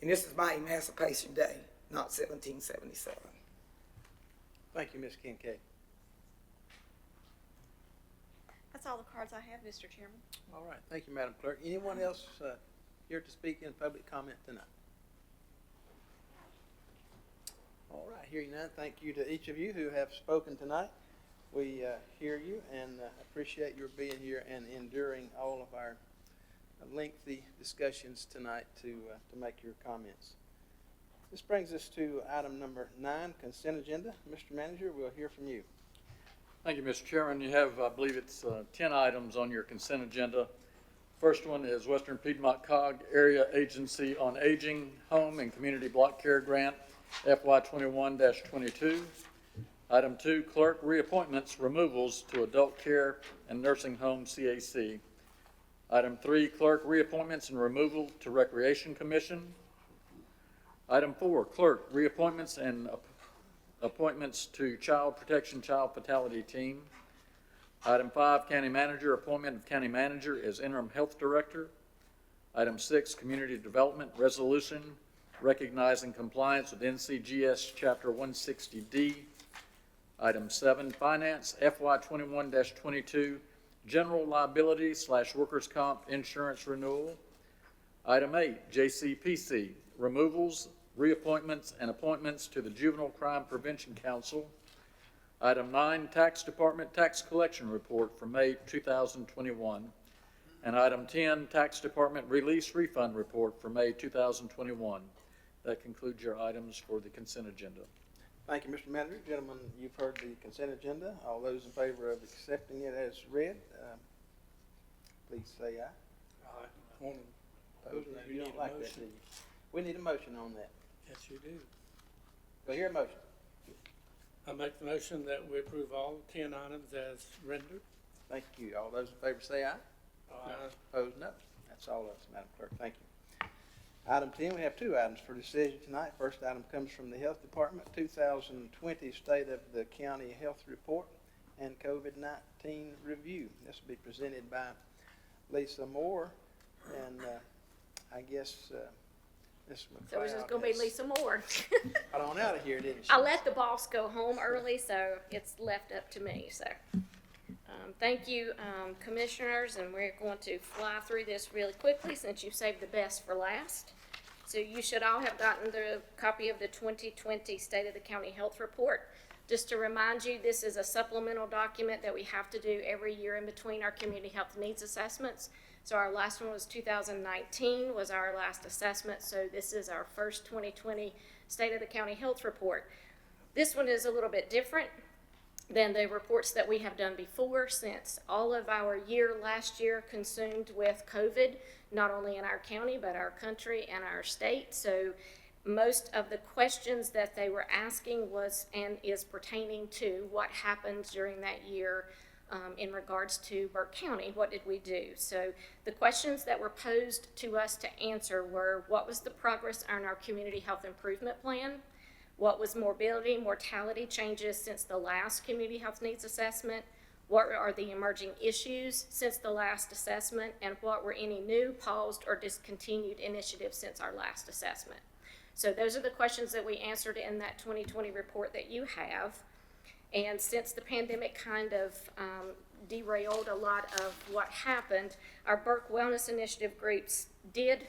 and this is my Emancipation Day, not 1777. Thank you, Ms. Kincaid. That's all the cards I have, Mr. Chairman. All right, thank you, Madam Clerk. Anyone else here to speak in public comment tonight? All right, hearing none, thank you to each of you who have spoken tonight. We hear you and appreciate your being here and enduring all of our lengthy discussions tonight to make your comments. This brings us to item number 9, consent agenda. Mr. Manager, we'll hear from you. Thank you, Mr. Chairman. You have, I believe it's 10 items on your consent agenda. First one is Western Piedmont COG Area Agency on Aging Home and Community Block Care Grant, FY21-22. Item 2, clerk reappointments, removals to Adult Care and Nursing Home CAC. Item 3, clerk reappointments and removal to Recreation Commission. Item 4, clerk reappointments and appointments to Child Protection Child Fatality Team. Item 5, county manager, appointment of county manager as interim health director. Item 6, community development resolution recognizing compliance with NCGS Chapter 160D. Item 7, finance, FY21-22, general liability / workers' comp insurance renewal. Item 8, JCPC, removals, reappointments, and appointments to the Juvenile Crime Prevention Council. Item 9, Tax Department Tax Collection Report for May 2021. And item 10, Tax Department Release Refund Report for May 2021. That concludes your items for the consent agenda. Thank you, Mr. Manager. Gentlemen, you've heard the consent agenda. All those in favor of accepting it as read, please say aye. Aye. Opposed? No, you don't like that, do you? We need a motion on that. Yes, you do. Do I hear a motion? I make the motion that we approve all 10 items as rendered. Thank you. All those in favor say aye. Aye. Opposed? No. That's all of us, Madam Clerk. Thank you. Item 10, we have 2 items for decision tonight. First item comes from the Health Department, 2020 State of the County Health Report and COVID-19 Review. This will be presented by Lisa Moore, and I guess Ms. McLeod. So it's just going to be Lisa Moore. Got on out of here, didn't she? I let the boss go home early, so it's left up to me. So thank you, commissioners, and we're going to fly through this really quickly since you saved the best for last. So you should all have gotten the copy of the 2020 State of the County Health Report. Just to remind you, this is a supplemental document that we have to do every year in between our community health needs assessments. So our last one was 2019 was our last assessment. So this is our first 2020 State of the County Health Report. This one is a little bit different than the reports that we have done before, since all of our year last year consumed with COVID, not only in our county, but our country and our state. So most of the questions that they were asking was and is pertaining to what happened during that year in regards to Burke County. What did we do? So the questions that were posed to us to answer were, what was the progress on our community health improvement plan? What was morbidity, mortality changes since the last community health needs assessment? What are the emerging issues since the last assessment? And what were any new, paused, or discontinued initiatives since our last assessment? So those are the questions that we answered in that 2020 report that you have. And since the pandemic kind of derailed a lot of what happened, our Burke Wellness Initiative groups did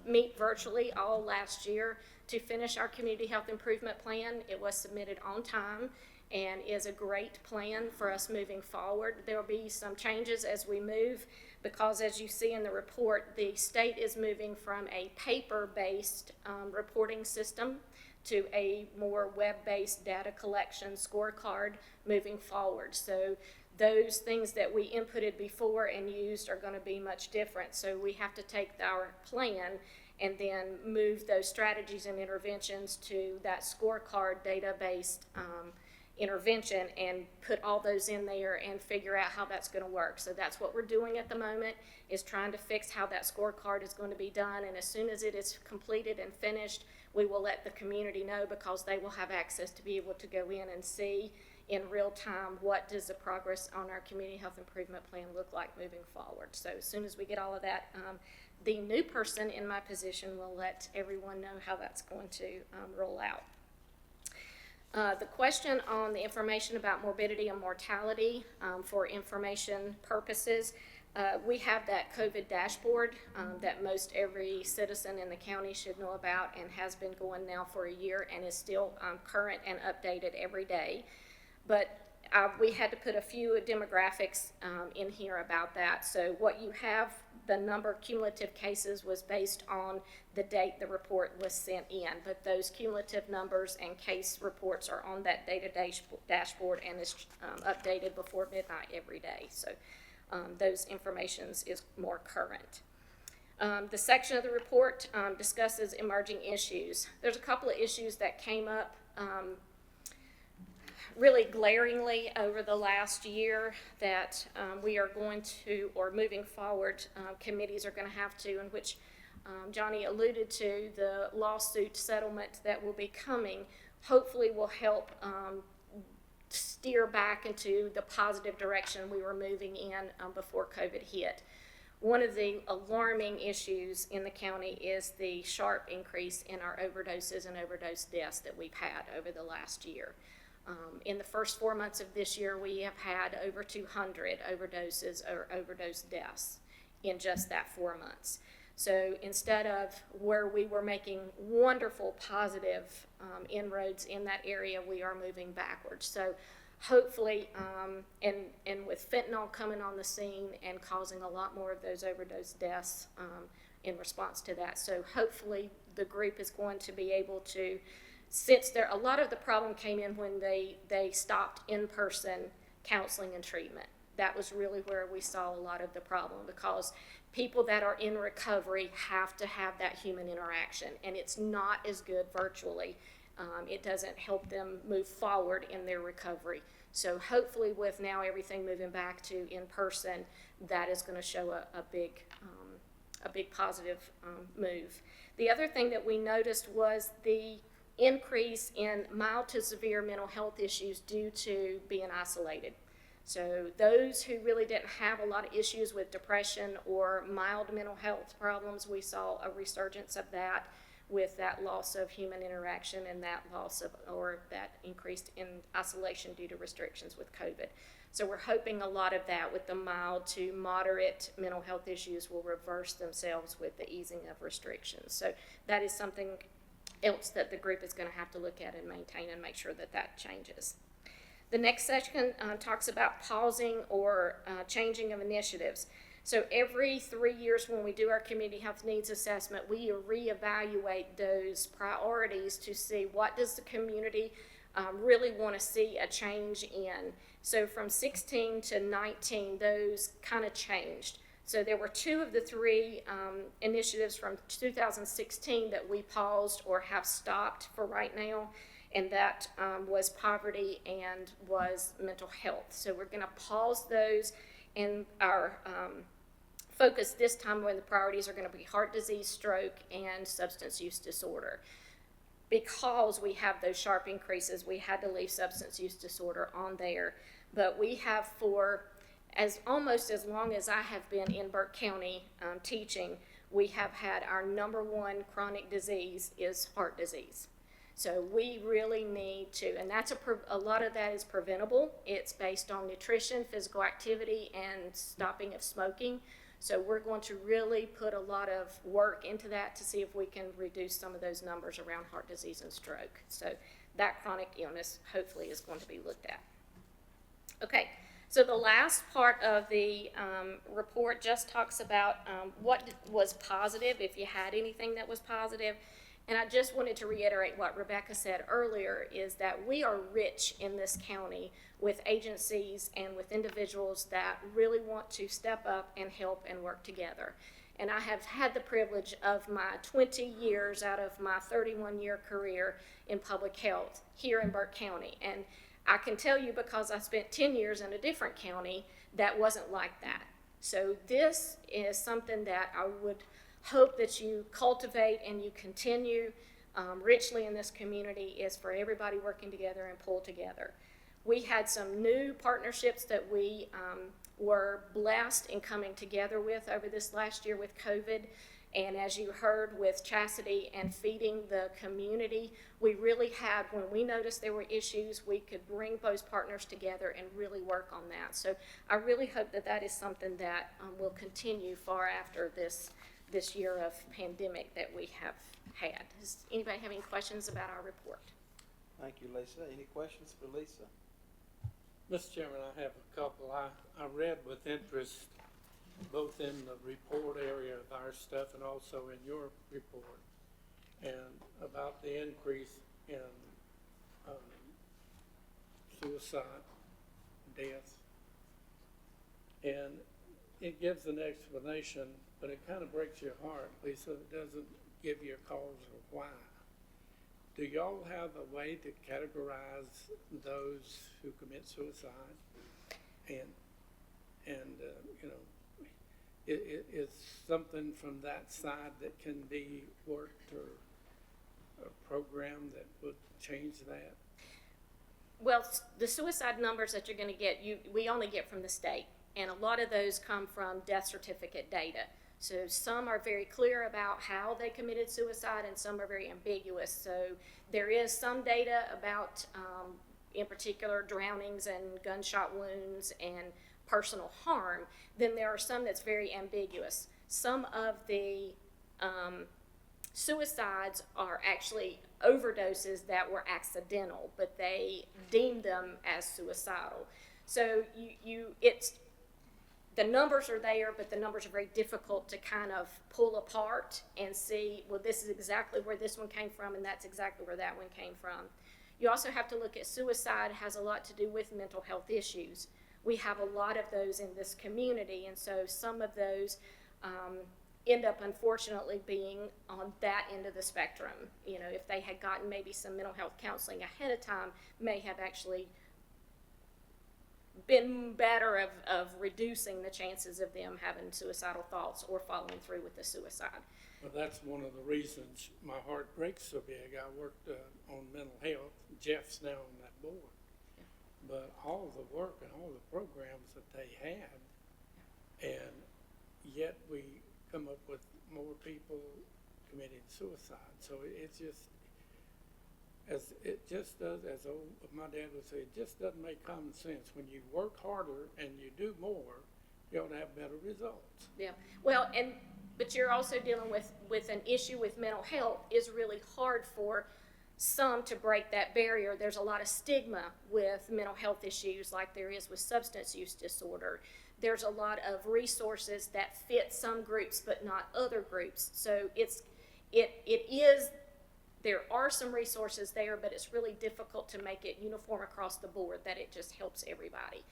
meet virtually all last year to finish our community health improvement plan. It was submitted on time, and is a great plan for us moving forward. There will be some changes as we move, because as you see in the report, the state is moving from a paper-based reporting system to a more web-based data collection scorecard moving forward. So those things that we inputted before and used are going to be much different. So we have to take our plan and then move those strategies and interventions to that scorecard data-based intervention and put all those in there and figure out how that's going to work. So that's what we're doing at the moment, is trying to fix how that scorecard is going to be done. And as soon as it is completed and finished, we will let the community know, because they will have access to be able to go in and see in real time what does the progress on our community health improvement plan look like moving forward. So as soon as we get all of that, the new person in my position will let everyone know how that's going to roll out. The question on the information about morbidity and mortality for information purposes, we have that COVID dashboard that most every citizen in the county should know about, and has been going now for a year and is still current and updated every day. But we had to put a few demographics in here about that. So what you have, the number of cumulative cases was based on the date the report was sent in, but those cumulative numbers and case reports are on that data dashboard and is updated before midnight every day. So those informations is more current. The section of the report discusses emerging issues. There's a couple of issues that came up really glaringly over the last year that we are going to, or moving forward, committees are going to have to, in which Johnny alluded to, the lawsuit settlement that will be coming, hopefully will help steer back into the positive direction we were moving in before COVID hit. One of the alarming issues in the county is the sharp increase in our overdoses and overdose deaths that we've had over the last year. In the first 4 months of this year, we have had over 200 overdoses or overdose deaths in just that 4 months. So instead of where we were making wonderful positive inroads in that area, we are moving backwards. So hopefully, and with fentanyl coming on the scene and causing a lot more of those overdose deaths in response to that. So hopefully the group is going to be able to, since a lot of the problem came in when they stopped in-person counseling and treatment. That was really where we saw a lot of the problem, because people that are in recovery have to have that human interaction, and it's not as good virtually. It doesn't help them move forward in their recovery. So hopefully with now everything moving back to in-person, that is going to show a big positive move. The other thing that we noticed was the increase in mild to severe mental health issues due to being isolated. So those who really didn't have a lot of issues with depression or mild mental health problems, we saw a resurgence of that with that loss of human interaction and that loss of, or that increased in isolation due to restrictions with COVID. So we're hoping a lot of that with the mild to moderate mental health issues will reverse themselves with the easing of restrictions. So that is something else that the group is going to have to look at and maintain and make sure that that changes. The next section talks about pausing or changing of initiatives. So every 3 years when we do our community health needs assessment, we reevaluate those priorities to see what does the community really want to see a change in. So from 16 to 19, those kind of changed. So there were 2 of the 3 initiatives from 2016 that we paused or have stopped for right now, and that was poverty and was mental health. So we're going to pause those, and our focus this time when the priorities are going to be heart disease, stroke, and substance use disorder. Because we have those sharp increases, we had to leave substance use disorder on there. But we have for almost as long as I have been in Burke County teaching, we have had our #1 chronic disease is heart disease. So we really need to, and that's a lot of that is preventable. It's based on nutrition, physical activity, and stopping of smoking. So we're going to really put a lot of work into that to see if we can reduce some of those numbers around heart disease and stroke. So that chronic illness hopefully is going to be looked at. Okay, so the last part of the report just talks about what was positive, if you had anything that was positive. And I just wanted to reiterate what Rebecca said earlier, is that we are rich in this county with agencies and with individuals that really want to step up and help and work together. And I have had the privilege of my 20 years out of my 31-year career in public health here in Burke County. And I can tell you, because I spent 10 years in a different county, that wasn't like that. So this is something that I would hope that you cultivate and you continue richly in this community, is for everybody working together and pull together. We had some new partnerships that we were blessed in coming together with over this last year with COVID. And as you heard with Chastity and feeding the community, we really had, when we noticed there were issues, we could bring those partners together and really work on that. So I really hope that that is something that will continue far after this year of pandemic that we have had. Does anybody have any questions about our report? Thank you, Lisa. Any questions for Lisa? Mr. Chairman, I have a couple. I read with interest both in the report area of our stuff and also in your report, and about the increase in suicide, death. And it gives an explanation, but it kind of breaks your heart, Lisa. It doesn't give you a cause or why. Do y'all have a way to categorize those who commit suicide? And you know, it's something from that side that can be worked, or a program that would change that? Well, the suicide numbers that you're going to get, we only get from the state, and a lot of those come from death certificate data. So some are very clear about how they committed suicide, and some are very ambiguous. So there is some data about, in particular, drownings and gunshot wounds and personal harm. Then there are some that's very ambiguous. Some of the suicides are actually overdoses that were accidental, but they deemed them as suicidal. So the numbers are there, but the numbers are very difficult to kind of pull apart and see, well, this is exactly where this one came from, and that's exactly where that one came from. You also have to look at suicide has a lot to do with mental health issues. We have a lot of those in this community, and so some of those end up unfortunately being on that end of the spectrum. You know, if they had gotten maybe some mental health counseling ahead of time, may have actually been better of reducing the chances of them having suicidal thoughts or following through with the suicide. Well, that's one of the reasons my heart breaks so big. I worked on mental health. Jeff's now on that board. But all the work and all the programs that they had, and yet we come up with more people committing suicide. So it just, as my dad would say, it just doesn't make common sense. When you work harder and you do more, you ought to have better results. Yeah, well, but you're also dealing with an issue with mental health. Is really hard for some to break that barrier. There's a lot of stigma with mental health issues, like there is with substance use disorder. There's a lot of resources that fit some groups but not other groups. So there are some resources there, but it's really difficult to make it uniform across the board, that it just helps everybody.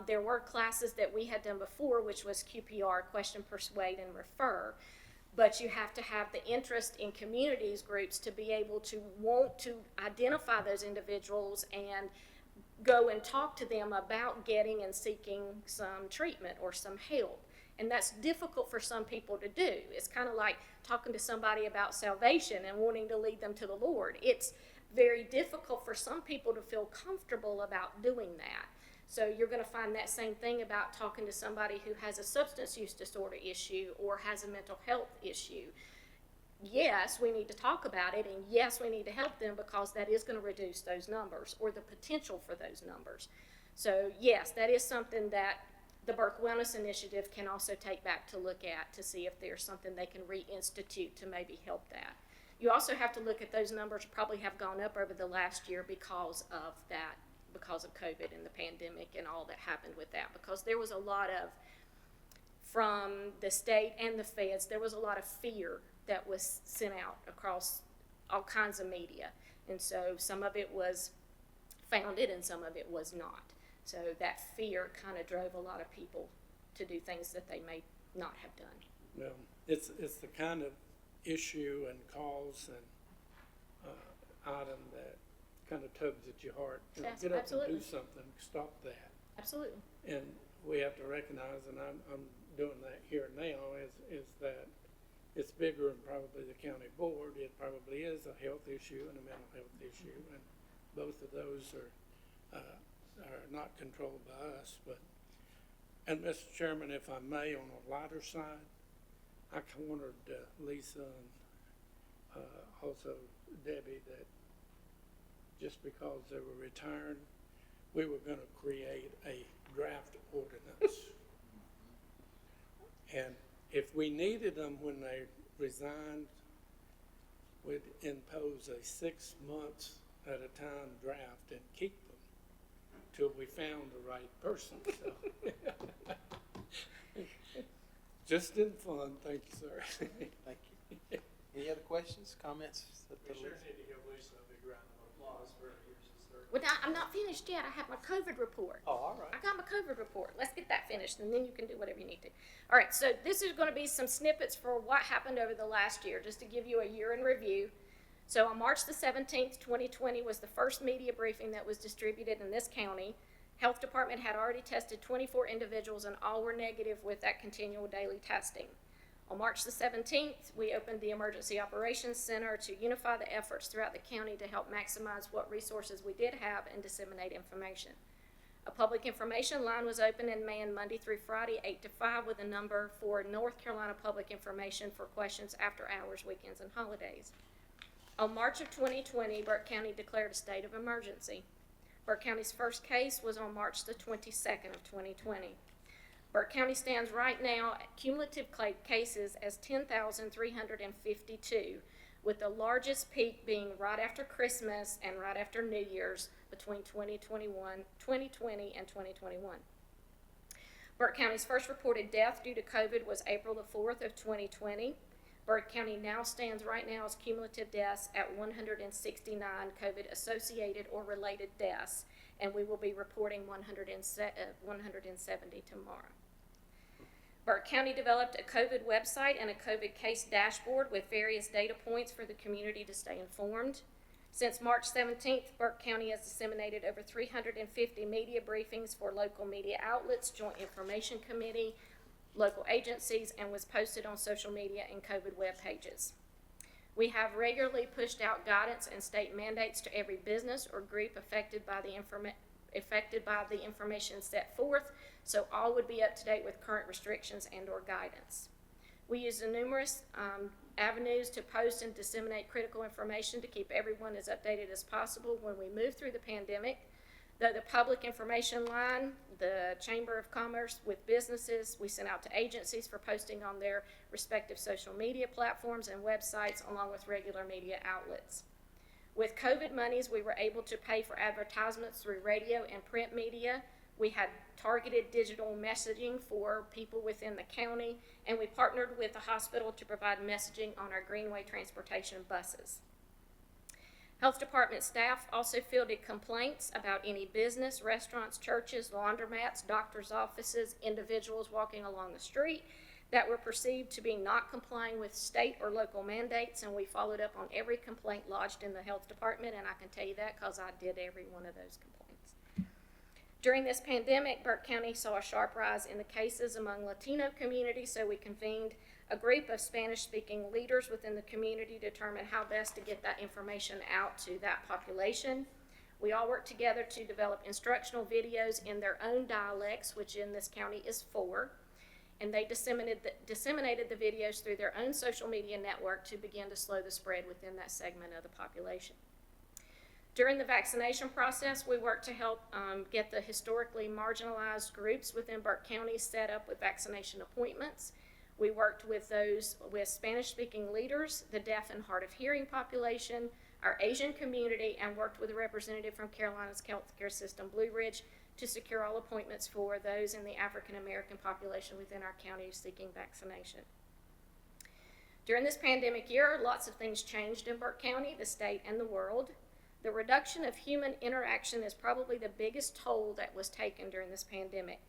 There were classes that we had done before, which was QPR, question, persuade, and refer. But you have to have the interest in communities groups to be able to want to identify those individuals and go and talk to them about getting and seeking some treatment or some help. And that's difficult for some people to do. It's kind of like talking to somebody about salvation and wanting to lead them to the Lord. It's very difficult for some people to feel comfortable about doing that. So you're going to find that same thing about talking to somebody who has a substance use disorder issue or has a mental health issue. Yes, we need to talk about it, and yes, we need to help them, because that is going to reduce those numbers or the potential for those numbers. So yes, that is something that the Burke Wellness Initiative can also take back to look at to see if there's something they can reinstitute to maybe help that. You also have to look at those numbers probably have gone up over the last year because of that, because of COVID and the pandemic and all that happened with that. Because there was a lot of, from the state and the feds, there was a lot of fear that was sent out across all kinds of media. And so some of it was founded and some of it was not. So that fear kind of drove a lot of people to do things that they may not have done. Well, it's the kind of issue and cause and item that kind of tugs at your heart. You know, Yes, get up absolutely. and do something, stop that. Absolutely. And we have to recognize, and I'm doing that here now, is that it's bigger than probably the county board. It probably is a health issue and a mental health issue, and both of those are not controlled by us. And Mr. Chairman, if I may, on a lighter side, I cornered Lisa and also Debbie that just because they were retired, we were going to create a draft ordinance. And if we needed them when they resigned, we'd impose a 6 months at a time draft and keep them till we found the right person. So. Just in fun. Thank you, sir. Thank you. Any other questions, comments? We sure need to give Lisa a big round of applause for her years of service. Well, now, I'm not finished yet. I have my COVID report. Oh, all right. I got my COVID report. Let's get that finished, and then you can do whatever you need to. All right, so this is going to be some snippets for what happened over the last year, just to give you a year in review. So on March the 17th, 2020 was the first media briefing that was distributed in this county. Health Department had already tested 24 individuals, and all were negative with that continual daily testing. On March the 17th, we opened the Emergency Operations Center to unify the efforts throughout the county to help maximize what resources we did have and disseminate information. A public information line was open and manned Monday through Friday, 8 to 5, with a number for North Carolina public information for questions after hours, weekends, and holidays. On March of 2020, Burke County declared a state of emergency. Burke County's first case was on March the 22nd of 2020. Burke County stands right now at cumulative cases as 10,352, with the largest peak being right after Christmas and right after New Year's between 2020 and 2021. Burke County's first reported death due to COVID was April the 4th of 2020. Burke County now stands right now as cumulative deaths at 169 COVID-associated or related deaths, and we will be reporting 170 tomorrow. Burke County developed a COVID website and a COVID case dashboard with various data points for the community to stay informed. Since March 17th, Burke County has disseminated over 350 media briefings for local media outlets, Joint Information Committee, local agencies, and was posted on social media and COVID web pages. We have regularly pushed out guidance and state mandates to every business or group affected by the information set forth, so all would be up to date with current restrictions and or guidance. We use the numerous avenues to post and disseminate critical information to keep everyone as updated as possible when we move through the pandemic. Though the public information line, the Chamber of Commerce with businesses, we sent out to agencies for posting on their respective social media platforms and websites, along with regular media outlets. With COVID monies, we were able to pay for advertisements through radio and print media. We had targeted digital messaging for people within the county, and we partnered with the hospital to provide messaging on our Greenway transportation buses. Health Department staff also fielded complaints about any business, restaurants, churches, laundromats, doctors' offices, individuals walking along the street that were perceived to be not complying with state or local mandates, and we followed up on every complaint lodged in the Health Department, and I can tell you that because I did every one of those complaints. During this pandemic, Burke County saw a sharp rise in the cases among Latino communities, so we convened a group of Spanish-speaking leaders within the community to determine how best to get that information out to that population. We all worked together to develop instructional videos in their own dialects, which in this county is 4, and they disseminated the videos through their own social media network to begin to slow the spread within that segment of the population. During the vaccination process, we worked to help get the historically marginalized groups within Burke County set up with vaccination appointments. We worked with those with Spanish-speaking leaders, the deaf and hard of hearing population, our Asian community, and worked with a representative from Carolina's healthcare system, Blue Ridge, to secure all appointments for those in the African American population within our county seeking vaccination. During this pandemic year, lots of things changed in Burke County, the state, and the world. The reduction of human interaction is probably the biggest toll that was taken during this pandemic.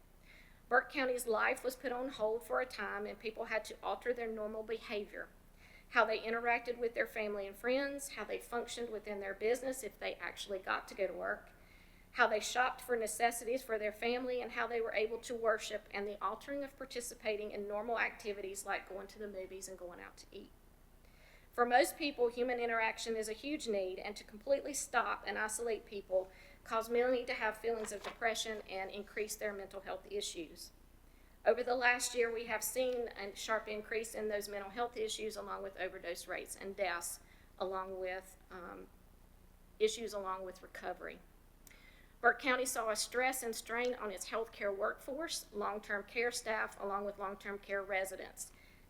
Burke County's life was put on hold for a time, and people had to alter their normal behavior. How they interacted with their family and friends, how they functioned within their business if they actually got to go to work, how they shopped for necessities for their family, and how they were able to worship, and the altering of participating in normal activities like going to the movies and going out to eat. For most people, human interaction is a huge need, and to completely stop and isolate people cause many to have feelings of depression and increase their mental health issues. Over the last year, we have seen a sharp increase in those mental health issues, along with overdose rates and deaths, along with issues along with recovery. Burke County saw a stress and strain on its healthcare workforce, long-term care staff, along with long-term care residents.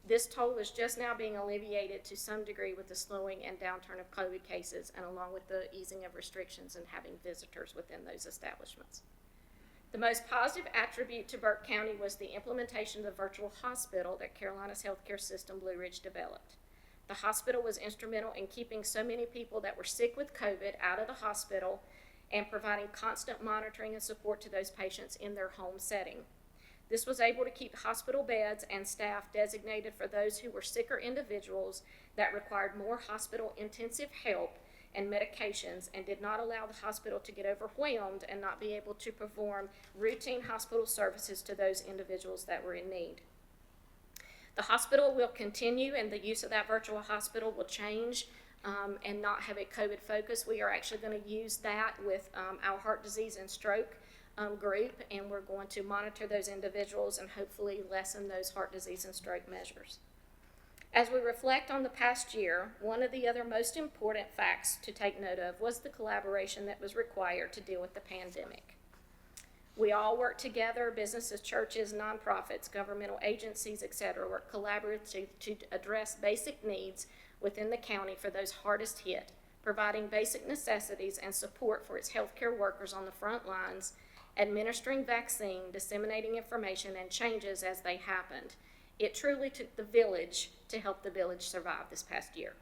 This toll is just now being alleviated to some degree with the slowing and downturn of COVID cases, and along with the easing of restrictions and having visitors within those establishments. The most positive attribute to Burke County was the implementation of the virtual hospital that Carolina's healthcare system, Blue Ridge, developed. The hospital was instrumental in keeping so many people that were sick with COVID out of the hospital and providing constant monitoring and support to those patients in their home setting. This was able to keep hospital beds and staff designated for those who were sicker individuals that required more hospital intensive help and medications, and did not allow the hospital to get overwhelmed and not be able to perform routine hospital services to those individuals that were in need. The hospital will continue, and the use of that virtual hospital will change and not have a COVID focus. We are actually going to use that with our heart disease and stroke group, and we're going to monitor those individuals and hopefully lessen those heart disease and stroke measures. As we reflect on the past year, one of the other most important facts to take note of was the collaboration that was required to deal with the pandemic. We all work together, businesses, churches, nonprofits, governmental agencies, etc., work collaboratively to address basic needs within the county for those hardest hit, providing basic necessities and support for its healthcare workers on the front lines, administering vaccine, disseminating information and changes as they happened. It truly took the village to help the village survive this past year.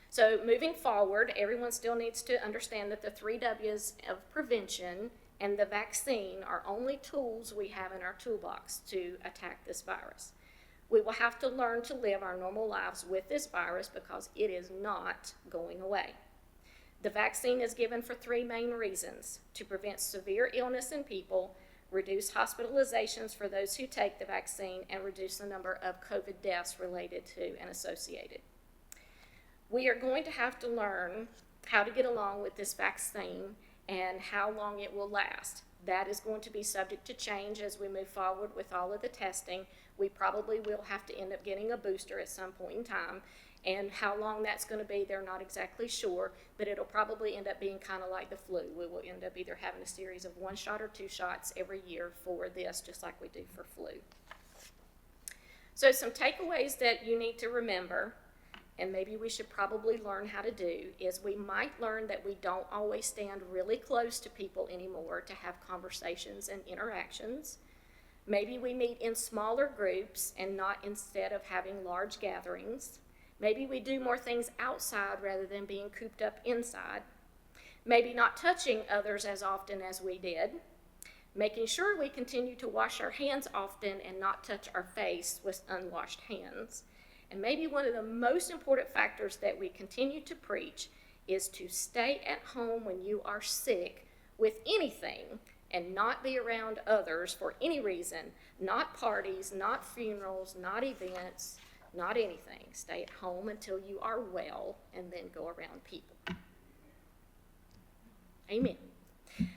So moving forward, everyone still needs to understand that the 3 W's of prevention and the vaccine are only tools we have in our toolbox to attack this virus. We will have to learn to live our normal lives with this virus because it is not going away. The vaccine is given for 3 main reasons: to prevent severe illness in people, reduce hospitalizations for those who take the vaccine, and reduce the number of COVID deaths related to and associated. We are going to have to learn how to get along with this vaccine and how long it will last. That is going to be subject to change as we move forward with all of the testing. We probably will have to end up getting a booster at some point in time, and how long that's going to be, they're not exactly sure, but it'll probably end up being kind of like the flu. We will end up either having a series of 1 shot or 2 shots every year for this, just like we do for flu. So some takeaways that you need to remember, and maybe we should probably learn how to do, is we might learn that we don't always stand really close to people anymore to have conversations and interactions. Maybe we meet in smaller groups and not instead of having large gatherings. Maybe we do more things outside rather than being cooped up inside. Maybe not touching others as often as we did. Making sure we continue to wash our hands often and not touch our face with unwashed hands. And maybe one of the most important factors that we continue to preach is to stay at home when you are sick with anything and not be around others for any reason, not parties, not funerals, not events, not anything. Stay at home until you are well and then go around people. Amen.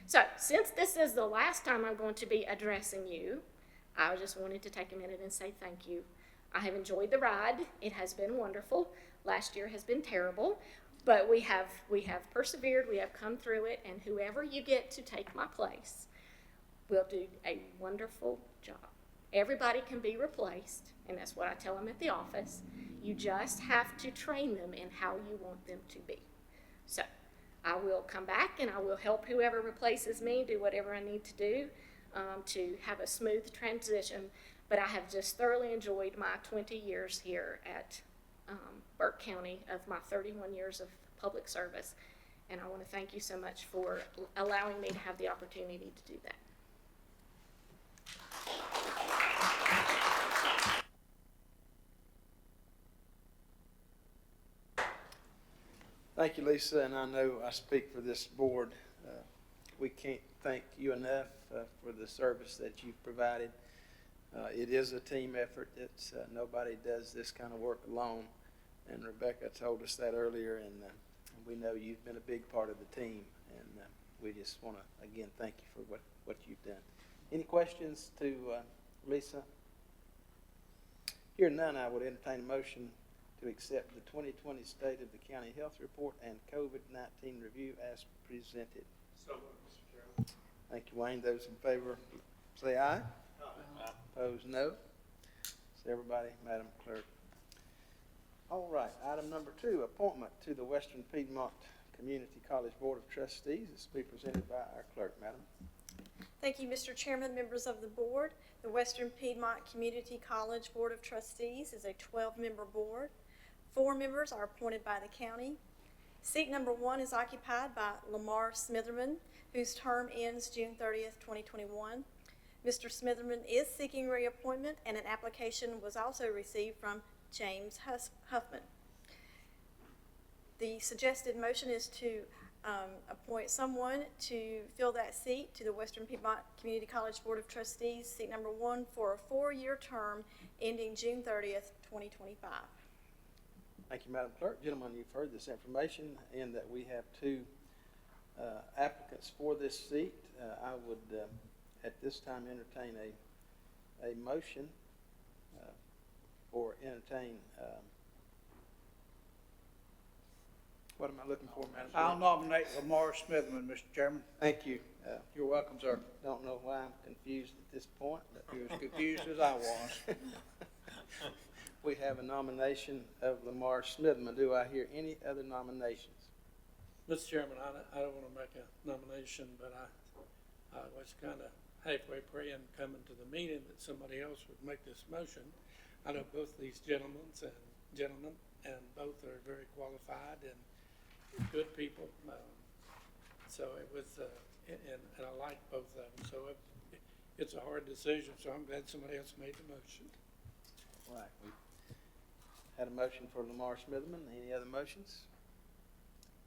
So, since this is the last time I'm going to be addressing you, I just wanted to take a minute and say thank you. I have enjoyed the ride. It has been wonderful. Last year has been terrible, but we have persevered. We have come through it, and whoever you get to take my place will do a wonderful job. Everybody can be replaced, and that's what I tell them at the office. You just have to train them in how you want them to be. So I will come back and I will help whoever replaces me do whatever I need to do to have a smooth transition. But I have just thoroughly enjoyed my 20 years here at Burke County of my 31 years of public service. And I want to thank you so much for allowing me to have the opportunity to do that. Thank you, Lisa, and I know I speak for this board. We can't thank you enough for the service that you've provided. It is a team effort. It's nobody does this kind of work alone, and Rebecca told us that earlier, and we know you've been a big part of the team, and we just want to, again, thank you for what you've done. Any questions to Lisa? Hearing none, I would entertain a motion to accept the 2020 State of the County Health Report and COVID-19 Review as presented. So moved, Mr. Chairman. Thank you, Wayne. Those in favor say aye. Aye. Opposed, no. So everybody, Madam Clerk. All right, item number 2, appointment to the Western Piedmont Community College Board of Trustees. This will be presented by our clerk, Madam. Thank you, Mr. Chairman, members of the board. The Western Piedmont Community College Board of Trustees is a 12-member board. 4 members are appointed by the county. Seat number 1 is occupied by Lamar Smitherman, whose term ends June 30th, 2021. Mr. Smitherman is seeking reappointment, and an application was also received from James Huffman. The suggested motion is to appoint someone to fill that seat to the Western Piedmont Community College Board of Trustees, seat number 1, for a 4-year term ending June 30th, 2025. Thank you, Madam Clerk. Gentlemen, you've heard this information, and that we have 2 applicants for this seat. I would, at this time, entertain a motion or entertain. What am I looking for, Madam Clerk? I'll nominate Lamar Smithman, Mr. Chairman. Thank you. You're welcome, sir. Don't know why I'm confused at this point, but You're as confused as I was. we have a nomination of Lamar Smithman. Do I hear any other nominations? Mr. Chairman, I don't want to make a nomination, but I was kind of halfway praying coming to the meeting that somebody else would make this motion. I know both these gentlemen, and both are very qualified and good people. So it was, and I like both of them. So it's a hard decision, so I'm glad somebody else made the motion. Right. We had a motion for Lamar Smitherman. Any other motions?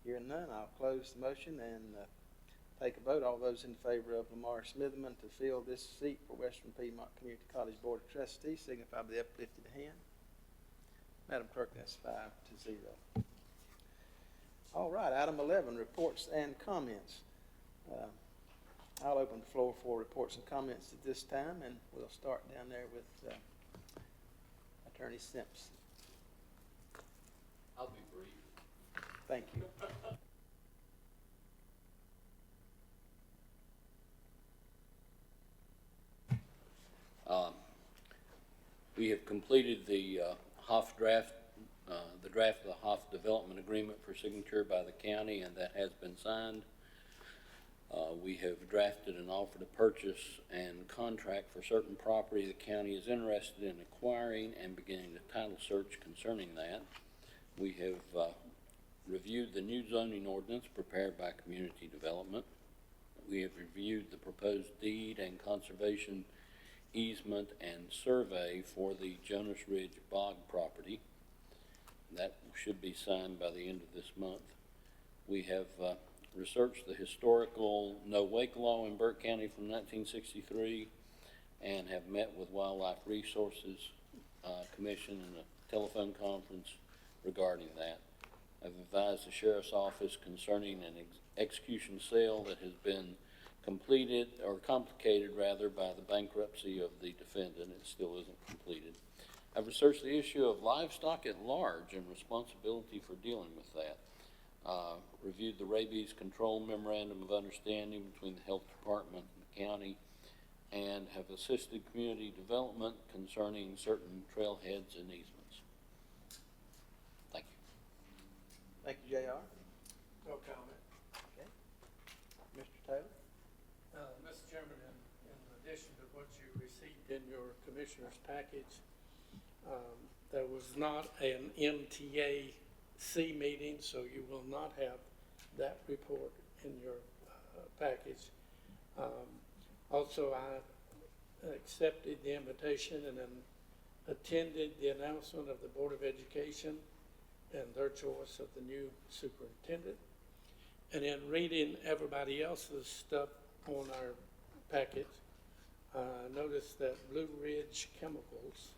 Hearing none, I'll close the motion and take a vote. All those in favor of Lamar Smitherman to fill this seat for Western Piedmont Community College Board of Trustees signify by the uplifted hand. Madam Clerk, that's 5-0. All right, item 11, reports and comments. I'll open the floor for reports and comments at this time, and we'll start down there with Attorney Simpson. I'll be brief. Thank you. We have completed the Hoff draft, the draft of the Hoff Development Agreement for signature by the county, and that has been signed. We have drafted an offer to purchase and contract for certain property the county is interested in acquiring and beginning the title search concerning that. We have reviewed the new zoning ordinance prepared by Community Development. We have reviewed the proposed deed and conservation easement and survey for the Jonas Ridge Bog property. That should be signed by the end of this month. We have researched the historical no-wake law in Burke County from 1963 and have met with Wildlife Resources Commission in a telephone conference regarding that. I've advised the Sheriff's Office concerning an execution sale that has been completed, or complicated rather, by the bankruptcy of the defendant. It still isn't completed. I've researched the issue of livestock at large and responsibility for dealing with that. Reviewed the rabies control memorandum of understanding between the health department and the county, and have assisted community development concerning certain trailheads and easements. Thank you. Thank you, J.R. No comment. Okay. Mr. Taylor? Mr. Chairman, in addition to what you received in your commissioner's package, there was not an MTAC meeting, so you will not have that report in your package. Also, I accepted the invitation and then attended the announcement of the Board of Education and their choice of the new superintendent. And in reading everybody else's stuff on our package, noticed that Blue Ridge Chemicals,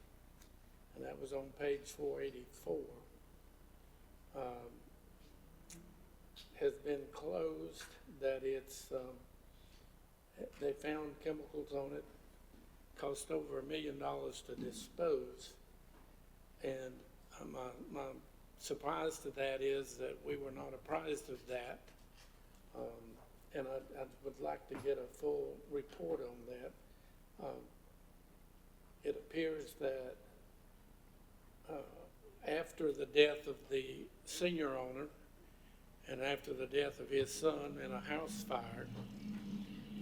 and that was on page 484, has been closed, that it's, they found chemicals on it, cost over $1 million to dispose. And my surprise to that is that we were not apprised of that. And I would like to get a full report on that. It appears that after the death of the senior owner and after the death of his son in a house fire,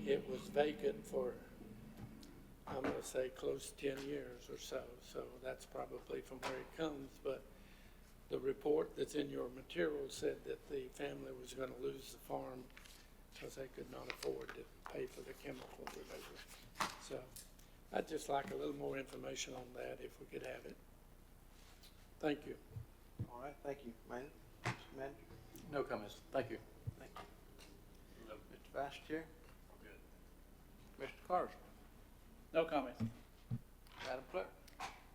it was vacant for, I'm going to say, close to 10 years or so. So that's probably from where it comes. But the report that's in your material said that the family was going to lose the farm because they could not afford to pay for the chemical removal. So I'd just like a little more information on that if we could have it. Thank you. All right, thank you, Manager. Mr. Manager? No comments. Thank you. Thank you. Mr. Vice Chair? Mr. Carson? No comments. Madam Clerk?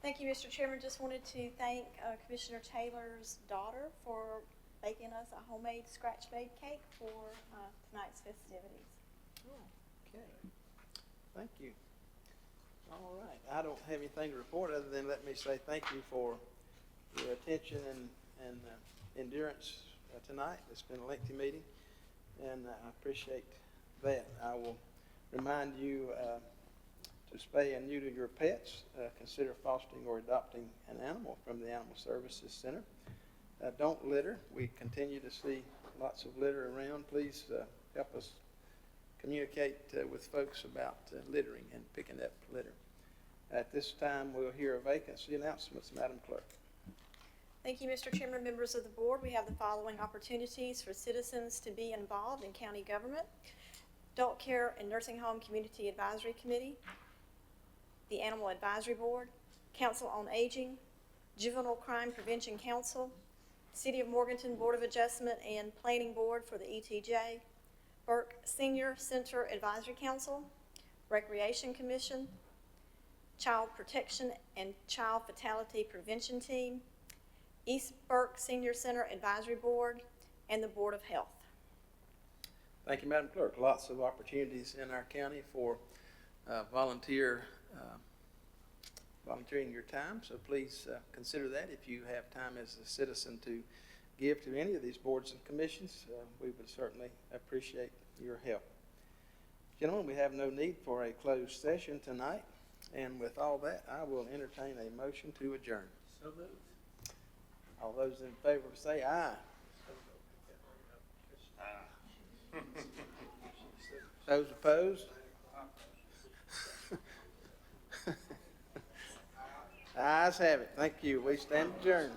Thank you, Mr. Chairman. Just wanted to thank Commissioner Taylor's daughter for baking us a homemade scratch-made cake for tonight's festivities. Okay. Thank you. All right. I don't have anything to report other than let me say thank you for your attention and endurance tonight. It's been a lengthy meeting, and I appreciate that. I will remind you to spay and neuter your pets. Consider fostering or adopting an animal from the Animal Services Center. Don't litter. We continue to see lots of litter around. Please help us communicate with folks about littering and picking up litter. At this time, we'll hear a vacancy announcements. Madam Clerk. Thank you, Mr. Chairman, members of the board. We have the following opportunities for citizens to be involved in county government: Adult Care and Nursing Home Community Advisory Committee, the Animal Advisory Board, Council on Aging, Juvenile Crime Prevention Council, City of Morganton Board of Adjustment and Planning Board for the ETJ, Burke Senior Center Advisory Council, Recreation Commission, Child Protection and Child Fatality Prevention Team, East Burke Senior Center Advisory Board, and the Board of Health. Thank you, Madam Clerk. Lots of opportunities in our county for volunteering your time, so please consider that. If you have time as a citizen to give to any of these boards and commissions, we would certainly appreciate your help. Gentlemen, we have no need for a closed session tonight, and with all that, I will entertain a motion to adjourn. So moved. All those in favor say aye. Those opposed? Ayes have it. Thank you. We stand adjourned.